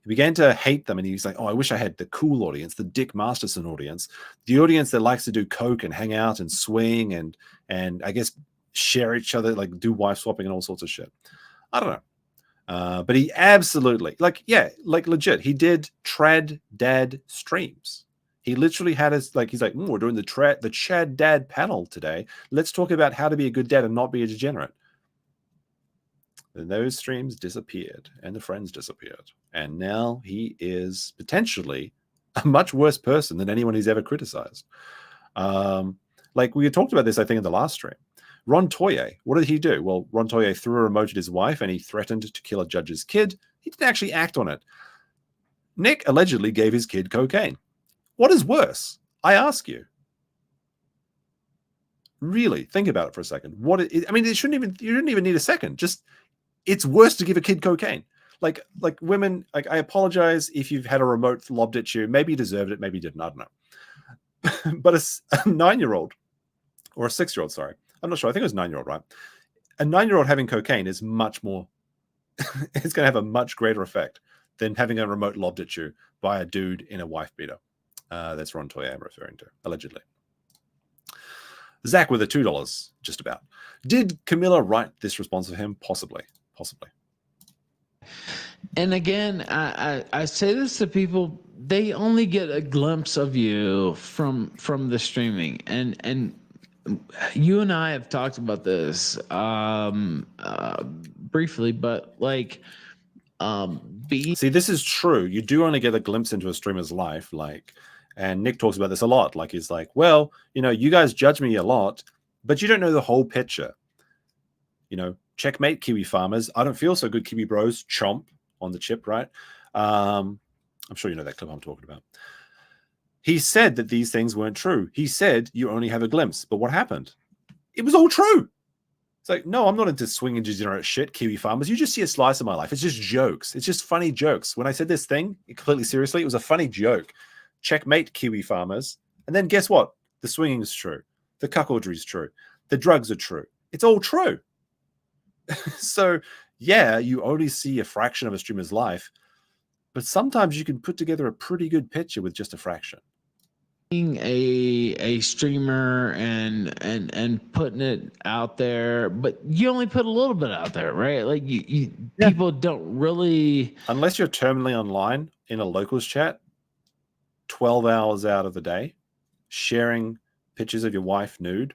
He began to hate them, and he's like, oh, I wish I had the cool audience, the Dick Masterson audience, the audience that likes to do coke and hang out and swing and I guess share each other, like do wife swapping and all sorts of shit. I don't know. But he absolutely, legit, he did trad dad streams. He literally had his, he's like, we're doing the Chad Dad panel today. Let's talk about how to be a good dad and not be a degenerate. And those streams disappeared, and the friends disappeared. And now he is potentially a much worse person than anyone he's ever criticized. We had talked about this, I think, in the last stream. Ron Toye, what did he do? Well, Ron Toye threw a remote at his wife, and he threatened to kill a judge's kid. He didn't actually act on it. Nick allegedly gave his kid cocaine. What is worse? I ask you. Really, think about it for a second. You shouldn't even need a second. Just, it's worse to give a kid cocaine. Like women, I apologize if you've had a remote lobbed at you. Maybe you deserved it, maybe you didn't. I don't know. But a 9-year-old or a 6-year-old, sorry. I'm not sure. I think it was 9-year-old, right? A 9-year-old having cocaine is much more, it's going to have a much greater effect than having a remote lobbed at you by a dude in a wife beater. That's Ron Toye I'm referring to, allegedly. Zach with a $2, just about. Did Camilla write this response of him? Possibly. And again, I say this to people, they only get a glimpse of you from the streaming. And you and I have talked about this briefly, but See, this is true. You do only get a glimpse into a streamer's life, and Nick talks about this a lot. He's like, well, you guys judge me a lot, but you don't know the whole picture. Checkmate, Kiwi farmers. I don't feel so good, Kiwi bros. Chomp on the chip, right? I'm sure you know that clip I'm talking about. He said that these things weren't true. He said you only have a glimpse. But what happened? It was all true. It's like, no, I'm not into swinging degenerate shit, Kiwi farmers. You just see a slice of my life. It's just jokes. It's just funny jokes. When I said this thing completely seriously, it was a funny joke. Checkmate, Kiwi farmers. And then guess what? The swinging is true. The cuckoldry is true. The drugs are true. It's all true. So, yeah, you only see a fraction of a streamer's life, but sometimes you can put together a pretty good picture with just a fraction. Being a streamer and putting it out there, but you only put a little bit out there, right? Like people don't really, unless you're terminally online in a locals chat 12 hours out of the day, sharing pictures of your wife nude,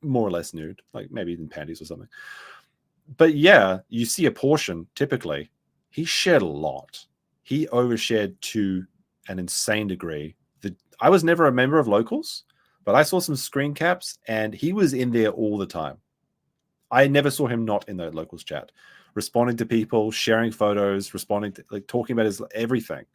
more or less nude, like maybe in panties or something. But yeah, you see a portion typically. He shared a lot. He overshared to an insane degree. I was never a member of locals, but I saw some screen caps and he was in there all the time. I never saw him not in the locals chat, responding to people, sharing photos, responding to, like, talking about his everything.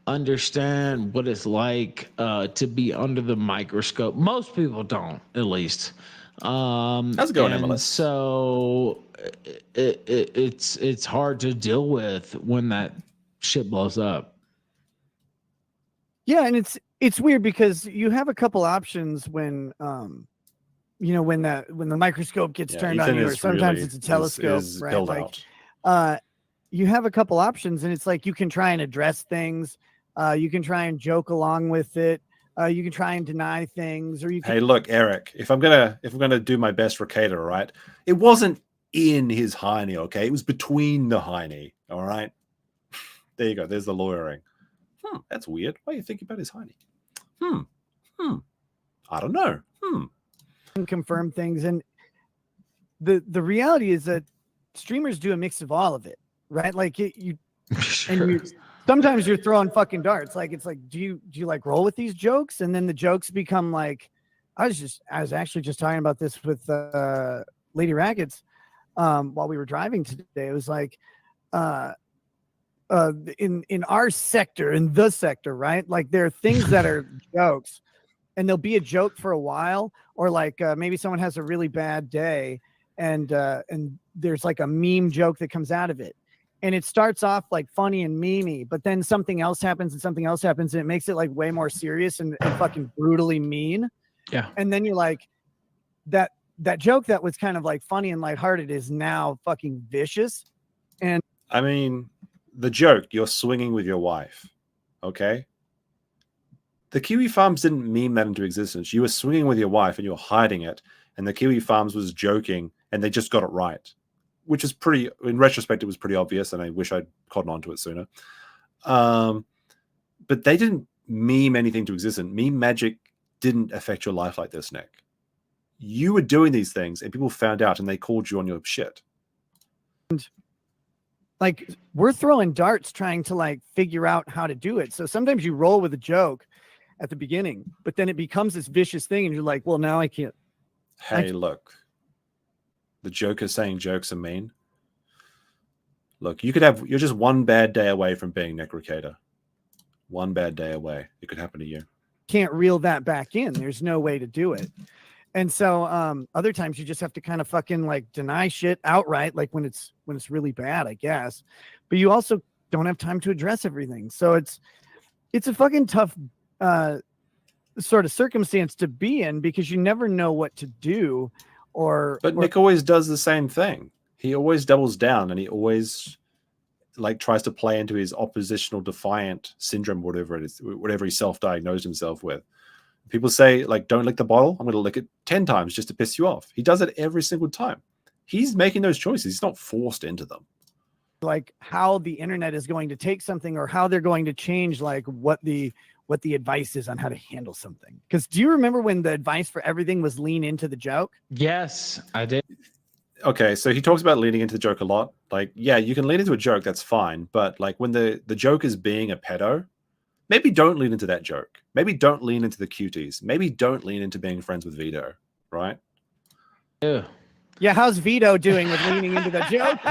understand what it's like to be under the microscope. Most people don't, at least. How's it going, MLS? So it's hard to deal with when that shit blows up. Yeah, and it's weird because you have a couple options when when the microscope gets turned on you, or sometimes it's a telescope, right? Like you have a couple options, and it's like you can try and address things, you can try and joke along with it, you can try and deny things, or you can... Hey, look, Eric, if I'm gonna do my best Rekieta, right? It wasn't in his hiney, okay? It was between the hiney, all right? There you go. There's the lawyering. That's weird. Why are you thinking about his hiney? I don't know. Confirm things, and the reality is that streamers do a mix of all of it, right? Like you sometimes you're throwing fucking darts. Like it's like, do you like roll with these jokes? And then the jokes become like, I was actually just talking about this with Lady Rackets while we were driving today. It was like in our sector, in the sector, right? Like there are things that are jokes, and there'll be a joke for a while, or like maybe someone has a really bad day, and there's like a meme joke that comes out of it, and it starts off like funny and memey, but then something else happens and something else happens, and it makes it like way more serious and fucking brutally mean. Yeah. And then you're like, that joke that was kind of like funny and lighthearted is now fucking vicious. And I mean, the joke, you're swinging with your wife, okay? The Kiwi Farms didn't meme that into existence. You were swinging with your wife and you were hiding it, and the Kiwi Farms was joking, and they just got it right, which is pretty, in retrospect, it was pretty obvious, and I wish I'd cottoned on to it sooner. But they didn't meme anything to existence. Meme magic didn't affect your life like this, Nick. You were doing these things, and people found out, and they called you on your shit. Like, we're throwing darts trying to like figure out how to do it. So sometimes you roll with a joke at the beginning, but then it becomes this vicious thing, and you're like, well, now I can't. Hey, look, the Joker saying jokes are mean. Look, you're just one bad day away from being Nick Rekieta. One bad day away. It could happen to you. Can't reel that back in. There's no way to do it. And so other times you just have to kind of fucking like deny shit outright, like when it's really bad, I guess. But you also don't have time to address everything. So it's a fucking tough sort of circumstance to be in, because you never know what to do. But Nick always does the same thing. He always doubles down, and he always like tries to play into his oppositional defiant syndrome, whatever it is, whatever he self-diagnosed himself with. People say, like, don't lick the bottle. I'm going to lick it 10 times just to piss you off. He does it every single time. He's making those choices. He's not forced into them. Like how the internet is going to take something, or how they're going to change like what the advice is on how to handle something. Because do you remember when the advice for everything was lean into the joke? Yes, I did. Okay, so he talks about leaning into the joke a lot. Like, yeah, you can lean into a joke, that's fine. But like when the joke is being a pedo, maybe don't lean into that joke. Maybe don't lean into the cuties. Maybe don't lean into being friends with Vito, right? Yeah, how's Vito doing with leaning into the joke?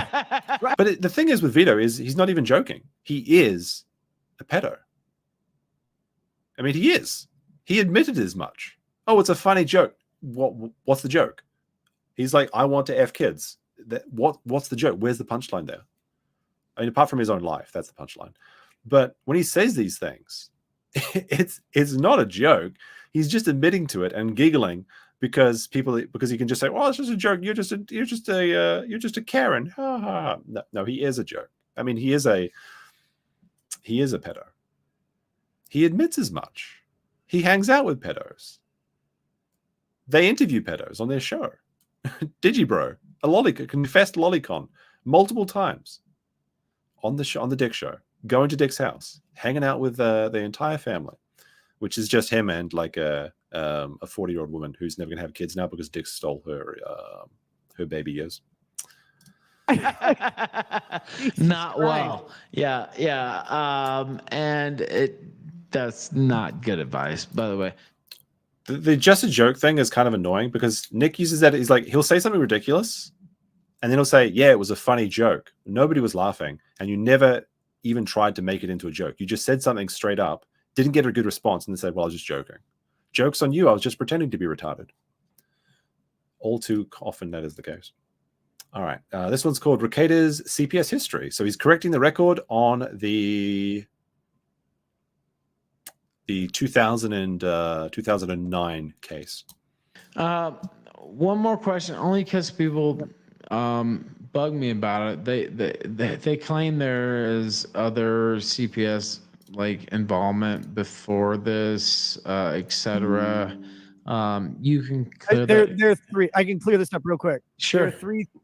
Right. But the thing is with Vito is he's not even joking. He is a pedo. I mean, he is. He admitted as much. Oh, it's a funny joke. What's the joke? He's like, I want to F kids. What's the joke? Where's the punchline there? I mean, apart from his own life, that's the punchline. But when he says these things, it's not a joke. He's just admitting to it and giggling because he can just say, "Oh, it's just a joke. You're just a Karen." Ha, ha, ha. No, he is a joke. I mean, he is a pedo. He admits as much. He hangs out with pedos. They interview pedos on their show. Digibro, confessed lolicon multiple times on the Dick show, going to Dick's house, hanging out with the entire family, which is just him and like a 40-year-old woman who's never gonna have kids now because Dick stole her baby years. Not well. Yeah. And that's not good advice, by the way. The just a joke thing is kind of annoying because Nick uses that. He's like, he'll say something ridiculous and then he'll say, yeah, it was a funny joke. Nobody was laughing. And you never even tried to make it into a joke. You just said something straight up, didn't get a good response, and then said, well, I was just joking. Joke's on you. I was just pretending to be retarded. All too often that is the case. All right. This one's called Rekieta's CPS history. So he's correcting the record on the 2009 case. One more question, only because people bug me about it. They claim there is other CPS like involvement before this, etc. You can clear there are three. I can clear this up real quick. Sure.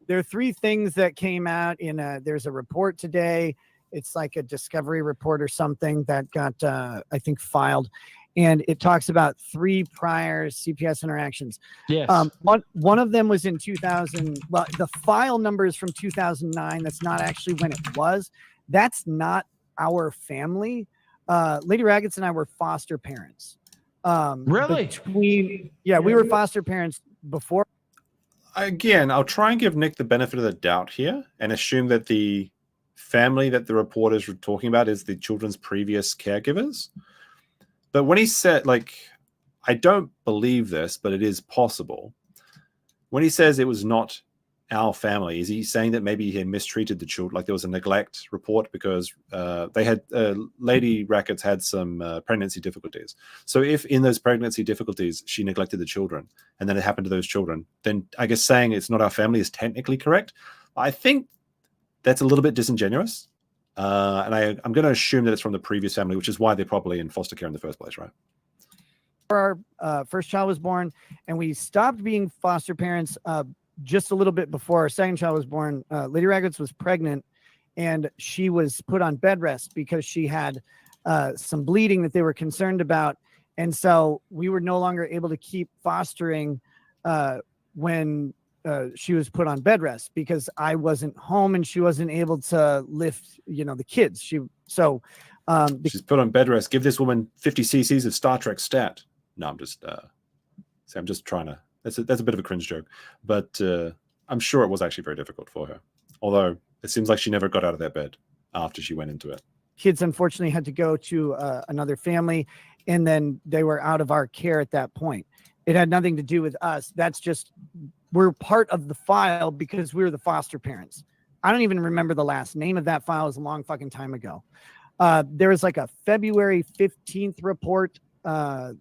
There are three things that came out in there's a report today. It's like a discovery report or something that got, I think, filed. And it talks about 3 prior CPS interactions. Yes. One of them was in 2000. Well, the file number is from 2009. That's not actually when it was. That's not our family. Lady Raggets and I were foster parents. Really? We were foster parents before. Again, I'll try and give Nick the benefit of the doubt here and assume that the family that the reporters were talking about is the children's previous caregivers. But when he said, like, I don't believe this, but it is possible. When he says it was not our family, is he saying that maybe he mistreated the children? Like there was a neglect report because they had Lady Rackets had some pregnancy difficulties. So if in those pregnancy difficulties she neglected the children and then it happened to those children, then I guess saying it's not our family is technically correct. I think that's a little bit disingenuous. And I'm going to assume that it's from the previous family, which is why they're probably in foster care in the first place, right? Our first child was born, and we stopped being foster parents just a little bit before our second child was born. Lady Raggets was pregnant, and she was put on bed rest because she had some bleeding that they were concerned about. And so we were no longer able to keep fostering when she was put on bed rest because I wasn't home and she wasn't able to lift, the kids. She's put on bed rest. Give this woman 50 cc's of Star Trek stat. No, I'm just trying to. That's a bit of a cringe joke, but I'm sure it was actually very difficult for her. Although it seems like she never got out of that bed after she went into it. Kids unfortunately had to go to another family, and then they were out of our care at that point. It had nothing to do with us. That's just. We're part of the file because we were the foster parents. I don't even remember the last name of that file. It was a long fucking time ago. There was like a February 15th report, and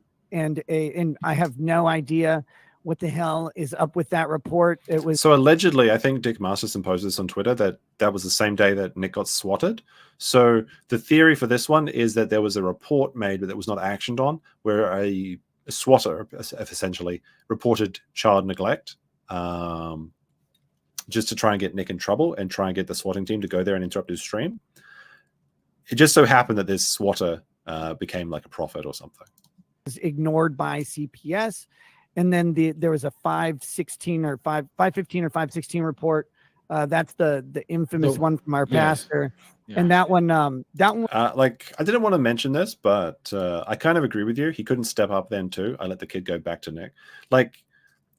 I have no idea what the hell is up with that report. It was so allegedly, I think Dick Masterson posted this on Twitter that was the same day that Nick got swatted. So the theory for this one is that there was a report made but that was not actioned on, where a swatter essentially reported child neglect. Just to try and get Nick in trouble and try and get the swatting team to go there and interrupt his stream. It just so happened that this swatter became like a prophet or something. Was ignored by CPS, and then there was a 515 or 516 report. That's the infamous one from our pastor. Yeah. And that one, like I didn't want to mention this, but I kind of agree with you. He couldn't step up then too. I let the kid go back to Nick. Like,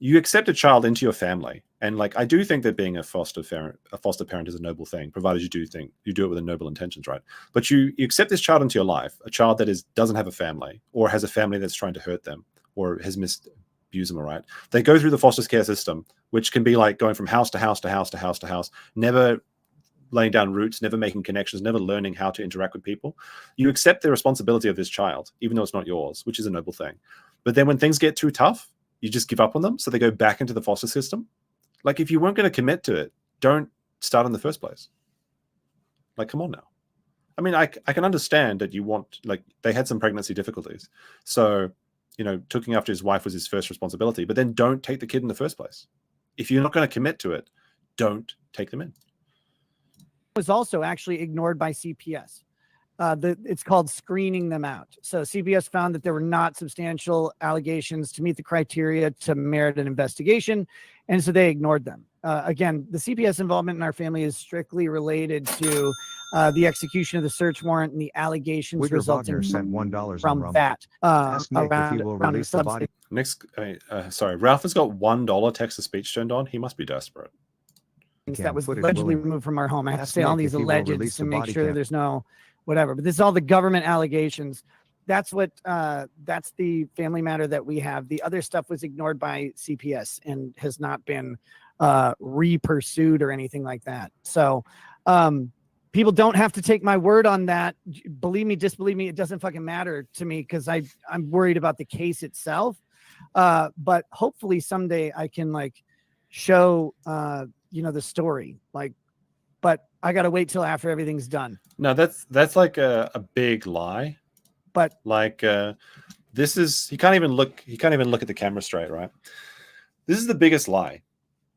you accept a child into your family, and like I do think that being a foster parent is a noble thing, provided you do it with noble intentions, right? But you accept this child into your life, a child that doesn't have a family, or has a family that's trying to hurt them, or has abused them. All right, they go through the foster care system, which can be like going from house to house to house to house to house, never laying down roots, never making connections, never learning how to interact with people. You accept the responsibility of this child, even though it's not yours, which is a noble thing. But then when things get too tough, you just give up on them, so they go back into the foster system. Like, if you weren't going to commit to it, don't start in the first place. Like, come on now. I mean, I can understand that you want, like, they had some pregnancy difficulties. So, you know, looking after his wife was his first responsibility, but then don't take the kid in the first place. If you're not going to commit to it, don't take them in. Was also actually ignored by CPS. It's called screening them out. So CPS found that there were not substantial allegations to meet the criteria to merit an investigation, and so they ignored them. Again, the CPS involvement in our family is strictly related to the execution of the search warrant and the allegations resulting sent $1 from that. Ask Nick if he will around release the the body. Next, sorry, Ralph has got $1 text-to-speech turned on. He must be desperate. that was Footage allegedly will- removed from our home. I have to Ask say all Nick these if he will alleged release to the make body sure cam. there's no whatever. But this is all the government allegations. That's what that's the family matter that we have. The other stuff was ignored by CPS and has not been re-pursued or anything like that. So people don't have to take my word on that. Believe me, disbelieve me, it doesn't fucking matter to me because I'm worried about the case itself. But hopefully someday I can like show you know, the story. Like, but I gotta wait till after everything's done. No, that's like a big lie. But like this is, he can't even look at the camera straight, right? This is the biggest lie.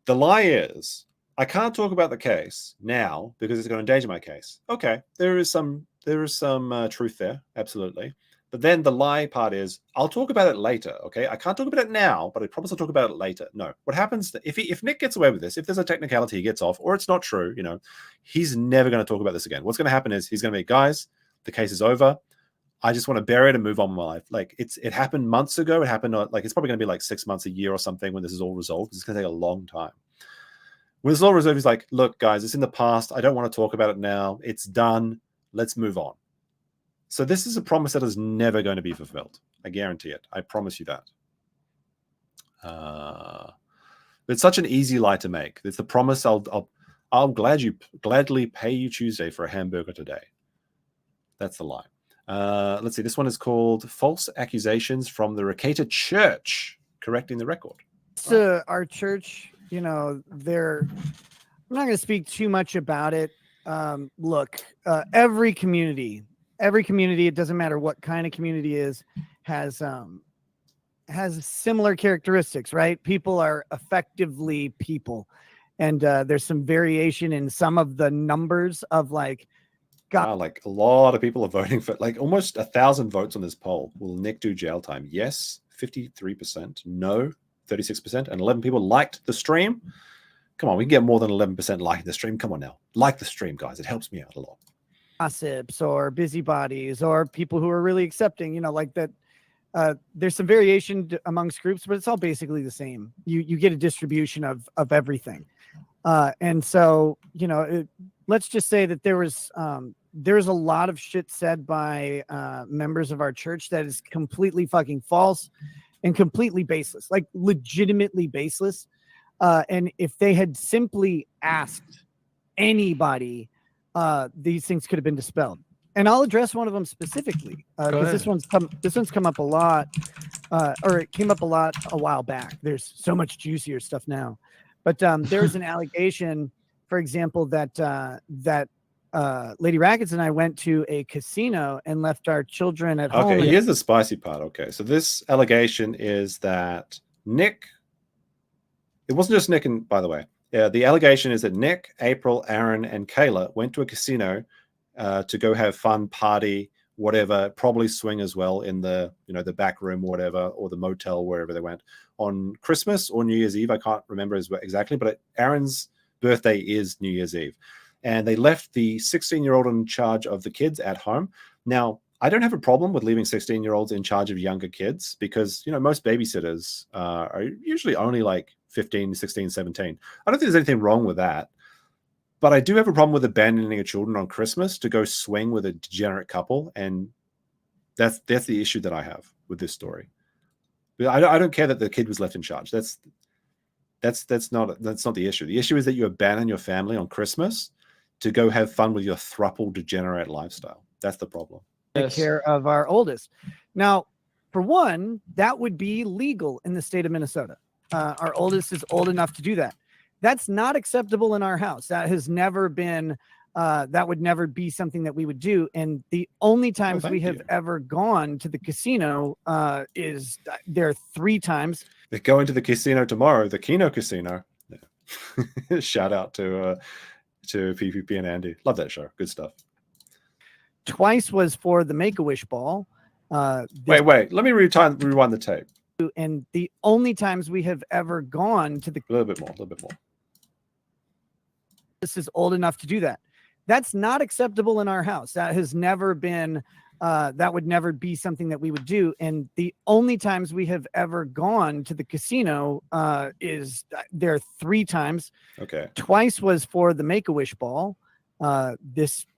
The lie is, I can't talk about the case now because it's going to endanger my case. Okay, there is some truth there, absolutely. But then the lie part is, I'll talk about it later. Okay, I can't talk about it now, but I promise I'll talk about it later. No, what happens if Nick gets away with this? If there's a technicality he gets off, or it's not true, you know, he's never going to talk about this again. What's going to happen is he's going to be, guys, the case is over. I just want to bury it and move on with my life. Like it happened months ago. It happened like it's probably going to be like 6 months, a year or something when this is all resolved. It's going to take a long time. When it's all resolved, he's like, look, guys, it's in the past. I don't want to talk about it now. It's done. Let's move on. So this is a promise that is never going to be fulfilled. I guarantee it. I promise you that. But it's such an easy lie to make. It's the promise I'll gladly pay you Tuesday for a hamburger today. That's the lie. Let's see. This one is called False Accusations from the Rekieta Church, correcting the record. So our church, you know, I'm not going to speak too much about it. Look, every community, it doesn't matter what kind of community is, has similar characteristics, right? People are effectively people. And there's some variation in some of the numbers of like, Wow, like a lot of people are voting for like almost 1,000 votes on this poll. Will Nick do jail time? Yes, 53%. No, 36%. And 11 people liked the stream. Come on, we can get more than 11% liking the stream. Come on now. Like the stream, guys. It helps me out a lot. Gossips or busybodies or people who are really accepting, you know, like that. There's some variation amongst groups, but it's all basically the same. You get a distribution of everything. And so, you know, let's just say that there's a lot of shit said by members of our church that is completely fucking false and completely baseless, like legitimately baseless. And if they had simply asked anybody, these things could have been dispelled. And I'll address one of them specifically because this one's come up a lot, or it came up a lot a while back. There's so much juicier stuff now. But there's an allegation, for example, that Lady Rackets and I went to a casino and left our children at home. Okay, here's the spicy part. Okay, so this allegation is that Nick, it wasn't just Nick, and by the way, the allegation is that Nick, April, Aaron, and Kayla went to a casino to go have fun, party, whatever, probably swing as well in the, you know, the back room or whatever, or the motel, wherever they went on Christmas or New Year's Eve. I can't remember exactly, but Aaron's birthday is New Year's Eve. And they left the 16-year-old in charge of the kids at home. Now, I don't have a problem with leaving 16-year-olds in charge of younger kids because, you know, most babysitters are usually only like 15, 16, 17. I don't think there's anything wrong with that. But I do have a problem with abandoning your children on Christmas to go swing with a degenerate couple. And that's the issue that I have with this story. But I don't care that the kid was left in charge. That's not the issue. The issue is that you abandon your family on Christmas to go have fun with your thruple degenerate lifestyle. That's the problem. Take care of our oldest. Now, for one, that would be legal in the state of Minnesota. Our oldest is old enough to do that. That's not acceptable in our house. That has never been, that would never be something that we would do. And the only times we have ever gone to the casino is there 3 times. They're going to the casino tomorrow, the Kino Casino. Yeah. Shout out to PPP and Andy. Love that show. Good stuff. Twice was for the Make-A-Wish ball. Wait. Let me rewind the tape. And the only times we have ever gone to the... A little bit more. This is old enough to do that. That's not acceptable in our house. That has never been... that would never be something that we would do. And the only times we have ever gone to the casino is there 3 times. Okay. Twice was for the Make-A-Wish ball.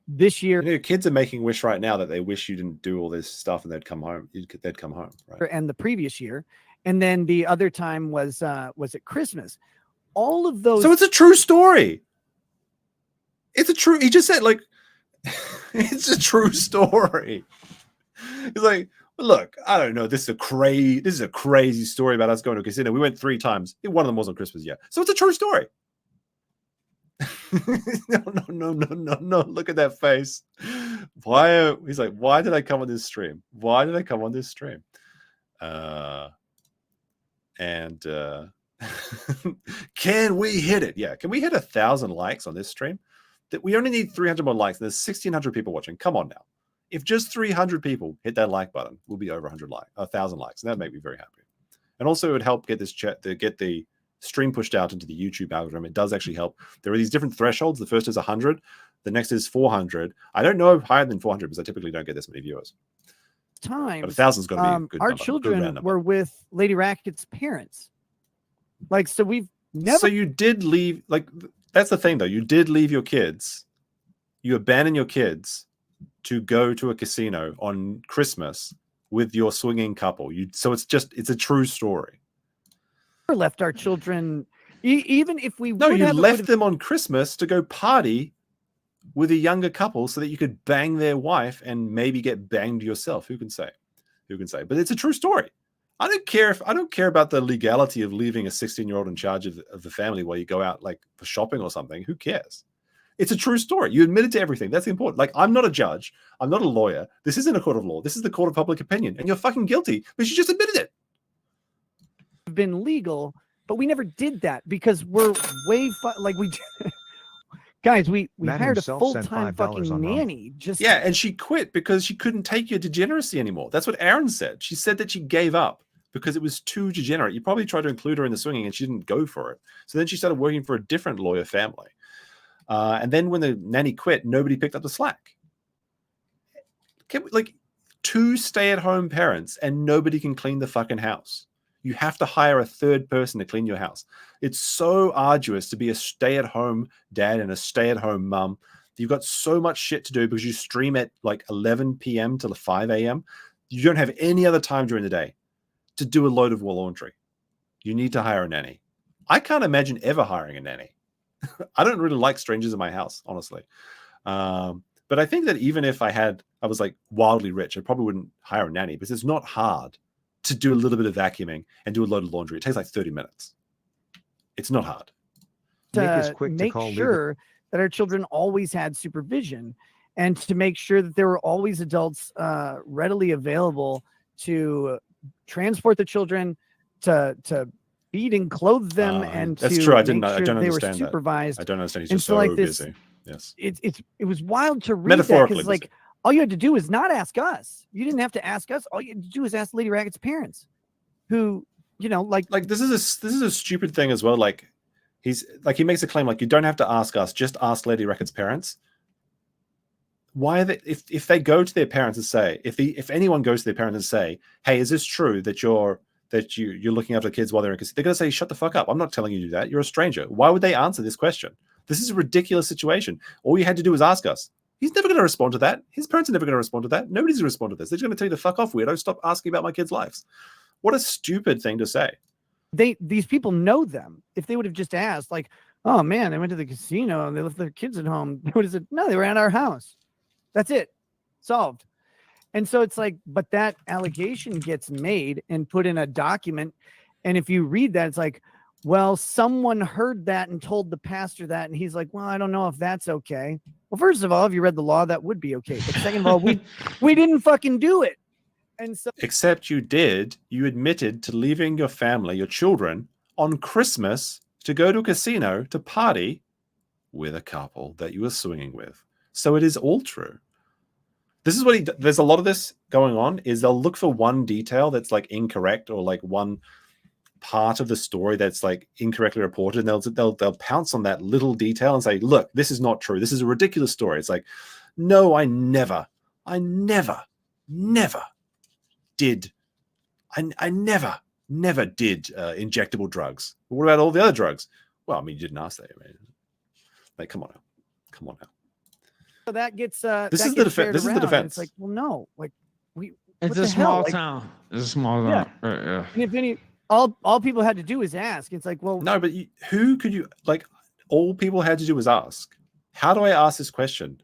This year, you know, kids are making wish right now that they wish you didn't do all this stuff and they'd come home. They'd come home, right? And the previous year, and then the other time was at Christmas. All of those. So it's a true story. It's a true. He just said like, it's a true story. He's like, look, I don't know. This is a crazy story about us going to a casino. We went 3 times. One of them wasn't Christmas yet, so it's a true story. No. Look at that face. He's like, why did I come on this stream? Can we hit it? Yeah. Can we hit 1,000 likes on this stream? That we only need 300 more likes. There's 1,600 people watching. Come on now. If just 300 people hit that like button, we'll be over 1,000 likes. And that'd make me very happy. And also it would help get this chat to get the stream pushed out into the YouTube algorithm. It does actually help. There are these different thresholds. The first is 100. The next is 400. I don't know higher than 400 because I typically don't get this many viewers. But 1,000's got to be a good our number, children were with Lady Racket's parents. Like, so we've never. So you did leave. Like, that's the thing, though. You did leave your kids. You abandoned your kids to go to a casino on Christmas with your swinging couple. So it's a true story. Left our children, even if we you left them on Christmas to go party with a younger couple so that you could bang their wife and maybe get banged yourself. Who can say? But it's a true story. I don't care about the legality of leaving a 16-year-old in charge of the family while you go out like for shopping or something. Who cares? It's a true story. You admitted to everything. That's important. Like, I'm not a judge. I'm not a lawyer. This isn't a court of law. This is the court of public opinion. And you're fucking guilty because you just admitted it. Been legal, but we never did that because we're way like we guys we hired a full-time fucking nanny. And she quit because she couldn't take your degeneracy anymore. That's what Aaron said. She said that she gave up because it was too degenerate. You probably tried to include her in the swinging and she didn't go for it. So then she started working for a different lawyer family. And then when the nanny quit, nobody picked up the slack. Like 2 stay-at-home parents and nobody can clean the fucking house. You have to hire a 3rd person to clean your house. It's so arduous to be a stay-at-home dad and a stay-at-home mom. You've got so much shit to do because you stream at like 11 p.m. till 5 a.m. You don't have any other time during the day to do a load of laundry. You need to hire a nanny. I can't imagine ever hiring a nanny. I don't really like strangers in my house, honestly. But I think that even if I was like wildly rich, I probably wouldn't hire a nanny because it's not hard to do a little bit of vacuuming and do a load of laundry. It takes like 30 minutes. It's not hard. Make sure that our children always had supervision and to make sure that there were always adults readily available to transport the children, to feed and clothe them, and that's to true. I don't understand they were supervised. that. I don't understand. He's and just so so like this, busy. Yes. It was wild to read Metaphorically that because like all you had to do is not ask us. You didn't have to ask us. All you had to do is ask Lady Racket's parents, who, you know, like this is a stupid thing as well. Like he makes a claim like you don't have to ask us, just ask Lady Racket's parents. Why are they, if they go to their parents and say, if anyone goes to their parents and say, hey, is this true that you're looking after kids while they're in casino? They're gonna say, shut the fuck up. I'm not telling you to do that. You're a stranger. Why would they answer this question? This is a ridiculous situation. All you had to do was ask us. He's never going to respond to that. His parents are never going to respond to that. Nobody's going to respond to this. They're just going to tell you to fuck off, weirdo. Stop asking about my kids' lives. What a stupid thing to say. These people know them. If they would have just asked, like, oh man, they went to the casino and they left their kids at home. What is it? No, they were at our house. That's it. Solved. And so it's like, but that allegation gets made and put in a document. And if you read that, it's like, well, someone heard that and told the pastor that. And he's like, well, I don't know if that's okay. Well, first of all, if you read the law, that would be okay. But second of all, we didn't fucking do it. And so, except you did. You admitted to leaving your family, your children, on Christmas to go to a casino to party with a couple that you were swinging with. So it is all true. This is what there's a lot of this going on is they'll look for one detail that's like incorrect or like one part of the story that's like incorrectly reported, and they'll pounce on that little detail and say, look, this is not true. This is a ridiculous story. It's like, no, I never did. I never did injectable drugs. But what about all the other drugs? Well, I mean, you didn't ask that. I mean, like, come on now. so that gets This is the defense. It's like, well, no, like It's a small town. It's a small town. Yeah. Right, yeah. And if all people had to do is ask. It's like, well, No, but who could you like? All people had to do was ask. How do I ask this question?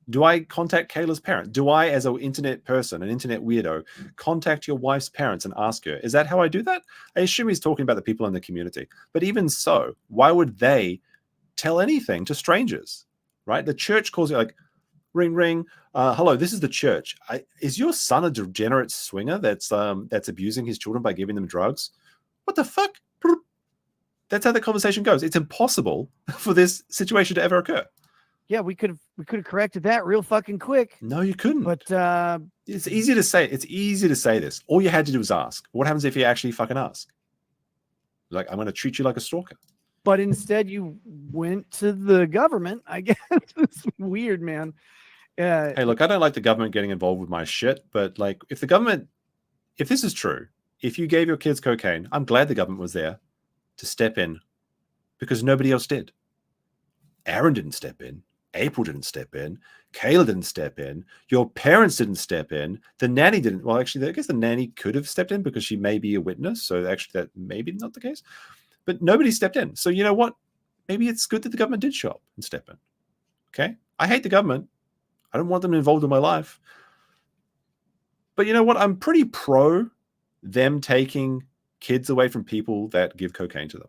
Do I contact Kayla's parent? Do I, as an internet person, an internet weirdo, contact your wife's parents and ask her? Is that how I do that? I assume he's talking about the people in the community. But even so, why would they tell anything to strangers? Right? The church calls you like, ring, ring. Hello, this is the church. Is your son a degenerate swinger that's abusing his children by giving them drugs? What the fuck? That's how the conversation goes. It's impossible for this situation to ever occur. yeah, we could have corrected that real fucking quick. No, you couldn't. But it's easy to say. It's easy to say this. All you had to do was ask. What happens if you actually fucking ask? Like, I'm going to treat you like a stalker. But instead, you went to the government. I guess it's weird, man. Hey, look, I don't like the government getting involved with my shit, but like, if this is true, if you gave your kids cocaine, I'm glad the government was there to step in because nobody else did. Aaron didn't step in. April didn't step in. Kayla didn't step in. Your parents didn't step in. The nanny didn't. Well, actually, I guess the nanny could have stepped in because she may be a witness. So actually, that may be not the case. But nobody stepped in. So you know what? Maybe it's good that the government did show up and step in. Okay? I hate the government. I don't want them involved in my life. But you know what? I'm pretty pro them taking kids away from people that give cocaine to them.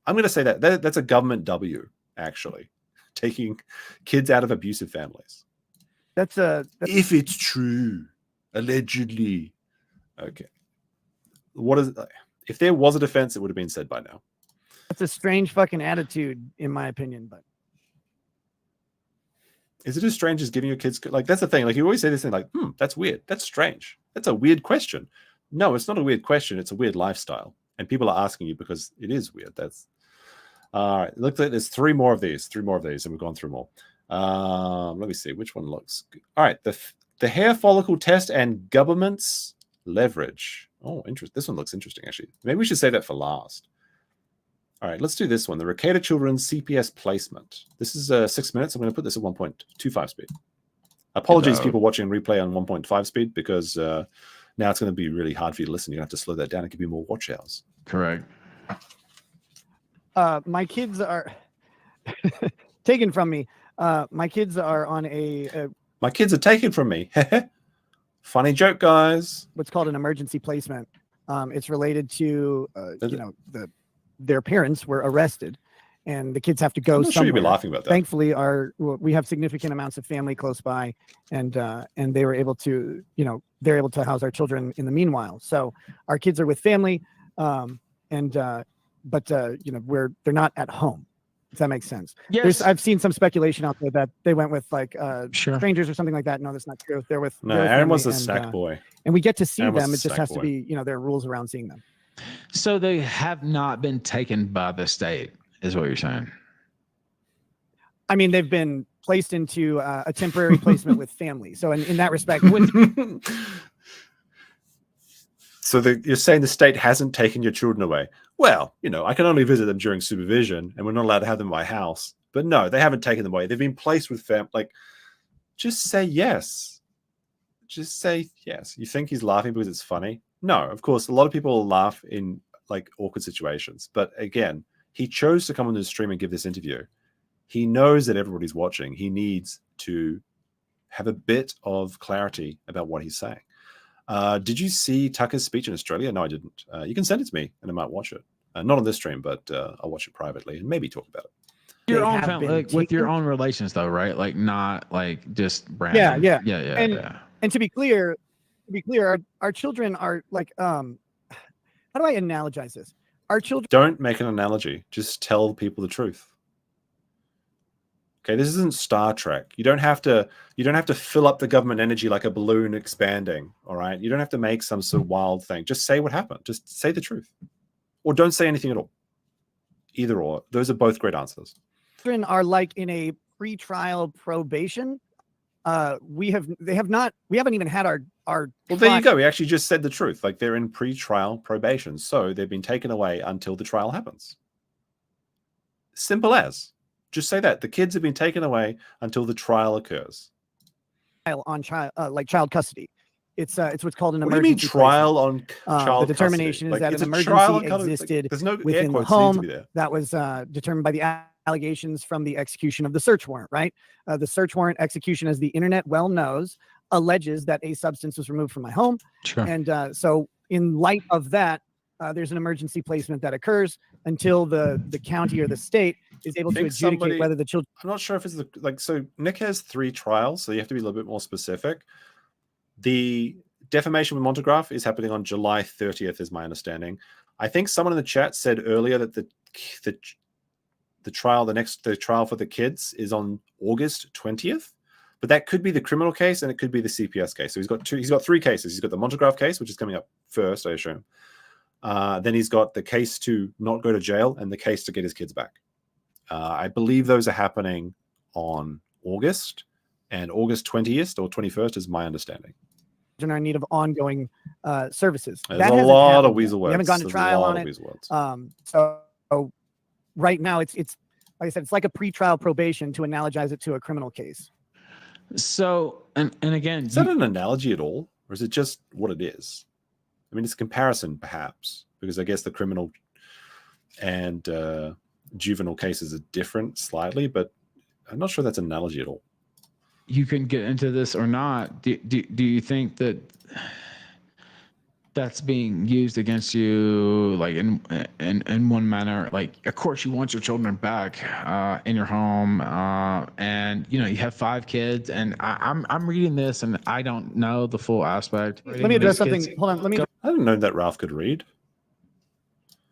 I'm going to say that's a government W, actually. Taking kids out of abusive families. That's if it's true, allegedly. Okay. What is if there was a defense, it would have been said by now. That's a strange fucking attitude, in my opinion. But is it as strange as giving your kids like that's the thing? Like you always say this thing like, that's weird. That's strange. That's a weird question. No, it's not a weird question. It's a weird lifestyle. And people are asking you because it is weird. That's all right. Looks like there's three more of these, and we've gone through more. Let me see which one looks good. All right, the hair follicle test and government's leverage. Oh, interesting. This one looks interesting, actually. Maybe we should save that for last. All right, let's do this one. The Rekieta Children's CPS placement. This is 6 minutes. I'm going to put this at 1.25 speed. Apologies, people watching replay on 1.5 speed, because now it's going to be really hard for you to listen. You're going to have to slow that down and give you more watch hours. Correct. My kids are taken from me. My kids are on my kids are taken from me. Funny joke, guys. What's called an emergency placement. It's related to their parents were arrested, and the kids have to go I'm not somewhere. sure you'd be laughing about that. Thankfully, we have significant amounts of family close by, and they were able to, they're able to house our children in the meanwhile. So our kids are with family, but they're not at home. If that makes sense. Yes. I've seen some speculation out there that they went with like Sure. strangers or something like that. No, that's not true. They're with Aaron was a family, snack boy. and we get to see Aaron was them. a It just snack has boy. to be, there are rules around seeing them. So they have not been taken by the state, is what you're saying. I mean, they've been placed into a temporary placement with family. So in that respect, So you're saying the state hasn't taken your children away? Well, I can only visit them during supervision, and we're not allowed to have them in my house. But no, they haven't taken them away. They've been placed with family. Like, just say yes. Just say yes. You think he's laughing because it's funny? No, of course. A lot of people laugh in like awkward situations. But again, He chose to come on the stream and give this interview. He knows that everybody's watching. He needs to have a bit of clarity about what he's saying. Did you see Tucker's speech in Australia? No, I didn't. You can send it to me and I might watch it. Not on this stream, but I'll watch it privately and maybe talk about it. Your own family, like, with your own relations, though, right? Like not like just random. Yeah. And to be clear, our children are like, how do I analogize this? Our children. Don't make an analogy. Just tell people the truth. Okay, this isn't Star Trek. You don't have to fill up the government energy like a balloon expanding. All right, you don't have to make some sort of wild thing. Just say what happened. Just say the truth, or don't say anything at all. Either or. Those are both great answers. Children are like in a pre-trial probation. We haven't even had our. Well, there you go. We actually just said the truth. Like they're in pre-trial probation, so they've been taken away until the trial happens. Simple as. Just say that the kids have been taken away until the trial occurs. On child, like child custody, it's what's called an what emergency. What do you mean trial on child The determination custody? is that an emergency existed there's no within the home that was determined by the allegations from the execution of the search warrant. Right, the search warrant execution, as the internet well knows, alleges that a substance was removed from my home, and so in light of that, there's an emergency placement that occurs until the county or the state is able to adjudicate whether the children. I'm not sure if it's so Nick has 3 trials, so you have to be a little bit more specific. The defamation with Montegraph is happening on July 30th, is my understanding. I think someone in the chat said earlier that the trial for the kids is on August 20th, but that could be the criminal case and it could be the CPS case. So he's got 3 cases. He's got the Montegraph case, which is coming up first, I assume. Then he's got the case to not go to jail and the case to get his kids back. I believe those are happening on August, and August 20th or 21st is my understanding. In our need of ongoing services. There's a lot of weasel words. We haven't gone to trial on it. So right now, it's like I said, it's like a pre-trial probation to analogize it to a criminal case. So and again, is that an analogy at all, or is it just what it is? I mean, it's a comparison, perhaps, because I guess the criminal and juvenile cases are different slightly, but I'm not sure that's an analogy at all. You can get into this or not. Do you think that that's being used against you, like in one manner? Like, of course, you want your children back in your home, and you have 5 kids. And I'm reading this, and I don't know the full aspect. Let me address something. Hold on. I didn't know that Ralph could read.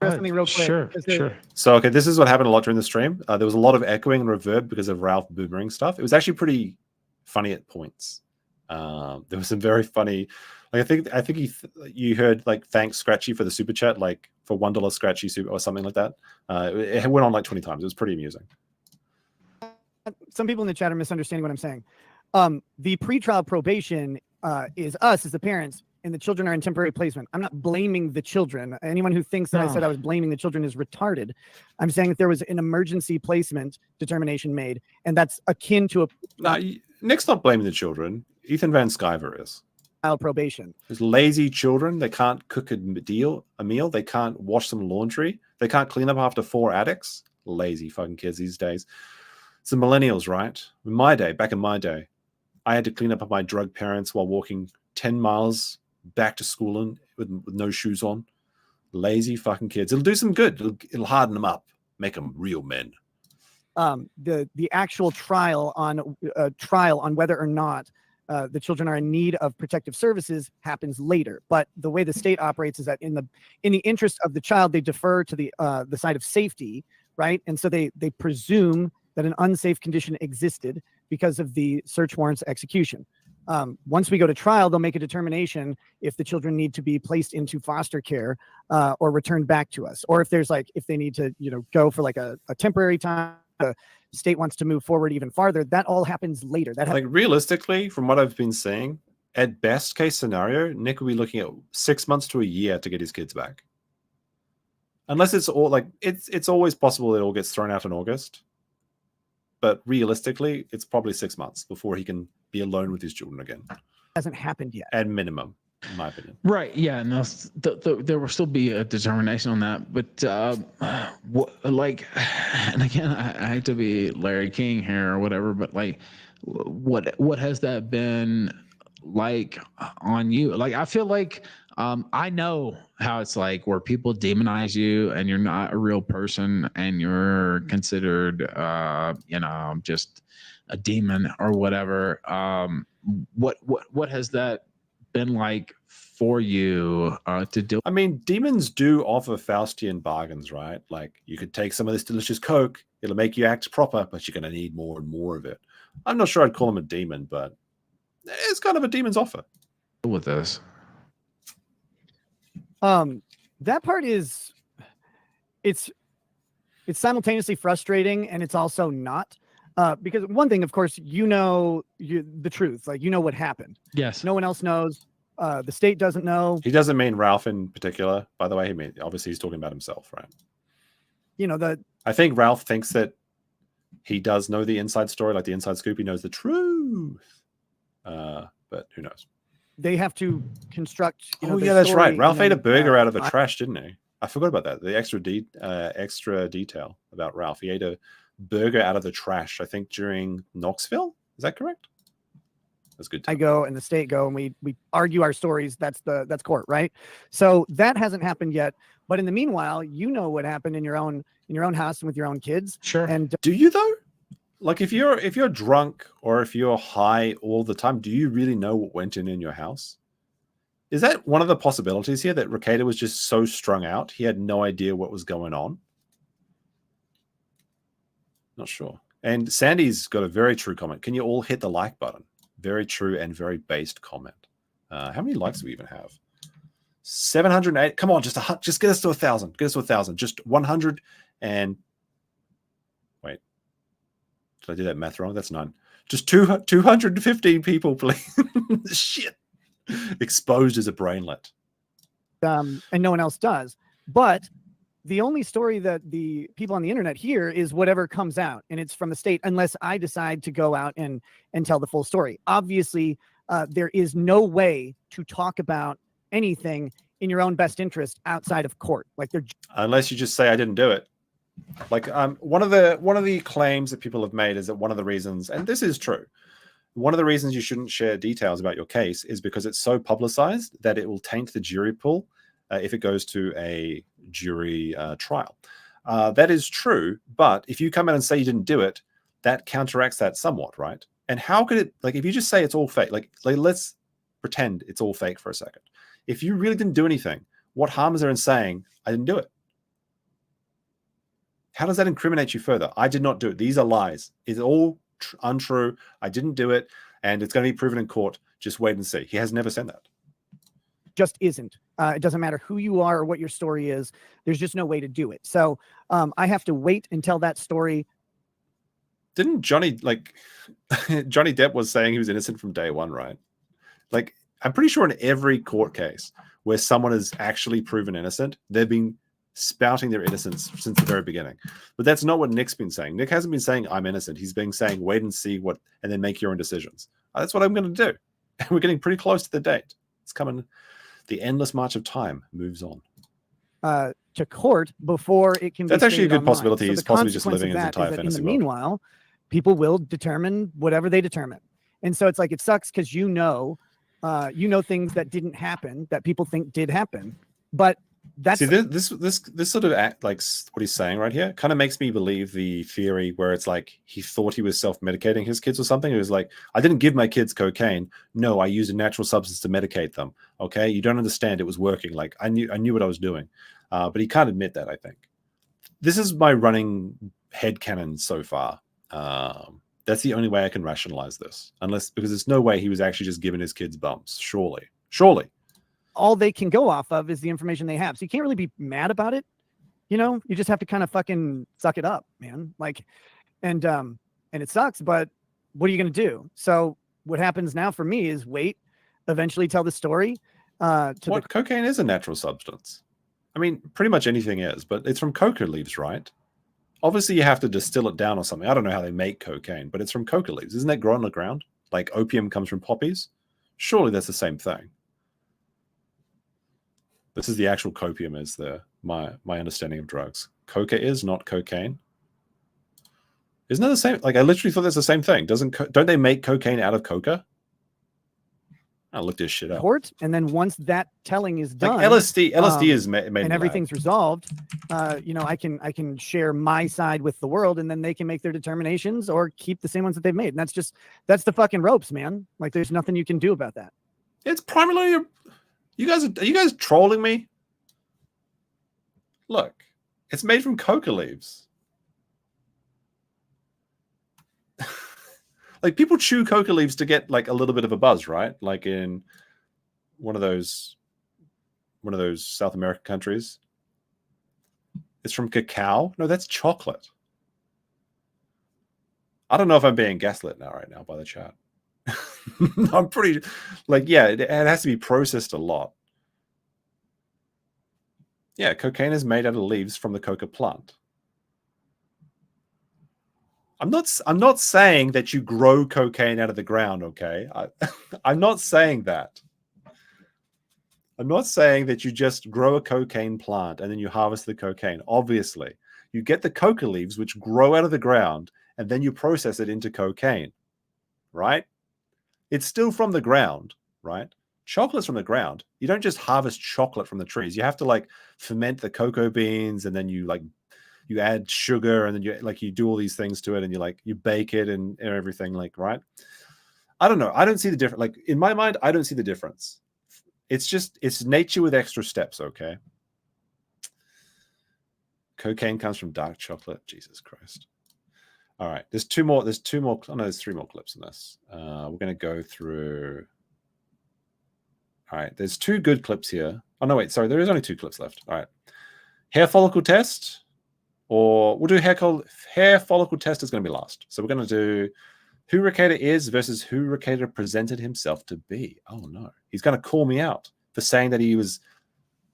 Something real quick. Sure. So, okay, this is what happened a lot during the stream. There was a lot of echoing and reverb because of Ralph boomering stuff. It was actually pretty funny at points. There was some very funny, like I think you heard like thanks Scratchy for the super chat, like for $1 Scratchy super or something like that. It went on like 20 times. It was pretty amusing. Some people in the chat are misunderstanding what I'm saying. The pretrial probation is us as the parents, and the children are in temporary placement. I'm not blaming the children. Anyone who thinks that I said I was blaming the children is retarded. I'm saying that there was an emergency placement determination made, and that's akin to a. Nick's not blaming the children. Ethan Van Sciver is. Probation. There's lazy children. They can't cook a meal. They can't wash some laundry. They can't clean up after 4 addicts. Lazy fucking kids these days. It's the millennials, right? Back in my day, I had to clean up my drug parents while walking 10 miles back to school with no shoes on. Lazy fucking kids. It'll do some good. It'll harden them up, make them real men. The actual trial on whether or not the children are in need of protective services happens later. But the way the state operates is that in the interest of the child, they defer to the side of safety, right? And so they presume that an unsafe condition existed because of the search warrant's execution. Once we go to trial, they'll make a determination if the children need to be placed into foster care or returned back to us, or if they need to go for like a temporary time. The state wants to move forward even farther. That all happens later. Realistically, from what I've been seeing, at best case scenario, Nick will be looking at 6 months to a year to get his kids back. Unless it's all it's always possible it all gets thrown out in August. But realistically, it's probably 6 months before he can be alone with his children again. Hasn't happened yet. At minimum. in my opinion. Right. Yeah. No, there will still be a determination on that. But and again, I hate to be Larry King here or whatever, but like, what has that been like on you? Like, I feel like I know how it's like where people demonize you and you're not a real person and you're considered, just a demon or whatever. What has that been like for you to do? I mean, demons do offer Faustian bargains, right? Like, you could take some of this delicious Coke, it'll make you act proper, but you're going to need more and more of it. I'm not sure I'd call him a demon, but it's kind of a demon's offer. With this, that part is, it's simultaneously frustrating and it's also not. Because one thing, of course, the truth, like, what happened. Yes. No one else knows. The state doesn't know. He doesn't mean Ralph in particular, by the way. Obviously he's talking about himself, right? I think Ralph thinks that he does know the inside story, like the inside scoop. He knows the truth. But who knows? They have to construct. Oh yeah, that's right. Ralph ate a burger out of the trash, didn't he? I forgot about that. The extra detail about Ralph. He ate a burger out of the trash, I think, during Knoxville. Is that correct? That's good. I go and the state go and we argue our stories. That's court, right? So that hasn't happened yet. But in the meanwhile, what happened in your own house and with your own kids. Sure. And do you though? Like, if you're drunk or if you're high all the time, do you really know what went in your house? Is that one of the possibilities here, that Rekieta was just so strung out he had no idea what was going on? Not sure. And Sandy's got a very true comment. Can you all hit the like button? Very true and very based comment. How many likes do we even have? 708. Come on, just get us to 1,000. Get us to 1,000. Just 100 and wait. Did I do that math wrong? That's none. Just 215 people, please. Shit. Exposed as a brainlet. And no one else does. But the only story that the people on the internet hear is whatever comes out, and it's from the state, unless I decide to go out and tell the full story. Obviously, there is no way to talk about anything in your own best interest outside of court. Unless you just say I didn't do it. Like, one of the claims that people have made is that one of the reasons, and this is true, one of the reasons you shouldn't share details about your case is because it's so publicized that it will taint the jury pool if it goes to a jury trial. That is true, but if you come in and say you didn't do it, that counteracts that somewhat, right? And how could it, like, if you just say it's all fake, like let's pretend it's all fake for a second. If you really didn't do anything, what harm is there in saying I didn't do it? How does that incriminate you further? I did not do it. These are lies. It's all untrue. I didn't do it, and it's going to be proven in court. Just wait and see. He has never said that. Just isn't. It doesn't matter who you are or what your story is. There's just no way to do it. So I have to wait until that story. Didn't Johnny Depp was saying he was innocent from day one, right? Like, I'm pretty sure in every court case where someone is actually proven innocent, they've been spouting their innocence since the very beginning. But that's not what Nick's been saying. Nick hasn't been saying I'm innocent. He's been saying wait and see what, and then make your own decisions. That's what I'm going to do. And we're getting pretty close to the date. It's coming. The endless march of time moves on. To court before it can. That's be actually a good online. possibility. So He's the possibly just consequence living of his that entire is that fantasy in the world. meanwhile, people will determine whatever they determine, and so it's like it sucks because you know things that didn't happen that people think did happen, but that's see this sort of act, like what he's saying right here, kind of makes me believe the theory where it's like he thought he was self-medicating his kids or something. It was like, I didn't give my kids cocaine. No, I used a natural substance to medicate them. Okay, you don't understand. It was working. Like I knew what I was doing, but he can't admit that. I think this is my running headcanon so far. That's the only way I can rationalize this, because there's no way he was actually just giving his kids bumps. Surely. all they can go off of is the information they have. So you can't really be mad about it. You just have to kind of fucking suck it up, man. Like, and it sucks, but what are you going to do? So what happens now for me is wait, eventually tell the story. Cocaine is a natural substance. I mean, pretty much anything is, but it's from coca leaves, right? Obviously, you have to distill it down or something. I don't know how they make cocaine, but it's from coca leaves. Isn't that grown on the ground? Like opium comes from poppies? Surely that's the same thing. This is the actual copium, is my understanding of drugs. Coca is not cocaine. Isn't that the same? Like, I literally thought that's the same thing. Don't they make cocaine out of coca? I'll look this shit up. Court, and then once that telling is done, like LSD is made and everything's resolved. You know, I can share my side with the world, and then they can make their determinations or keep the same ones that they've made. And that's the fucking ropes, man. Like, there's nothing you can do about that. It's primarily are you guys trolling me? Look, it's made from coca leaves. Like, people chew coca leaves to get like a little bit of a buzz, right? Like in one of those South American countries. It's from cacao. No, that's chocolate. I don't know if I'm being gaslit right now by the chat. I'm pretty like, yeah, it has to be processed a lot. Yeah, cocaine is made out of leaves from the coca plant. I'm not saying that you grow cocaine out of the ground, okay? I'm not saying that. I'm not saying that you just grow a cocaine plant and then you harvest the cocaine. Obviously, you get the coca leaves, which grow out of the ground, and then you process it into cocaine, right? It's still from the ground, right? Chocolate's from the ground. You don't just harvest chocolate from the trees. You have to like ferment the cocoa beans, and then you add sugar, and then you do all these things to it, and you bake it and everything, like, right? I don't know. I don't see the difference. Like, in my mind, I don't see the difference. It's nature with extra steps, okay? Cocaine comes from dark chocolate. Jesus Christ. All right. There's three more clips in this. We're going to go through. All right. There's 2 good clips here. Oh, no, wait. Sorry. There is only 2 clips left. All right. Hair follicle test is going to be last. So we're going to do who Rekieta is versus who Rekieta presented himself to be. Oh, no. He's going to call me out for saying that he was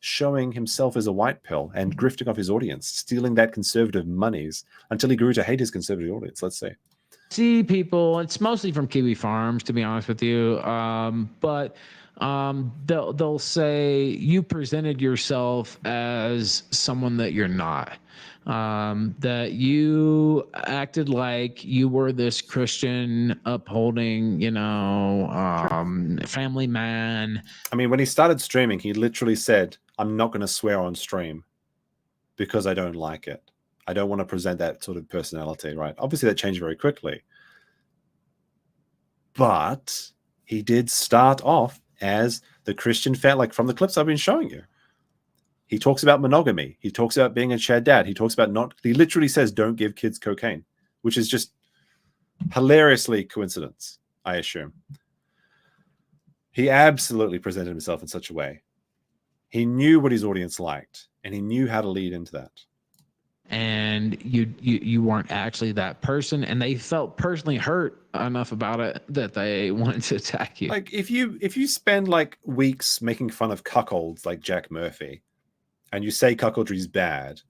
showing himself as a white pill and grifting off his audience, stealing that conservative monies until he grew to hate his conservative audience. Let's see. See people, it's mostly from Kiwi Farms, to be honest with you. But they'll say you presented yourself as someone that you're not. That you acted like you were this Christian upholding, family man. I mean, when he started streaming, he literally said, I'm not going to swear on stream because I don't like it. I don't want to present that sort of personality, right? Obviously, that changed very quickly. But he did start off as the Christian fan, like from the clips I've been showing you. He talks about monogamy. He talks about being a Chad dad. He talks about he literally says, don't give kids cocaine, which is just hilariously coincidence, I assume. He absolutely presented himself in such a way. He knew what his audience liked, and he knew how to lead into that. And you weren't actually that person, and they felt personally hurt enough about it that they wanted to attack you. Like, if you spend like weeks making fun of cuckolds like Jack Murphy, and you say cuckoldry is bad,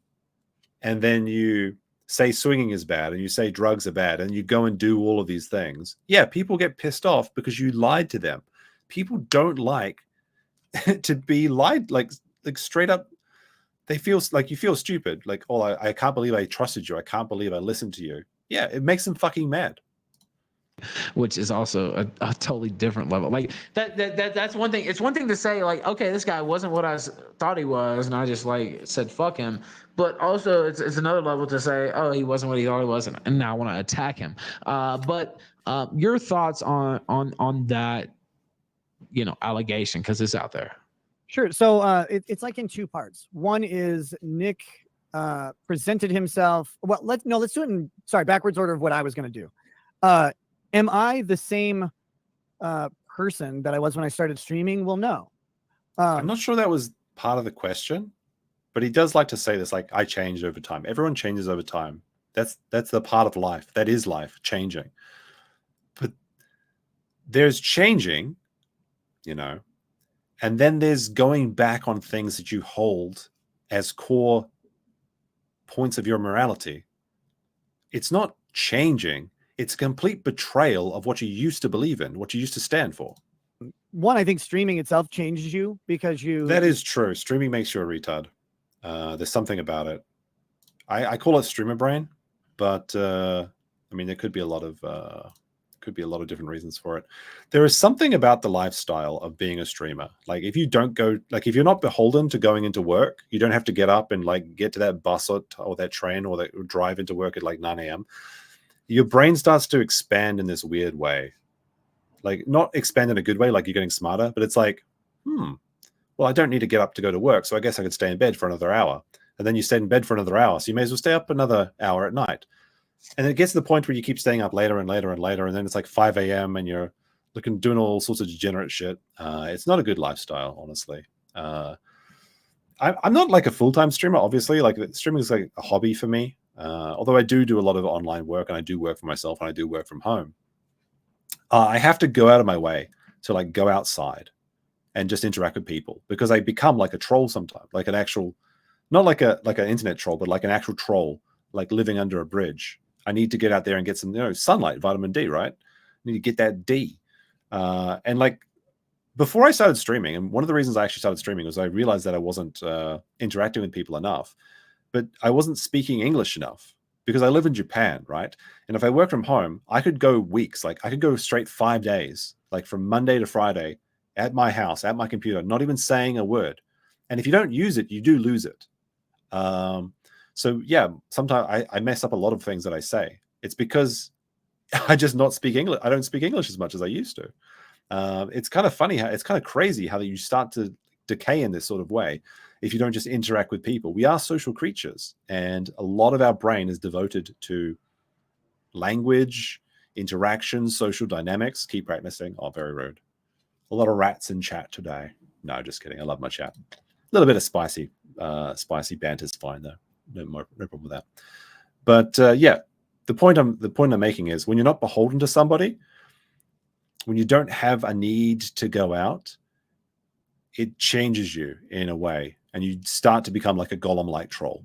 and then you say swinging is bad, and you say drugs are bad, and you go and do all of these things, yeah, people get pissed off because you lied to them. People don't like to be lied, like straight up. They feel like you feel stupid. Like, oh, I can't believe I trusted you. I can't believe I listened to you. Yeah, it makes them fucking mad. Which is also a totally different level. Like that's one thing. It's one thing to say like, okay, this guy wasn't what I thought he was, and I just like said fuck him. But also it's another level to say, oh, he wasn't what he thought he was, and now I want to attack him. But your thoughts on that, allegation, because it's out there. Sure. So it's like in 2 parts. One is Nick presented himself. Well, let's do it in backwards order of what I was going to do. Am I the same person that I was when I started streaming? Well, no. I'm not sure that was part of the question, but he does like to say this, like, I changed over time. Everyone changes over time. That's the part of life. That is life, changing. But there's changing, and then there's going back on things that you hold as core points of your morality. It's not changing. It's a complete betrayal of what you used to believe in, what you used to stand for. one, I think streaming itself changes you because That is true. Streaming makes you a retard. There's something about it. I call it streamer brain, but I mean there could be a lot of different reasons for it. There is something about the lifestyle of being a streamer. Like if you don't go, like if you're not beholden to going into work, you don't have to get up and like get to that bus or that train or that drive into work at like 9 a.m. Your brain starts to expand in this weird way. Like not expand in a good way, like you're getting smarter, but it's like, well, I don't need to get up to go to work, so I guess I could stay in bed for another hour. And then you stay in bed for another hour, so you may as well stay up another hour at night. And it gets to the point where you keep staying up later and later and later, and then it's like 5 a.m. and you're doing all sorts of degenerate shit. It's not a good lifestyle, honestly. I'm not like a full-time streamer, obviously. Like streaming is like a hobby for me. Although I do a lot of online work, and I do work for myself, and I do work from home. I have to go out of my way to like go outside and just interact with people because I become like a troll sometimes, like an actual, not like an internet troll, but like an actual troll, like living under a bridge. I need to get out there and get some, sunlight, vitamin D, right? I need to get that D. And like before I started streaming, and one of the reasons I actually started streaming was I realized that I wasn't interacting with people enough, but I wasn't speaking English enough. Because I live in Japan, right? And if I work from home, I could go weeks. Like I could go straight 5 days, like from Monday to Friday at my house, at my computer, not even saying a word. And if you don't use it, you do lose it. So yeah, sometimes I mess up a lot of things that I say. It's because I just not speak English. I don't speak English as much as I used to. It's kind of funny it's kind of crazy how you start to decay in this sort of way. If you don't just interact with people. We are social creatures, and a lot of our brain is devoted to language, interaction, social dynamics. Keep practicing. Oh, very rude. A lot of rats in chat today. No, just kidding. I love my chat. A little bit of spicy banter is fine though. No problem with that. But yeah, the point I'm making is when you're not beholden to somebody, when you don't have a need to go out, it changes you in a way. And you start to become like a golem-like troll.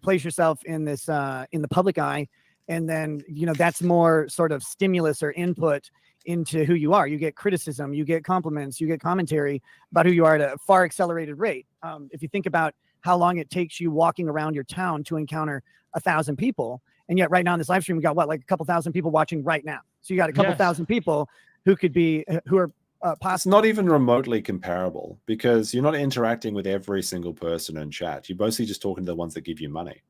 Place yourself in this in the public eye, and then that's more sort of stimulus or input into who you are. You get criticism, you get compliments, you get commentary about who you are at a far accelerated rate. If you think about how long it takes you walking around your town to encounter 1,000 people, and yet right now in this live stream we got like a couple thousand people watching right now. So you got a couple thousand people who are it's not even remotely comparable because you're not interacting with every single person in chat. You're mostly just talking to the ones that give you money.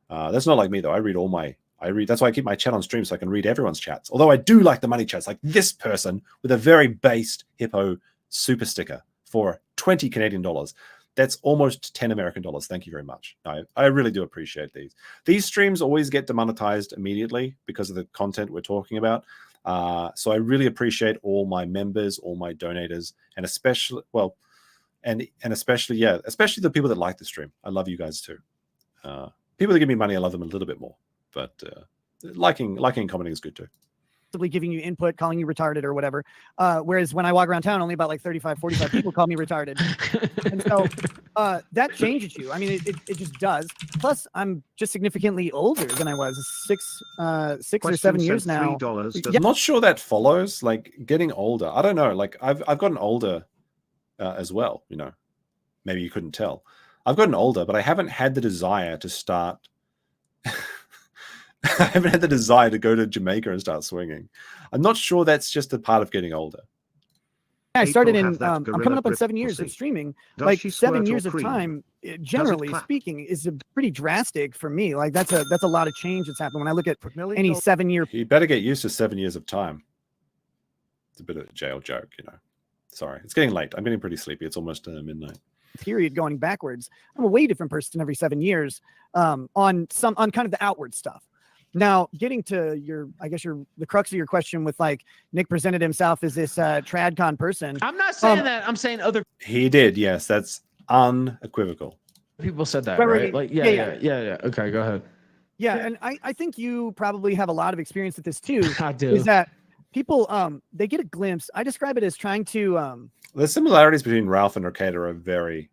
That's not like me though. That's why I keep my chat on stream so I can read everyone's chats. Although I do like the money chats, like this person with a very based hippo super sticker for 20 Canadian dollars. That's almost 10 American dollars. Thank you very much. I really do appreciate these. These streams always get demonetized immediately because of the content we're talking about. So I really appreciate all my members, all my donators, and especially especially the people that like the stream. I love you guys too. People that give me money, I love them a little bit more, but liking commenting is good too. Giving you input, calling you retarded or whatever. Whereas when I walk around town, only about like 35, 45 people call me retarded. And so that changes you. I mean, it just does. Plus, I'm just significantly older than I was 6 or 7 years now. I'm not sure that follows. Like getting older. I don't know. Like I've gotten older as well. Maybe you couldn't tell. I've gotten older, but I haven't had the desire to start. I haven't had the desire to go to Jamaica and start swinging. I'm not sure that's just a part of getting older. I started in, I'm coming up on 7 years of streaming. Like 7 years of time, generally speaking, is a pretty drastic for me. Like that's a lot of change that's happened when I look at any 7 year. You better get used to 7 years of time. It's a bit of a jail joke, Sorry, it's getting late. I'm getting pretty sleepy. It's almost midnight. Period going backwards. I'm a way different person every 7 years on kind of the outward stuff. Now, getting to the crux of your question with like Nick presented himself as this tradcon person. I'm not saying that. I'm saying other. He did. Yes, that's unequivocal. People said that, right? Like, yeah. Okay, go ahead. Yeah, and I think you probably have a lot of experience with this too. I do. Is that people they get a glimpse. I describe it as trying to the similarities between Ralph and Rekieta are very,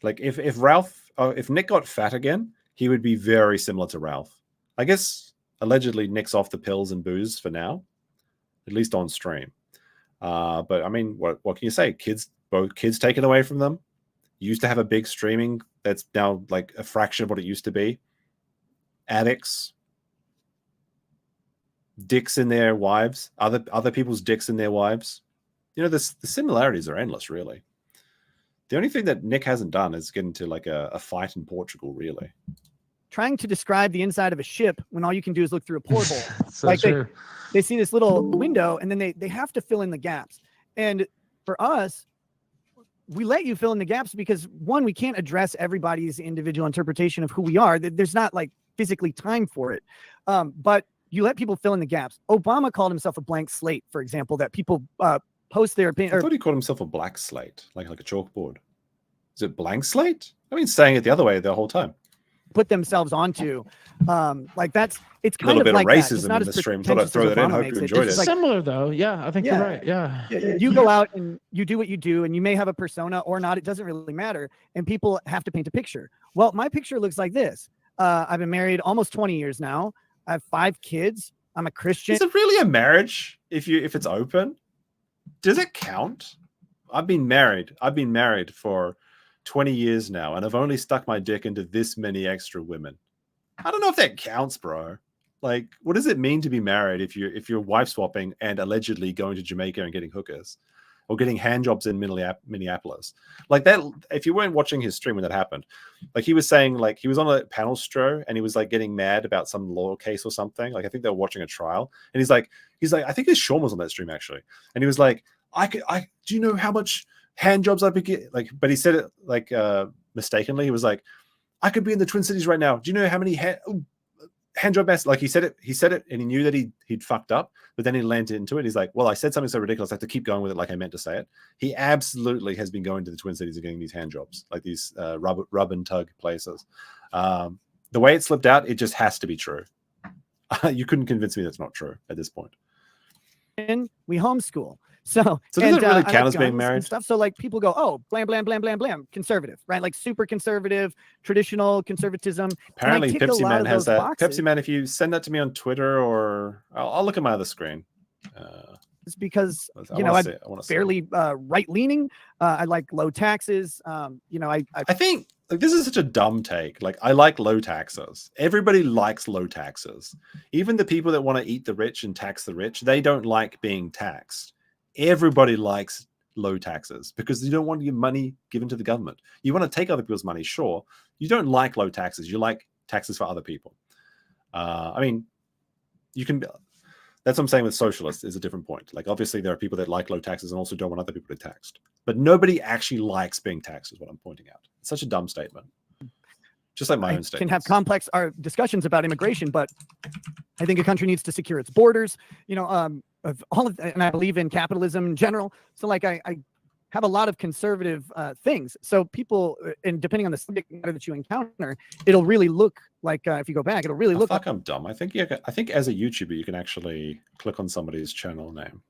like if Nick got fat again, he would be very similar to Ralph. I guess allegedly Nick's off the pills and booze for now, at least on stream. But I mean, what can you say? Both kids taken away from them. Used to have a big streaming that's now like a fraction of what it used to be. Addicts, dicks in their wives, other people's dicks in their wives. You know, the similarities are endless, really. The only thing that Nick hasn't done is get into like a fight in Portugal, really. Trying to describe the inside of a ship when all you can do is look through a porthole. So like true. they see this little window and then they have to fill in the gaps. And for us, we let you fill in the gaps because, one, we can't address everybody's individual interpretation of who we are. There's not like physically time for it. But you let people fill in the gaps. Obama called himself a blank slate, for example, that people post their opinion. I thought he called himself a black slate, like a chalkboard. Is it blank slate? I mean, saying it the other way the whole time. Put themselves onto like it's kind a little of bit like of racism that. Not in as the stream. Thought I'd throw that in. Hope you enjoyed it. Similar though. Yeah, I think you're right. Yeah. You go out and you do what you do, and you may have a persona or not. It doesn't really matter. And people have to paint a picture. Well, my picture looks like this. I've been married almost 20 years now. I have 5 kids. I'm a Christian. Is it really a marriage if it's open? Does it count? I've been married for 20 years now, and I've only stuck my dick into this many extra women. I don't know if that counts, bro. Like, what does it mean to be married if you're wife swapping and allegedly going to Jamaica and getting hookers or getting hand jobs in Minneapolis? Like that, if you weren't watching his stream when that happened, like he was saying, like he was on a panel stro and he was like getting mad about some law case or something. Like I think they were watching a trial, and he's like, I think his Sean was on that stream actually, and he was like, do you know how much hand jobs I could get? Like, but he said it like mistakenly. He was like, I could be in the Twin Cities right now. Do you know how many hand job masks? Like he said it, and he knew that he'd fucked up, but then he landed into it. He's like, well, I said something so ridiculous, I have to keep going with it like I meant to say it. He absolutely has been going to the Twin Cities and getting these hand jobs, like these rub and tug places. The way it slipped out, it just has to be true. You couldn't convince me that's not true at this point. And we homeschool. So does it really count as being married? Stuff. So like people go, oh, blam, blam, blam, blam, blam, conservative, right? Like super conservative, traditional conservatism. Apparently Pepsi Man has that. Boxes. Pepsi Man, if you send that to me on Twitter, or I'll look at my other screen. It's because, I'm fairly right-leaning. I like low taxes. I think like this is such a dumb take. Like I like low taxes. Everybody likes low taxes. Even the people that want to eat the rich and tax the rich, they don't like being taxed. Everybody likes low taxes because you don't want your money given to the government. You want to take other people's money, sure. You don't like low taxes. You like taxes for other people. I mean, you can. That's what I'm saying with socialists is a different point. Like, obviously, there are people that like low taxes and also don't want other people to be taxed. But nobody actually likes being taxed, is what I'm pointing out. It's such a dumb statement. Just like my own statement. Can have complex discussions about immigration, but I think a country needs to secure its borders. Of all of, and I believe in capitalism in general. So, like, I have a lot of conservative things. So people, and depending on the subject matter that you encounter, it'll really look like, if you go back, it'll really look like. I'm dumb. I think as a YouTuber, you can actually click on somebody's channel name.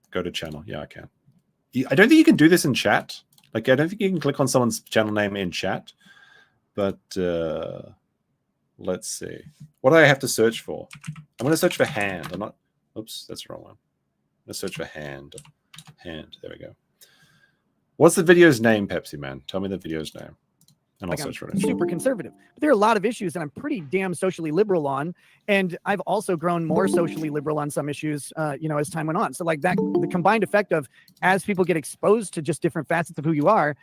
Go to channel. Yeah, I can. I don't think you can do this in chat. Like, I don't think you can click on someone's channel name in chat. But let's see. What do I have to search for? I'm going to search for hand. I'm not. Oops, that's the wrong one. I'm going to search for hand. Hand. There we go. What's the video's name, Pepsi Man? Tell me the video's name. And I'll search for it. Super conservative. But there are a lot of issues that I'm pretty damn socially liberal on. And I've also grown more socially liberal on some issues, as time went on. So like that, the combined effect of as people get exposed to just different facets of who you are,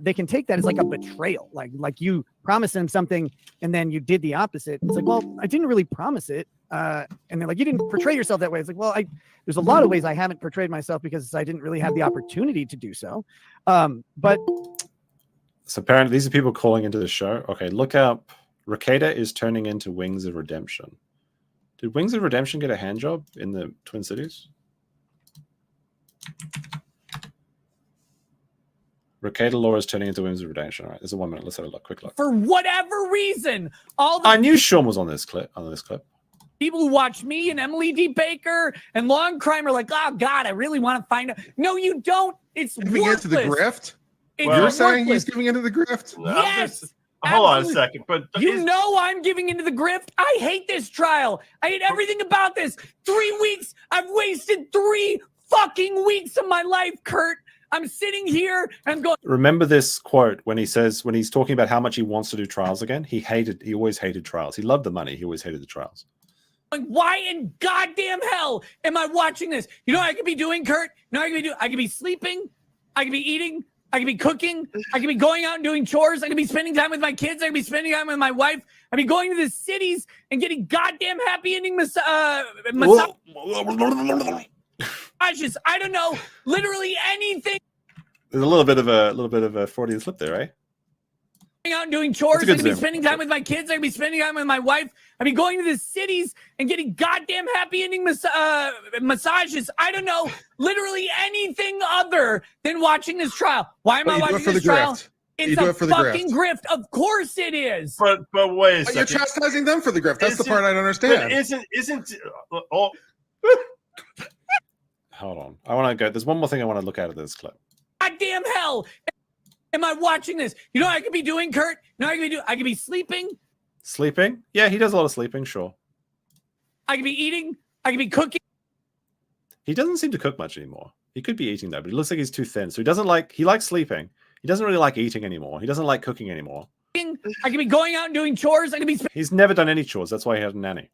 they can take that as like a betrayal. Like you promised them something and then you did the opposite. It's like, well, I didn't really promise it. And they're like, you didn't portray yourself that way. It's like, well, there's a lot of ways I haven't portrayed myself because I didn't really have the opportunity to do so. But so apparently these are people calling into the show. Okay, look up. Rekieta is turning into Wings of Redemption. Did Wings of Redemption get a hand job in the Twin Cities? Rekietalaw is turning into Wings of Redemption. All right, there's a 1 minute. Let's have a look. Quick look. For whatever reason, I knew Sean was on this clip. People who watch me and Emily D. Baker and Long Crime are like, oh God, I really want to find out. No, you don't. It's giving into the grift. You're saying he's giving into the grift? Yes. Hold on a second, but I'm giving into the grift. I hate this trial. I hate everything about this. 3 weeks. I've wasted 3 fucking weeks of my life, Kurt. I'm sitting here and I'm going. Remember this quote when he's talking about how much he wants to do trials again. He always hated trials. He loved the money. He always hated the trials. Why in goddamn hell am I watching this? You know what I could be doing, Kurt? You know what I could be doing? I could be sleeping. I could be eating. I could be cooking. I could be going out and doing chores. I could be spending time with my kids. I could be spending time with my wife. I'd be going to the cities and getting goddamn happy ending massages. I don't know. Literally anything. There's a little bit of a Freudian slip there, right? Out and doing chores. I could be spending time with my kids. I could be spending time with my wife. I'd be going to the cities and getting goddamn happy ending massages. I don't know. Literally anything other than watching this trial. Why am I watching this trial? It's a fucking grift. Of course it is. But wait a second. You're chastising them for the grift. That's the part I don't understand. Isn't oh. Hold on. I want to go. There's one more thing I want to look at this clip. Goddamn hell. Am I watching this? You know what I could be doing, Kurt? You know what I could be doing? I could be sleeping. Sleeping? Yeah, he does a lot of sleeping, sure. I could be eating. I could be cooking. He doesn't seem to cook much anymore. He could be eating though, but he looks like he's too thin. So he likes sleeping. He doesn't really like eating anymore. He doesn't like cooking anymore. I could be going out and doing chores. I could be He's never done any chores. That's why he had a nanny.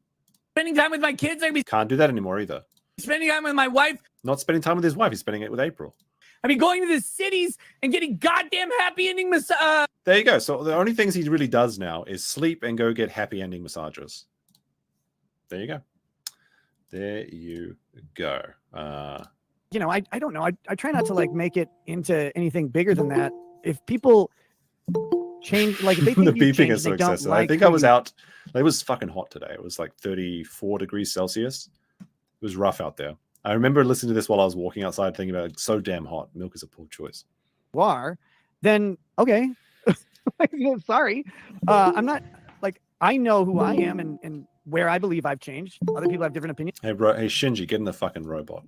spending time with my kids. I could be Can't do that anymore either. spending time with my wife. Not spending time with his wife. He's spending it with April. I'd be going to the cities and getting goddamn happy ending There you go. So the only things he really does now is sleep and go get happy ending massages. There you go. There you go. You know, I don't know. I try not to like make it into anything bigger than that. If people change, like if they think the you beeping change, is so they don't excessive. like I think I was out. It was fucking hot today. It was like 34 degrees Celsius. It was rough out there. I remember listening to this while I was walking outside, thinking about it's so damn hot. Milk is a poor choice. you are, then okay. Sorry. I'm not like I know who I am and where I believe I've changed. Other people have different opinions. Hey, Shinji, get in the fucking robot.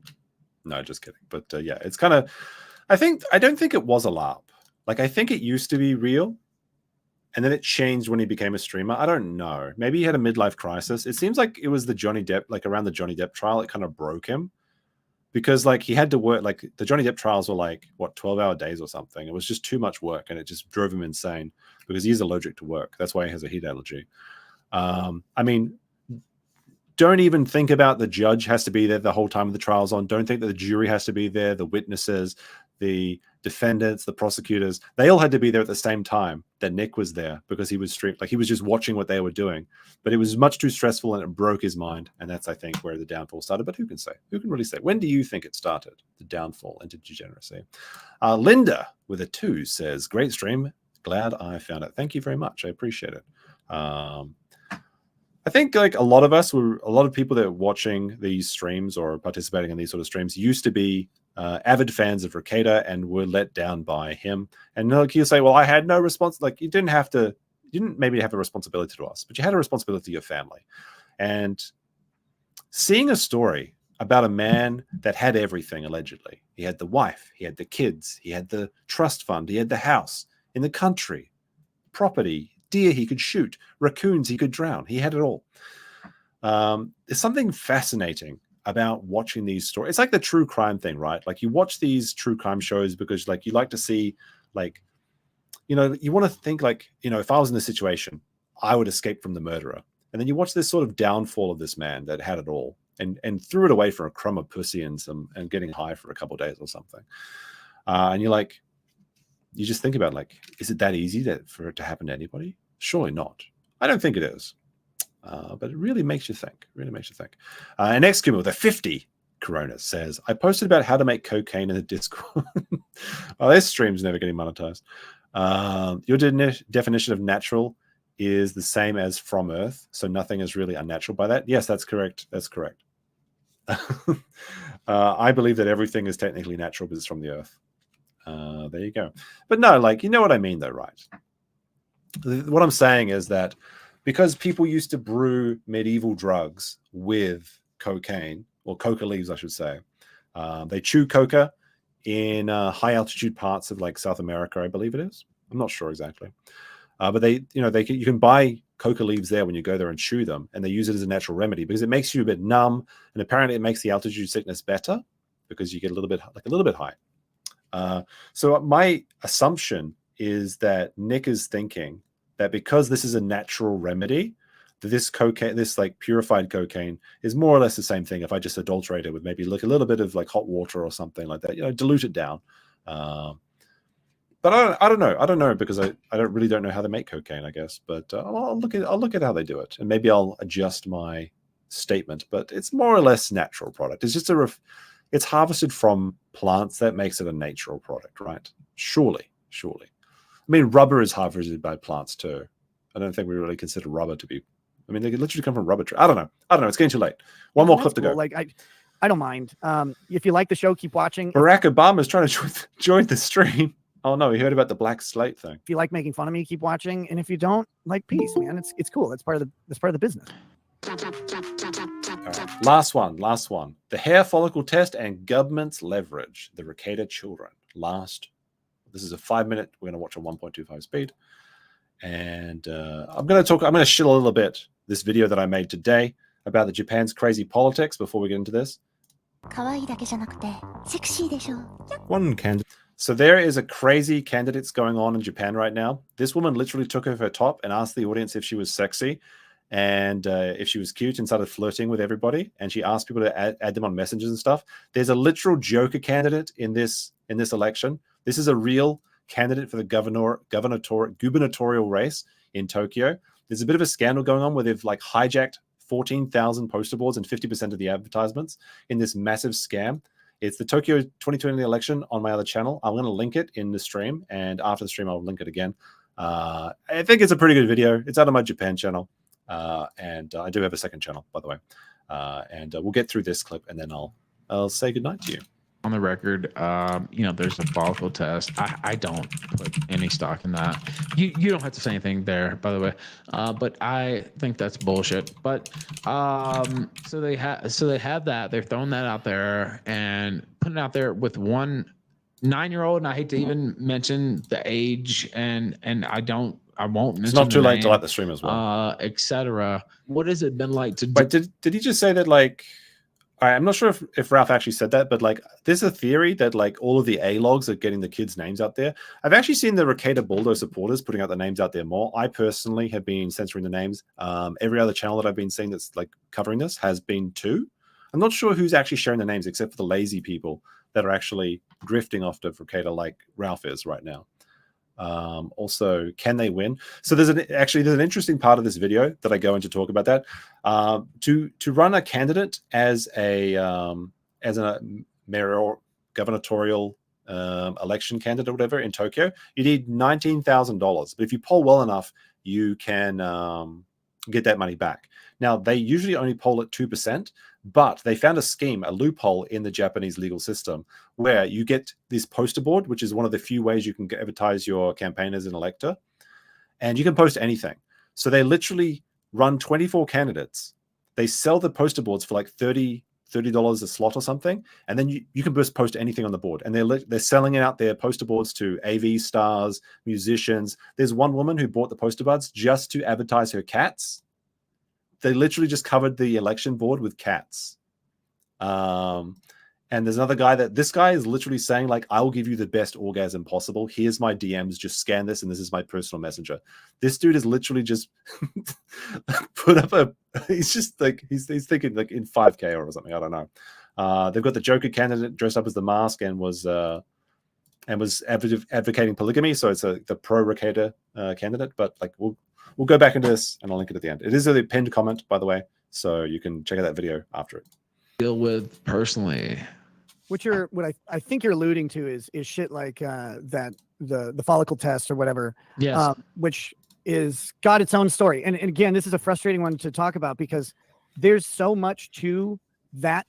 No, just kidding. But yeah, it's kind of. I don't think it was a LARP. Like I think it used to be real, and then it changed when he became a streamer. I don't know. Maybe he had a midlife crisis. It seems like it was the Johnny Depp, like around the Johnny Depp trial, it kind of broke him. Because like he had to work, like the Johnny Depp trials were like, what, 12-hour days or something. It was just too much work and it just drove him insane because he's allergic to work. That's why he has a heat allergy. I mean, don't even think about the judge has to be there the whole time the trial's on. Don't think that the jury has to be there, the witnesses, the defendants, the prosecutors. They all had to be there at the same time that Nick was there because he was like he was just watching what they were doing. But it was much too stressful and it broke his mind. And that's, I think, where the downfall started. But who can say? Who can really say? When do you think it started, the downfall into degeneracy? Linda with a 2 says, great stream. Glad I found it. Thank you very much. I appreciate it. I think like a lot of people that are watching these streams or participating in these sort of streams used to be avid fans of Rekieta and were let down by him. And like you say, well, I had no response. Like you didn't maybe have a responsibility to us, but you had a responsibility to your family. And seeing a story about a man that had everything, allegedly, he had the wife, he had the kids, he had the trust fund, he had the house in the country, property, deer he could shoot, raccoons he could drown. He had it all. There's something fascinating about watching these stories. It's like the true crime thing, right? Like you watch these true crime shows because like you like to see like, you know, you want to think like, you know, if I was in this situation, I would escape from the murderer. And then you watch this sort of downfall of this man that had it all and threw it away for a crumb of pussy and getting high for a couple of days or something. And you're like, you just think about like, is it that easy for it to happen to anybody? Surely not. I don't think it is. But it really makes you think. And Excumer with a 50 Corona says, I posted about how to make cocaine in the Discord. Well, this stream's never getting monetized. Your definition of natural is the same as from Earth, so nothing is really unnatural by that. Yes, that's correct. I believe that everything is technically natural because it's from the Earth. There you go. But no, like, you know what I mean, though, right? What I'm saying is that because people used to brew medieval drugs with cocaine, or coca leaves, I should say. They chew coca in high altitude parts of like South America, I believe it is. I'm not sure exactly. But you can buy coca leaves there when you go there and chew them, and they use it as a natural remedy because it makes you a bit numb, and apparently it makes the altitude sickness better. because you get a little bit high. So my assumption is that Nick is thinking that because this is a natural remedy, that this cocaine, this like purified cocaine, is more or less the same thing. If I just adulterate it with maybe like a little bit of like hot water or something like that, dilute it down. But I don't know. I don't know because I don't know how they make cocaine, I guess. But I'll look at how they do it, and maybe I'll adjust my statement. But it's more or less natural product. It's just it's harvested from plants. That makes it a natural product, right? Surely. I mean, rubber is harvested by plants too. I don't think we really consider rubber to be. I mean, they could literally come from rubber tree. I don't know. It's getting too late. One more clip to go. Like I don't mind. If you like the show, keep watching. Barack Obama's trying to join the stream. Oh no, he heard about the black slate thing. If you like making fun of me, keep watching. And if you don't, like, peace, man. It's cool. It's part of the business. All right. Last one. The hair follicle test and government's leverage. The Rekieta children. This is a 5-minute. We're going to watch on 1.25 speed. And I'm going to shill a little bit this video that I made today about the Japan's crazy politics before we get into this. One candidate. So there is a crazy candidates going on in Japan right now. This woman literally took off her top and asked the audience if she was sexy and if she was cute and started flirting with everybody. And she asked people to add them on messengers and stuff. There's a literal Joker candidate in this election. This is a real candidate for the gubernatorial race in Tokyo. There's a bit of a scandal going on where they've like hijacked 14,000 poster boards and 50% of the advertisements in this massive scam. It's the Tokyo 2020 election on my other channel. I'm going to link it in the stream, and after the stream, I'll link it again. I think it's a pretty good video. It's out of my Japan channel, and I do have a second channel, by the way. And we'll get through this clip, and then I'll say goodnight to you. On the record, there's a follicle test. I don't put any stock in that. You don't have to say anything there, by the way. But I think that's bullshit. But so they have that. They're throwing that out there and putting it out there with one 9-year-old. And I hate to even mention the age, and I won't mention. It's not too late to like the stream as well. Etc. What has it been like to? But did he just say that like? I'm not sure if Ralph actually said that, but like there's a theory that like all of the A logs are getting the kids' names out there. I've actually seen the Rekieta Baldo supporters putting out the names out there more. I personally have been censoring the names. Every other channel that I've been seeing that's like covering this has been too. I'm not sure who's actually sharing the names except for the lazy people that are actually grifting off to Rekieta like Ralph is right now. Also, can they win? So there's an interesting part of this video that I go into talk about that. To run a candidate as a mayoral gubernatorial election candidate or whatever in Tokyo, you need $19,000. But if you poll well enough, you can get that money back. Now they usually only poll at 2%. But they found a scheme, a loophole in the Japanese legal system where you get this poster board, which is one of the few ways you can advertise your campaign as an elector, and you can post anything. So they literally run 24 candidates. They sell the poster boards for like $30 a slot or something, and then you can just post anything on the board. And they're selling out their poster boards to AV stars, musicians. There's one woman who bought the poster boards just to advertise her cats. They literally just covered the election board with cats. And there's another guy this guy is literally saying like, I will give you the best orgasm possible. Here's my DMs. Just scan this. And this is my personal messenger. This dude is literally just put up he's just like, he's thinking like in 5K or something. I don't know. They've got the Joker candidate dressed up as the mask and was advocating polygamy. So it's the pro Rekieta candidate, but like We'll go back into this, and I'll link it at the end. It is a pinned comment, by the way, so you can check out that video after it. Deal with personally. What I think you're alluding to is shit like that the follicle test or whatever. Yes. Which is got its own story, and again, this is a frustrating one to talk about because there's so much to that,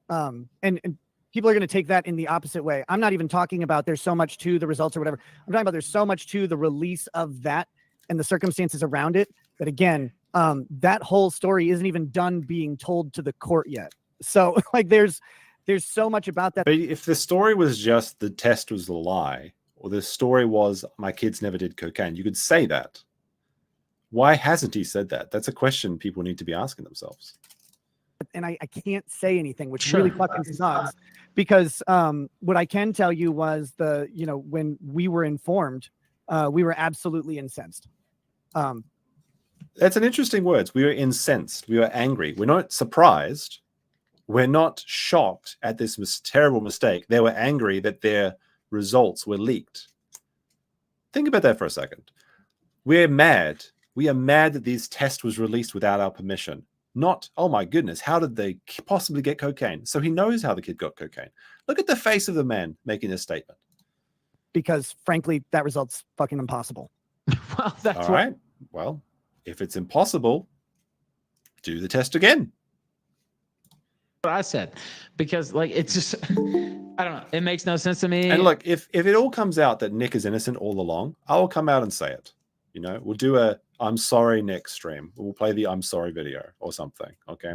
and people are going to take that in the opposite way. I'm not even talking about there's so much to the results or whatever. I'm talking about there's so much to the release of that and the circumstances around it that, again, that whole story isn't even done being told to the court yet. So like there's so much about that. But if the story was just the test was a lie, or the story was my kids never did cocaine, you could say that. Why hasn't he said that? That's a question people need to be asking themselves. and I can't say anything, which Sure. really fucking sucks. Because what I can tell you was when we were informed, we were absolutely incensed. That's an interesting word. We were incensed. We were angry. We're not surprised. We're not shocked at this terrible mistake. They were angry that their results were leaked. Think about that for a second. We're mad. We are mad that this test was released without our permission. Not, oh my goodness, how did they possibly get cocaine? So he knows how the kid got cocaine. Look at the face of the man making this statement. Because frankly, that result's fucking impossible. Well, that's All right. Well, if it's impossible, do the test again. what I said, because like it's just I don't know, it makes no sense to me. And look, if it all comes out that Nick is innocent all along, I will come out and say it. We'll do a I'm sorry Nick stream. We'll play the I'm sorry video or something. Okay.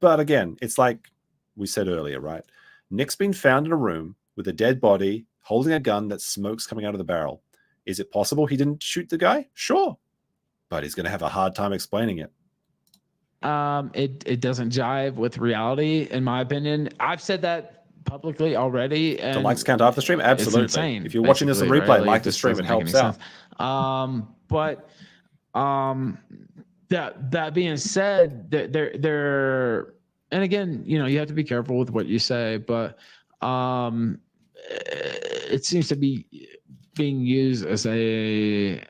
But again, it's like we said earlier, right? Nick's been found in a room with a dead body holding a gun that smoke's coming out of the barrel. Is it possible he didn't shoot the guy? Sure. But he's going to have a hard time explaining it. It doesn't jive with reality, in my opinion. I've said that publicly already. And the likes count after the stream? Absolutely. It's insane, if you're watching this on replay, right? like the stream, it helps out. But that being said, there and again, you have to be careful with what you say, but it seems to be being used as a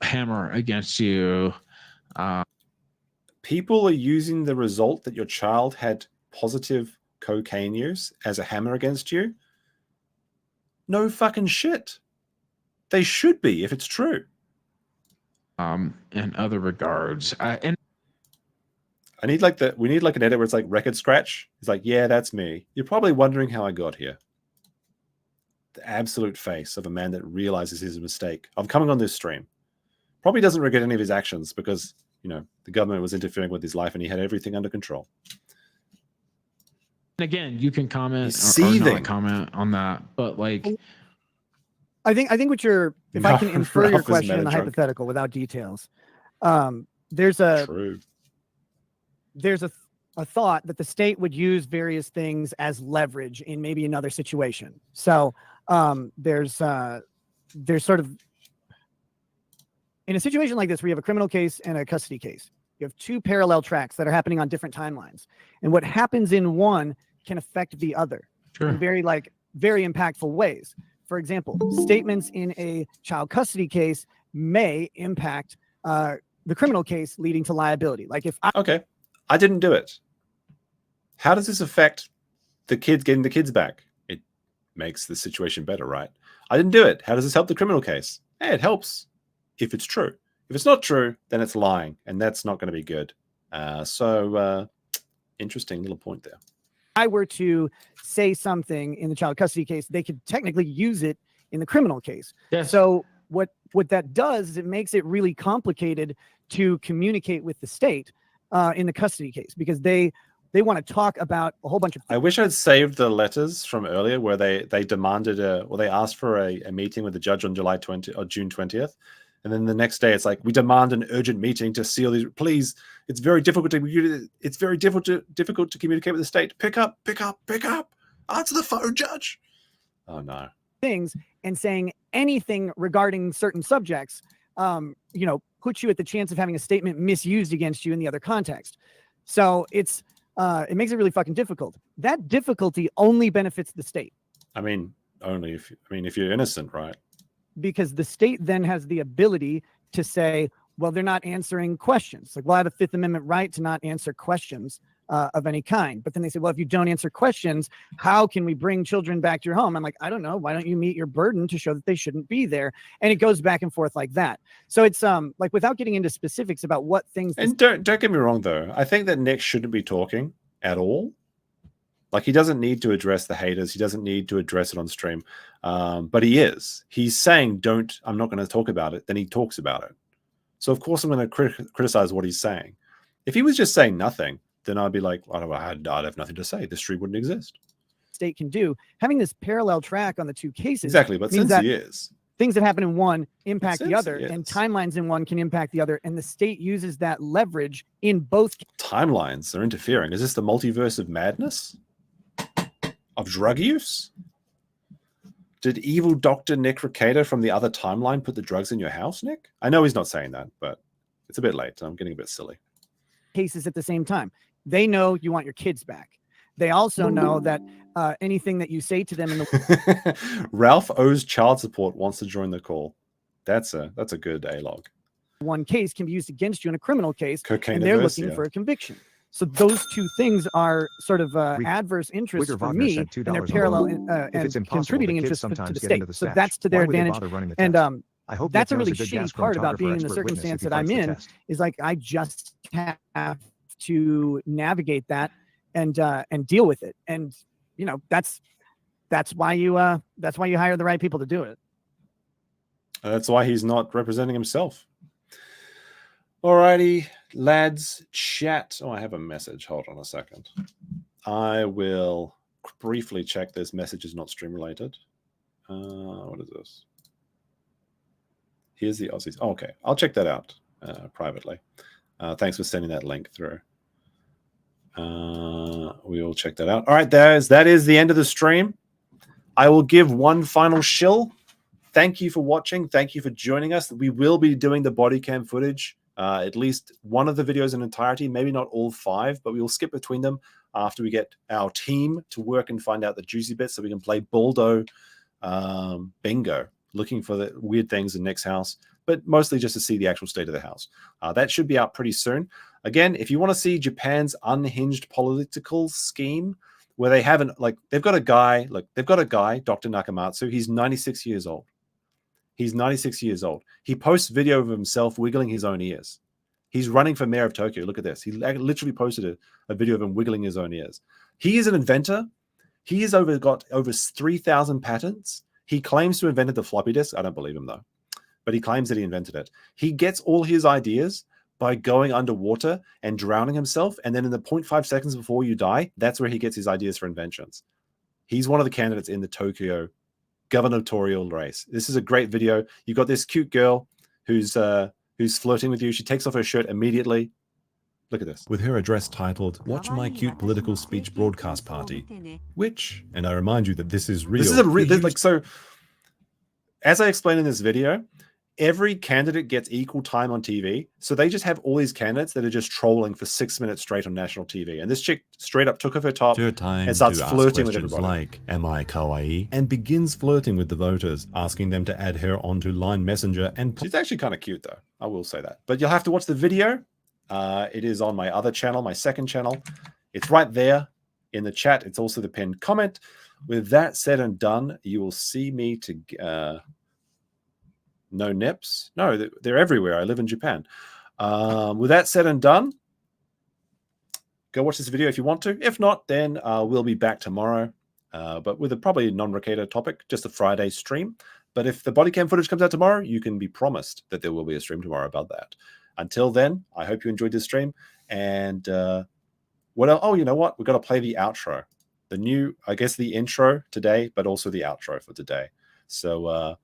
hammer against you. People are using the result that your child had positive cocaine use as a hammer against you. No fucking shit. They should be if it's true. In other regards, we need like an edit where it's like record scratch. It's like, yeah, that's me. You're probably wondering how I got here. The absolute face of a man that realizes his mistake. I'm coming on this stream. Probably doesn't regret any of his actions because, the government was interfering with his life and he had everything under control. And again, you can comment or not comment on that, but like, I think what you're, if I can infer your Ralph is question in the meta-drunk. hypothetical without details, there's a thought that the state would use various things as leverage in maybe another situation. So there's sort of, in a situation like this where you have a criminal case and a custody case, you have two parallel tracks that are happening on different timelines, and what happens in one can affect the other in very impactful ways. For example, statements in a child custody case may impact the criminal case, leading to liability. Like if I didn't do it. How does this affect the kids getting the kids back? It makes the situation better, right? I didn't do it. How does this help the criminal case? Hey, it helps if it's true. If it's not true, then it's lying, and that's not going to be good. Interesting little point there. I were to say something in the child custody case, they could technically use it in the criminal case. Yes. So what that does is it makes it really complicated to communicate with the state in the custody case, because they want to talk about a whole bunch of things. I wish I'd saved the letters from earlier where they demanded they asked for a meeting with the judge on June 20th. And then the next day, it's like, we demand an urgent meeting to seal these. Please, it's very difficult to communicate with the state. Pick up. Answer the phone, judge. Oh no. Things, and saying anything regarding certain subjects, puts you at the chance of having a statement misused against you in the other context. So it makes it really fucking difficult. That difficulty only benefits the state. I mean, if you're innocent, right? Because the state then has the ability to say, well, they're not answering questions. Like, well, I have a Fifth Amendment right to not answer questions of any kind. But then they say, well, if you don't answer questions, how can we bring children back to your home? I'm like, I don't know. Why don't you meet your burden to show that they shouldn't be there? And it goes back and forth like that. So it's like, without getting into specifics about what things. And don't get me wrong, though. I think that Nick shouldn't be talking at all. Like, he doesn't need to address the haters. He doesn't need to address it on stream. But he is. He's saying, I'm not going to talk about it. Then he talks about it. So, of course, I'm going to criticize what he's saying. If he was just saying nothing, then I'd be like, I'd have nothing to say. This stream wouldn't exist. State can do. Having this parallel track on the two cases. Exactly. But since he is, things that happen in one impact the Yes, other, yes. and timelines in one can impact the other. And the state uses that leverage in both. Timelines are interfering. Is this the multiverse of madness? Of drug use? Did evil Dr. Nick Rekieta from the other timeline put the drugs in your house, Nick? I know he's not saying that, but it's a bit late. I'm getting a bit silly. Cases at the same time. They know you want your kids back. They also know that anything that you say to them in the Ralph owes child support, wants to join the call. That's a good A-log. one case can be used against you in a criminal case, Cocaine and they're averse, looking yeah. for a conviction. So those two things are sort of adverse interests Wigger for Wagner me, sent and $2 they're on parallel If and it's impossible, contributing the kids interests to sometimes the get state. into the So stash. that's to Why their would they advantage. bother running the And test? I hope that's a Nick really knows a good gas shitty part about being in the chromatographer expert witness circumstance if he that I'm fights the in, test. is like I just have to navigate that and deal with it. And you know, that's why you hire the right people to do it. That's why he's not representing himself. Alrighty, lads, chat. Oh, I have a message. Hold on a second. I will briefly check this message is not stream related. What is this? Here's the Aussies. Oh, okay, I'll check that out privately. Thanks for sending that link through. We will check that out. All right, that is the end of the stream. I will give one final shill. Thank you for watching. Thank you for joining us. We will be doing the body cam footage, at least one of the videos in entirety, maybe not all 5, but we will skip between them after we get our team to work and find out the juicy bits so we can play Baldo bingo, looking for the weird things in Nick's house, but mostly just to see the actual state of the house. That should be out pretty soon. Again, if you want to see Japan's unhinged political scheme, where they haven't, like, they've got a guy, Dr. Nakamatsu, he's 96 years old. He's 96 years old. He posts video of himself wiggling his own ears. He's running for mayor of Tokyo. Look at this. He literally posted a video of him wiggling his own ears. He is an inventor. He has got over 3,000 patents. He claims to have invented the floppy disk. I don't believe him, though. But he claims that he invented it. He gets all his ideas by going underwater and drowning himself. And then in the 0.5 seconds before you die, that's where he gets his ideas for inventions. He's one of the candidates in the Tokyo gubernatorial race. This is a great video. You've got this cute girl who's flirting with you. She takes off her shirt immediately. Look at this. With her address titled, "Watch My Cute Political Speech Broadcast Party." Which, and I remind you that this is real. This is like, so as I explained in this video, every candidate gets equal time on TV. So they just have all these candidates that are just trolling for 6 minutes straight on national TV. And this chick straight up took off her top and starts flirting with everybody. Like, "Am I kawaii?" And begins flirting with the voters, asking them to add her onto Line Messenger. And she's actually kind of cute, though. I will say that. But you'll have to watch the video. It is on my other channel, my second channel. It's right there in the chat. It's also the pinned comment. With that said and done, you will see me to... no nips. No, they're everywhere. I live in Japan. With that said and done, go watch this video if you want to. If not, then we'll be back tomorrow, but with a probably non-Rekieta topic, just a Friday stream. But if the body cam footage comes out tomorrow, you can be promised that there will be a stream tomorrow about that. Until then, I hope you enjoyed this stream. And what else? Oh, you know what? We've got to play the outro. The new, I guess, the intro today, but also the outro for today. So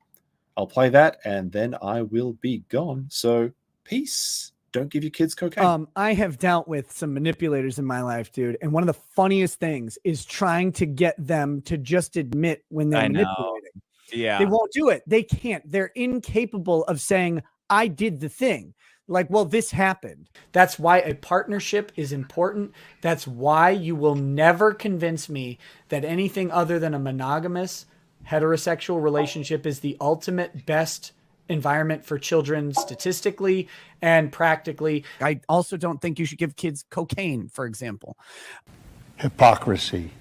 I'll play that, and then I will be gone. So peace. Don't give your kids cocaine. I have dealt with some manipulators in my life, dude. And one of the funniest things is trying to get them to just admit when they're manipulating. Yeah. They won't do it. They can't. They're incapable of saying, I did the thing. Like, well, this happened. That's why a partnership is important. That's why you will never convince me that anything other than a monogamous heterosexual relationship is the ultimate best environment for children statistically and practically. I also don't think you should give kids cocaine, for example. Hypocrisy.